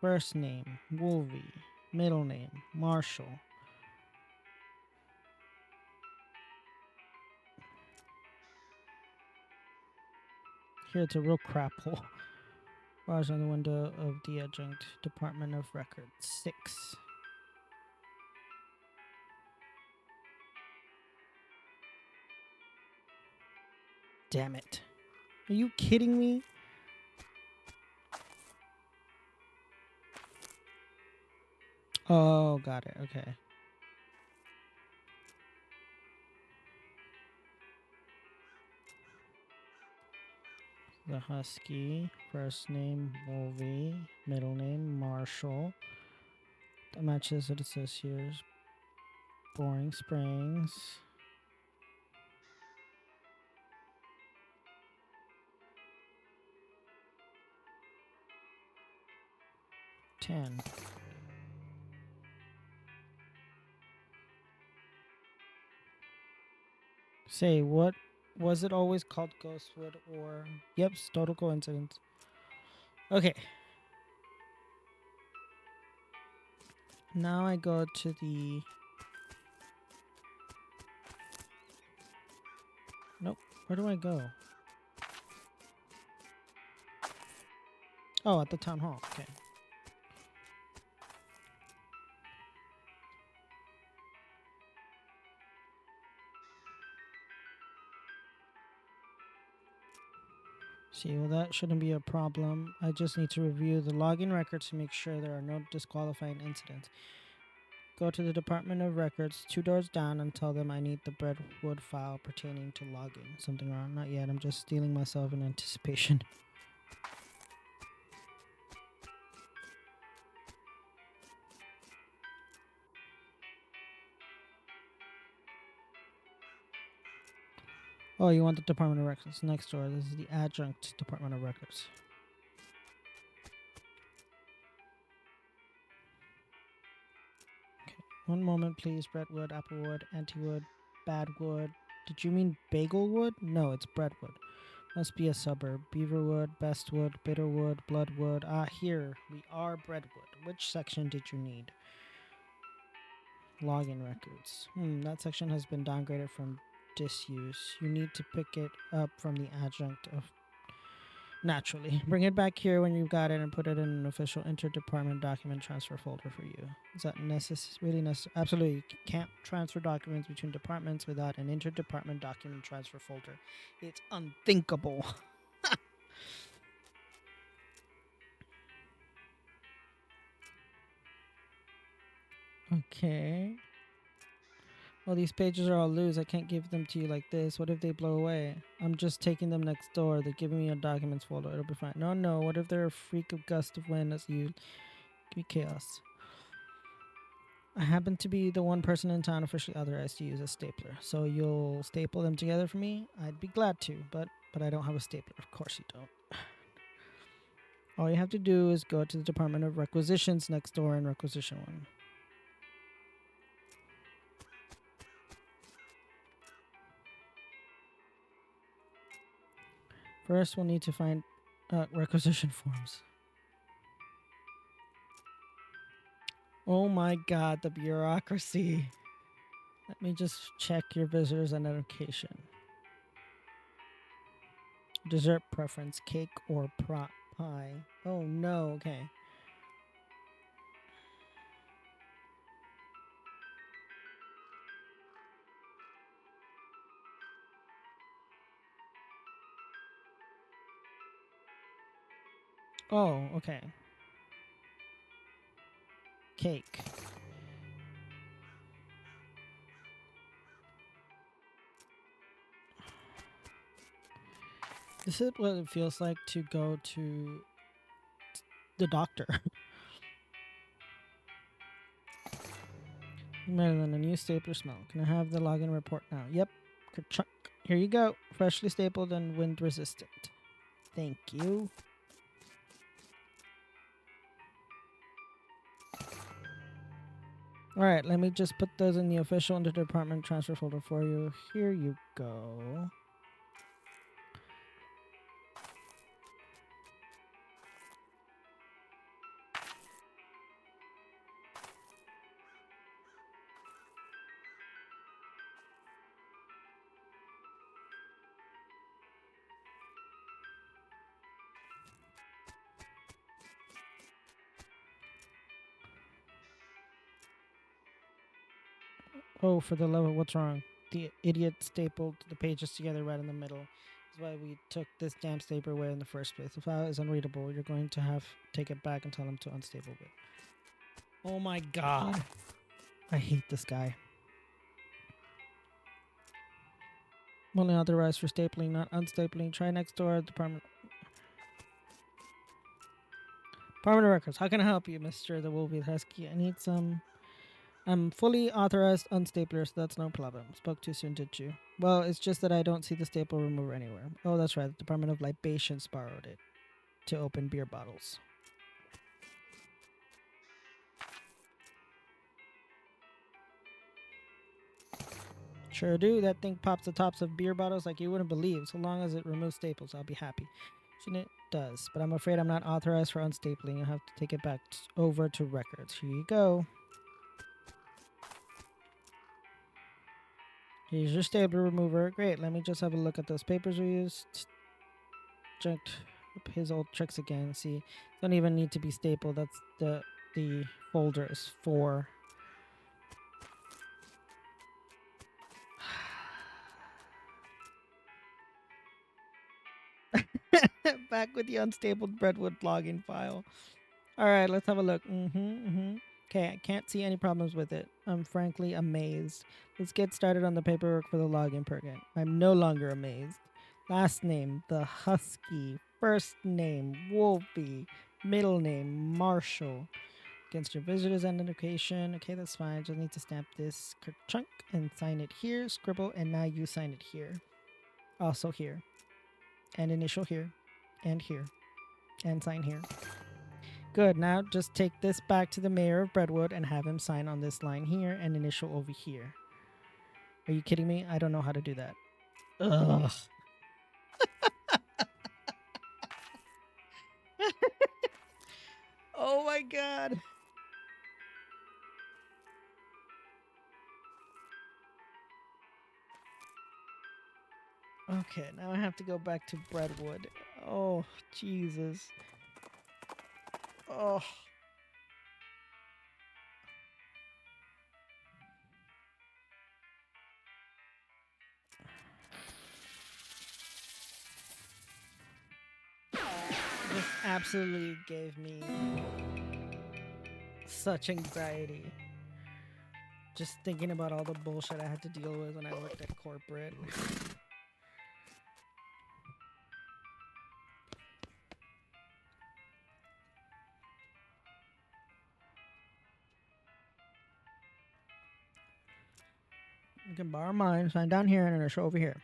A: First name, Wolvie. Middle name, Marshall. Here it's a real crap hole. Bars on the window of the adjunct Department of Records. 6. Damn it. Are you kidding me? Oh, got it. Okay. The Husky. First name, Wolvie. Middle name, Marshall. That matches what it says here. Boring Springs. 10. Say, what was it always called Ghostwood or... Yep, it's total coincidence. Okay. Now I go to the... Nope. Where do I go? Oh, at the town hall. Okay. See, well, that shouldn't be a problem. I just need to review the login records to make sure there are no disqualifying incidents. Go to the Department of Records 2 doors down and tell them I need the Brentwood file pertaining to logging. Something wrong? Not yet. I'm just stealing myself in anticipation. Oh, you want the Department of Records next door. This is the adjunct Department of Records. Okay. One moment, please. Brentwood, Applewood, Antiwood, Badwood. Did you mean Bagelwood? No, it's Brentwood. Must be a suburb. Beaverwood, Bestwood, Bitterwood, Bloodwood. Ah, here. We are Brentwood. Which section did you need? Login records. That section has been downgraded from disuse. You need to pick it up from the adjunct of... Naturally. Bring it back here when you've got it and put it in an official interdepartment document transfer folder for you. Is that really necessary? Absolutely. You can't transfer documents between departments without an interdepartment document transfer folder. It's unthinkable. Okay. Well, these pages are all loose. I can't give them to you like this. What if they blow away? I'm just taking them next door. They're giving me a documents folder. It'll be fine. No. What if they're a freak of gust of wind as you... Give me chaos. I happen to be the one person in town officially authorized to use a stapler. So you'll staple them together for me? I'd be glad to, but I don't have a stapler. Of course you don't. All you have to do is go to the Department of Requisitions next door and requisition one. First, we'll need to find requisition forms. Oh my God, the bureaucracy. Let me just check your visitor's identification. Dessert preference, cake or pie? Oh no, okay. Oh, okay. Cake. This is what it feels like to go to the doctor. Maryland, a new stapler smell. Can I have the login report now? Yep. Ka-chunk. Here you go. Freshly stapled and wind resistant. Thank you. Alright, let me just put those in the official interdepartment transfer folder for you. Here you go. Oh, for the love of what's wrong? The idiot stapled the pages together right in the middle. That's why we took this damn stapler away in the first place. The file is unreadable. You're going to have to take it back and tell him to unstaple it. Oh my god. I hate this guy. Only authorized for stapling, not unstapling. Try next door, Department of Records. How can I help you, Mr. the Wolfie Husky? I need some... I'm fully authorized unstapler, so that's no problem. Spoke too soon, did you? Well, it's just that I don't see the staple remover anywhere. Oh, that's right. The Department of Libations borrowed it to open beer bottles. Sure do. That thing pops the tops of beer bottles like you wouldn't believe. So long as it removes staples, I'll be happy. And it does, but I'm afraid I'm not authorized for unstapling. You'll have to take it back over to records. Here you go. Here's your stapler remover. Great. Let me just have a look at those papers we used. Junked up his old tricks again. See, don't even need to be stapled. That's the folder is for. Back with the unstapled Breadwood login file. All right, let's have a look. Okay, I can't see any problems with it. I'm frankly amazed. Let's get started on the paperwork for the login permit. I'm no longer amazed. Last name, the Husky. First name, Wolfie. Middle name, Marshall. Against your visitor's identification. Okay, that's fine. Just need to stamp this chunk and sign it here. Scribble, and now you sign it here. Also here. And initial here. And here. And sign here. Good. Now just take this back to the mayor of Breadwood and have him sign on this line here and initial over here. Are you kidding me? I don't know how to do that. Ugh. Oh my god. Okay, now I have to go back to Breadwood. Oh, Jesus. Oh. This absolutely gave me such anxiety. Just thinking about all the bullshit I had to deal with when I worked at corporate. You can borrow mine, sign down here, and initial over here.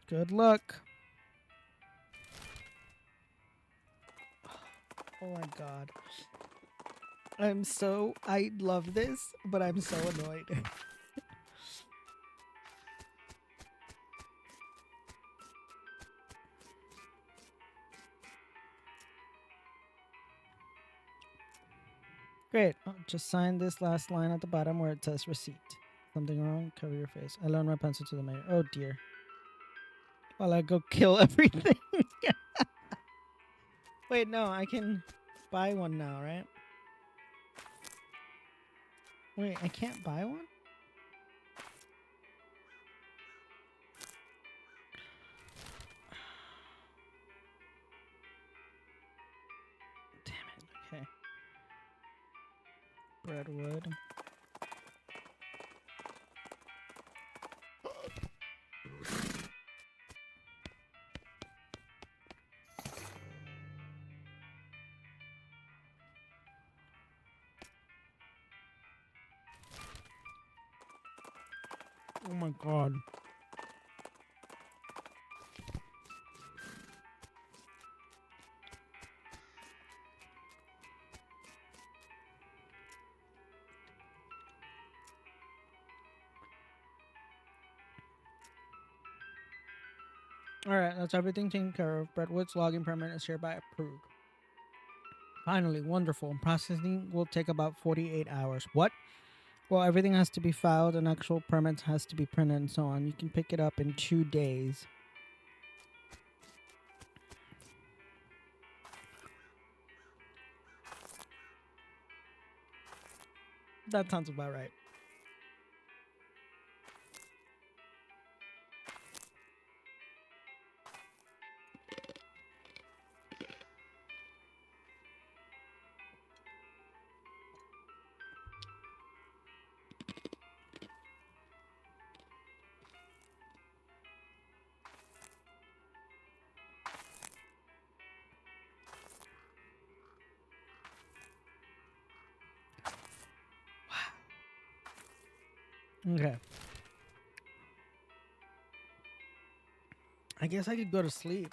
A: Good luck. Oh my god. I love this, but I'm so annoyed. Great. Oh, just sign this last line at the bottom where it says receipt. Something wrong? Cover your face. I loan my pencil to the mayor. Oh dear. While I go kill everything. Wait, no, I can buy one now, right? Wait, I can't buy one? Damn it. Okay. Breadwood. Oh my god. Alright, that's everything taken care of. Brentwood's logging permit is hereby approved. Finally, wonderful. Processing will take about 48 hours. What? Well, everything has to be filed, and actual permits has to be printed and so on. You can pick it up in 2 days. That sounds about right. Okay. I guess I could go to sleep.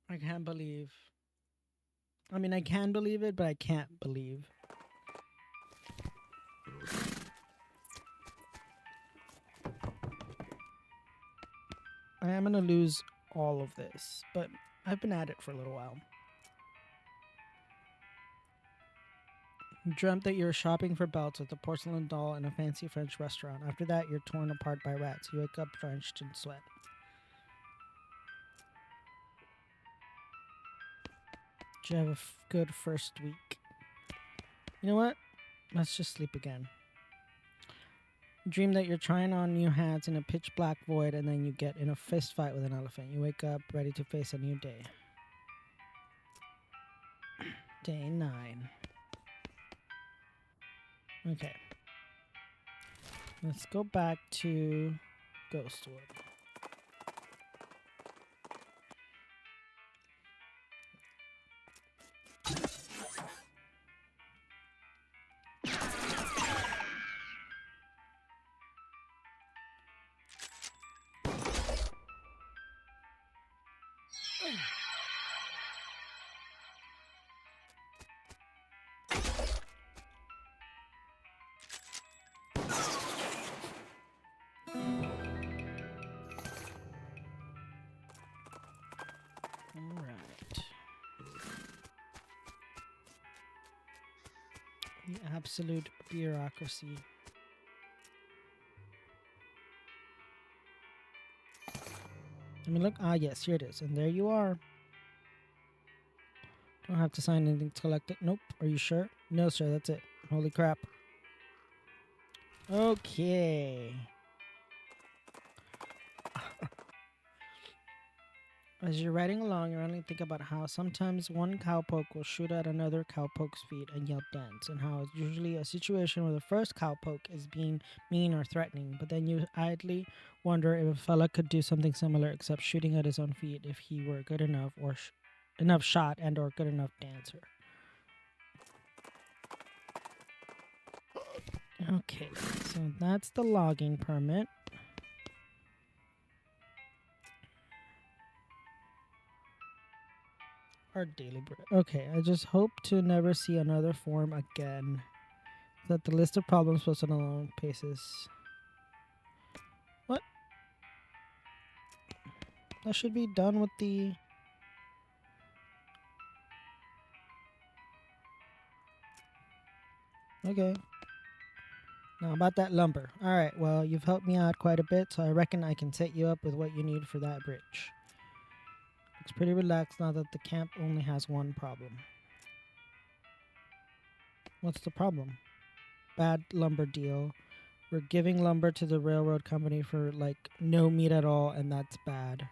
A: I can't believe. I mean, I can believe it, but I can't believe. I am going to lose all of this, but I've been at it for a little while. You dreamt that you're shopping for belts with a porcelain doll in a fancy French restaurant. After that, you're torn apart by rats. You wake up drenched in sweat. Did you have a good first week? You know what? Let's just sleep again. Dream that you're trying on new hats in a pitch black void and then you get in a fist fight with an elephant. You wake up ready to face a new day. Day 9. Okay. Let's go back to Ghostwood. Alright. The absolute bureaucracy. I mean, look. Ah, yes, here it is. And there you are. Don't have to sign anything to collect it. Nope. Are you sure? No, sir. That's it. Holy crap. Okay. As you're riding along, you only think about how sometimes one cowpoke will shoot at another cowpoke's feet and yell dance, and how it's usually a situation where the first cowpoke is being mean or threatening, but then you idly wonder if a fella could do something similar except shooting at his own feet if he were good enough or enough shot and or good enough dancer. Okay, so that's the logging permit. Our daily bread. Okay, I just hope to never see another form again. That the list of problems posted along paces. What? That should be done with the... Okay. Now about that lumber. Alright, well, you've helped me out quite a bit, so I reckon I can set you up with what you need for that bridge. Looks pretty relaxed now that the camp only has one problem. What's the problem? Bad lumber deal. We're giving lumber to the railroad company for, like, no meat at all, and that's bad.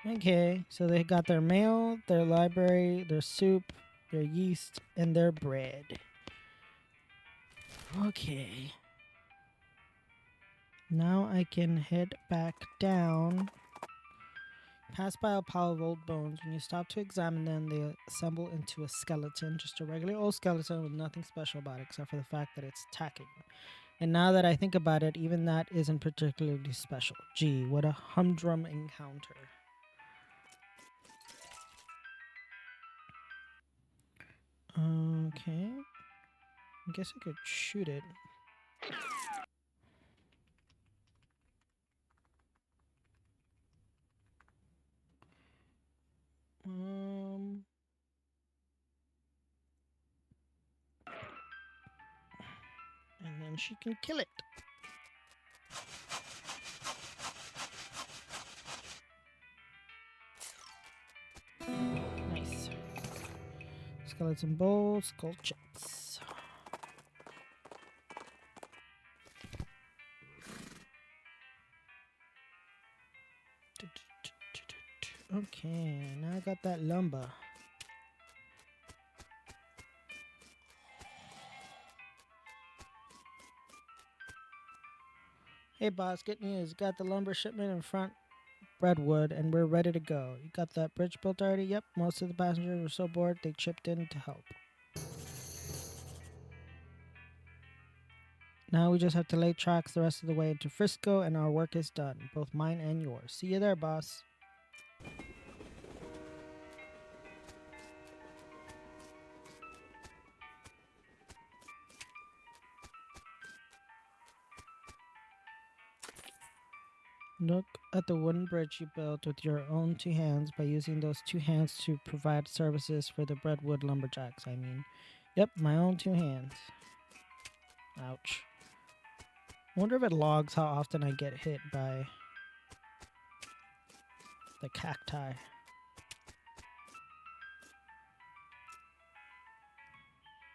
A: Okay, so they got their mail, their library, their soup, their yeast, and their bread. Okay. Now I can head back down. Pass by a pile of old bones. When you stop to examine them, they assemble into a skeleton, just a regular old skeleton with nothing special about it except for the fact that it's attacking. And now that I think about it, even that isn't particularly special. Gee, what a humdrum encounter. Okay. I guess I could shoot it. And then she can kill it. Nice. Skeleton bowl, skull chips. Okay, now I got that lumber. Hey boss, good news. Got the lumber shipment in front, Redwood, and we're ready to go. You got that bridge built already? Yep, most of the passengers were so bored they chipped in to help. Now we just have to lay tracks the rest of the way into Frisco and our work is done. Both mine and yours. See you there, boss. Look at the wooden bridge you built with your own two hands by using those two hands to provide services for the Redwood lumberjacks, I mean. Yep, my own two hands. Ouch. Wonder if it logs how often I get hit by the cacti.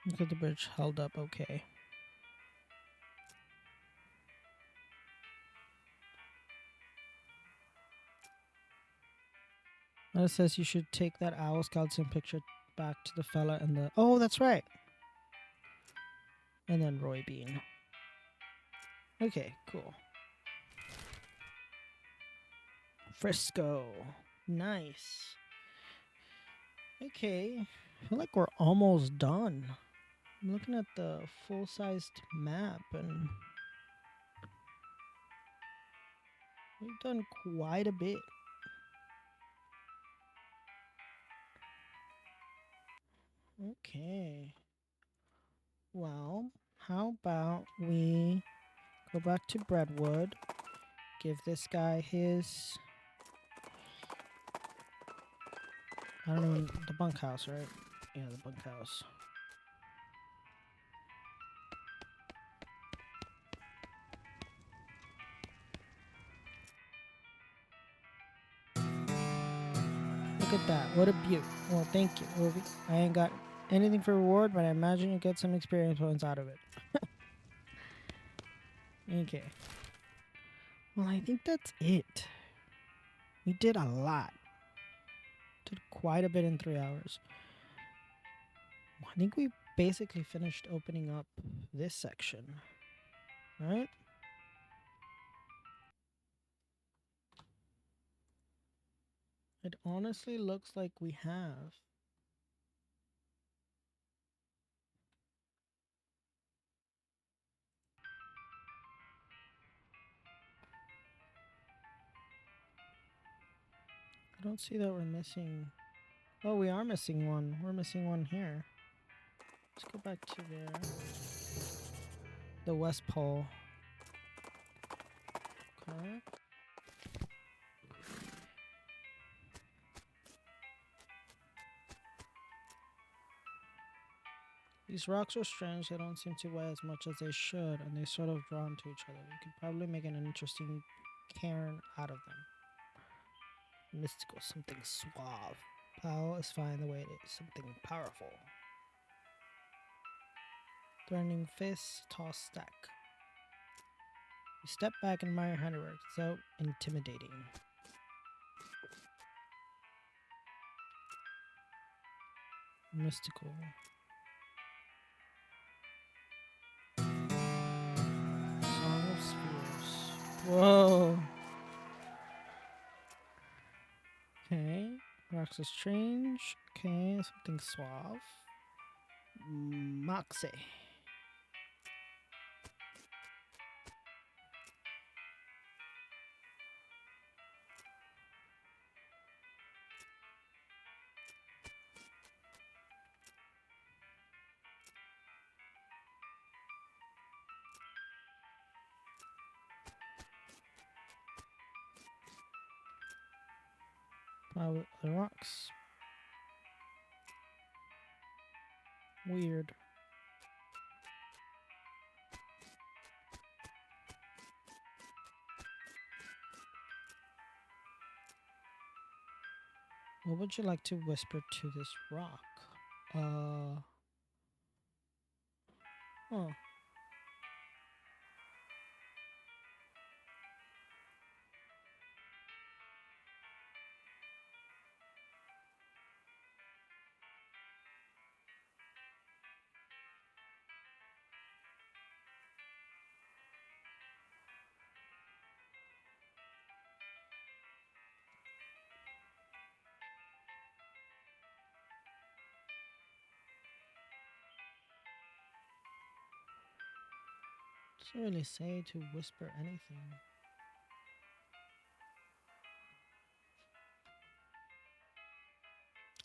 A: Look at the bridge held up okay. It says you should take that owl skeleton picture back to the fella and the... Oh, that's right. And then Roy Bean. Okay, cool. Frisco. Nice. Okay. I feel like we're almost done. I'm looking at the full-sized map and we've done quite a bit. Okay. Well, how about we go back to Brentwood, give this guy his... I don't know, the bunkhouse, right? Yeah, the bunkhouse. Look at that. What a beaut. Well, thank you. Well, I ain't got anything for reward, but I imagine you get some experience points out of it. Okay. Well, I think that's it. We did a lot. Did quite a bit in 3 hours. I think we basically finished opening up this section. Right? It honestly looks like we have. I don't see that we're missing... Oh, we are missing one. We're missing one here. Let's go back to there. The West Pole. Okay. These rocks are strange. They don't seem to weigh as much as they should, and they're sort of drawn to each other. We could probably make an interesting cairn out of them. Mystical, something suave. Power is fine the way it is. Something powerful. Threatening fists, tall stack. You step back and admire handiwork. So intimidating. Mystical. Song of Spears. Whoa. Rocks is strange. Okay, something suave. Moxie. Probably the rocks. Weird. What would you like to whisper to this rock? Oh, doesn't really say to whisper anything.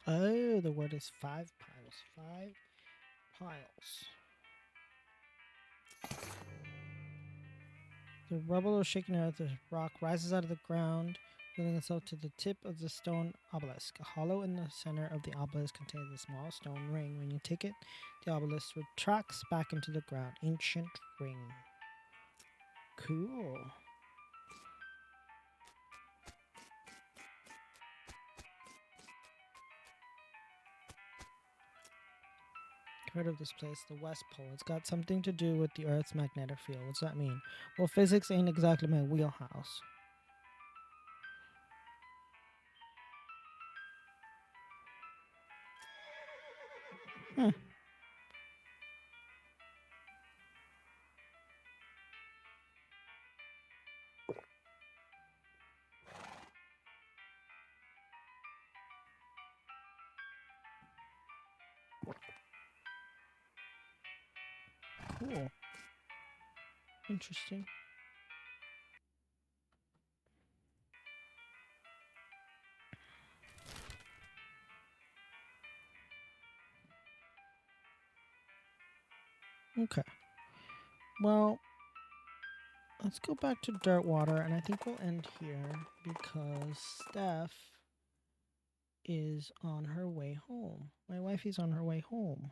A: Oh, the word is 5 piles. 5 piles. The rubble of shaken earth, the rock rises out of the ground, revealing itself to the tip of the stone obelisk. A hollow in the center of the obelisk contains a small stone ring. When you take it, the obelisk retracts back into the ground. Ancient ring. Cool. Heard of this place, the West Pole. It's got something to do with the Earth's magnetic field. What's that mean? Well, physics ain't exactly my wheelhouse. Hmm. Cool. Interesting. Okay. Well, let's go back to Dirtwater, and I think we'll end here because Steph is on her way home. My wifey's on her way home.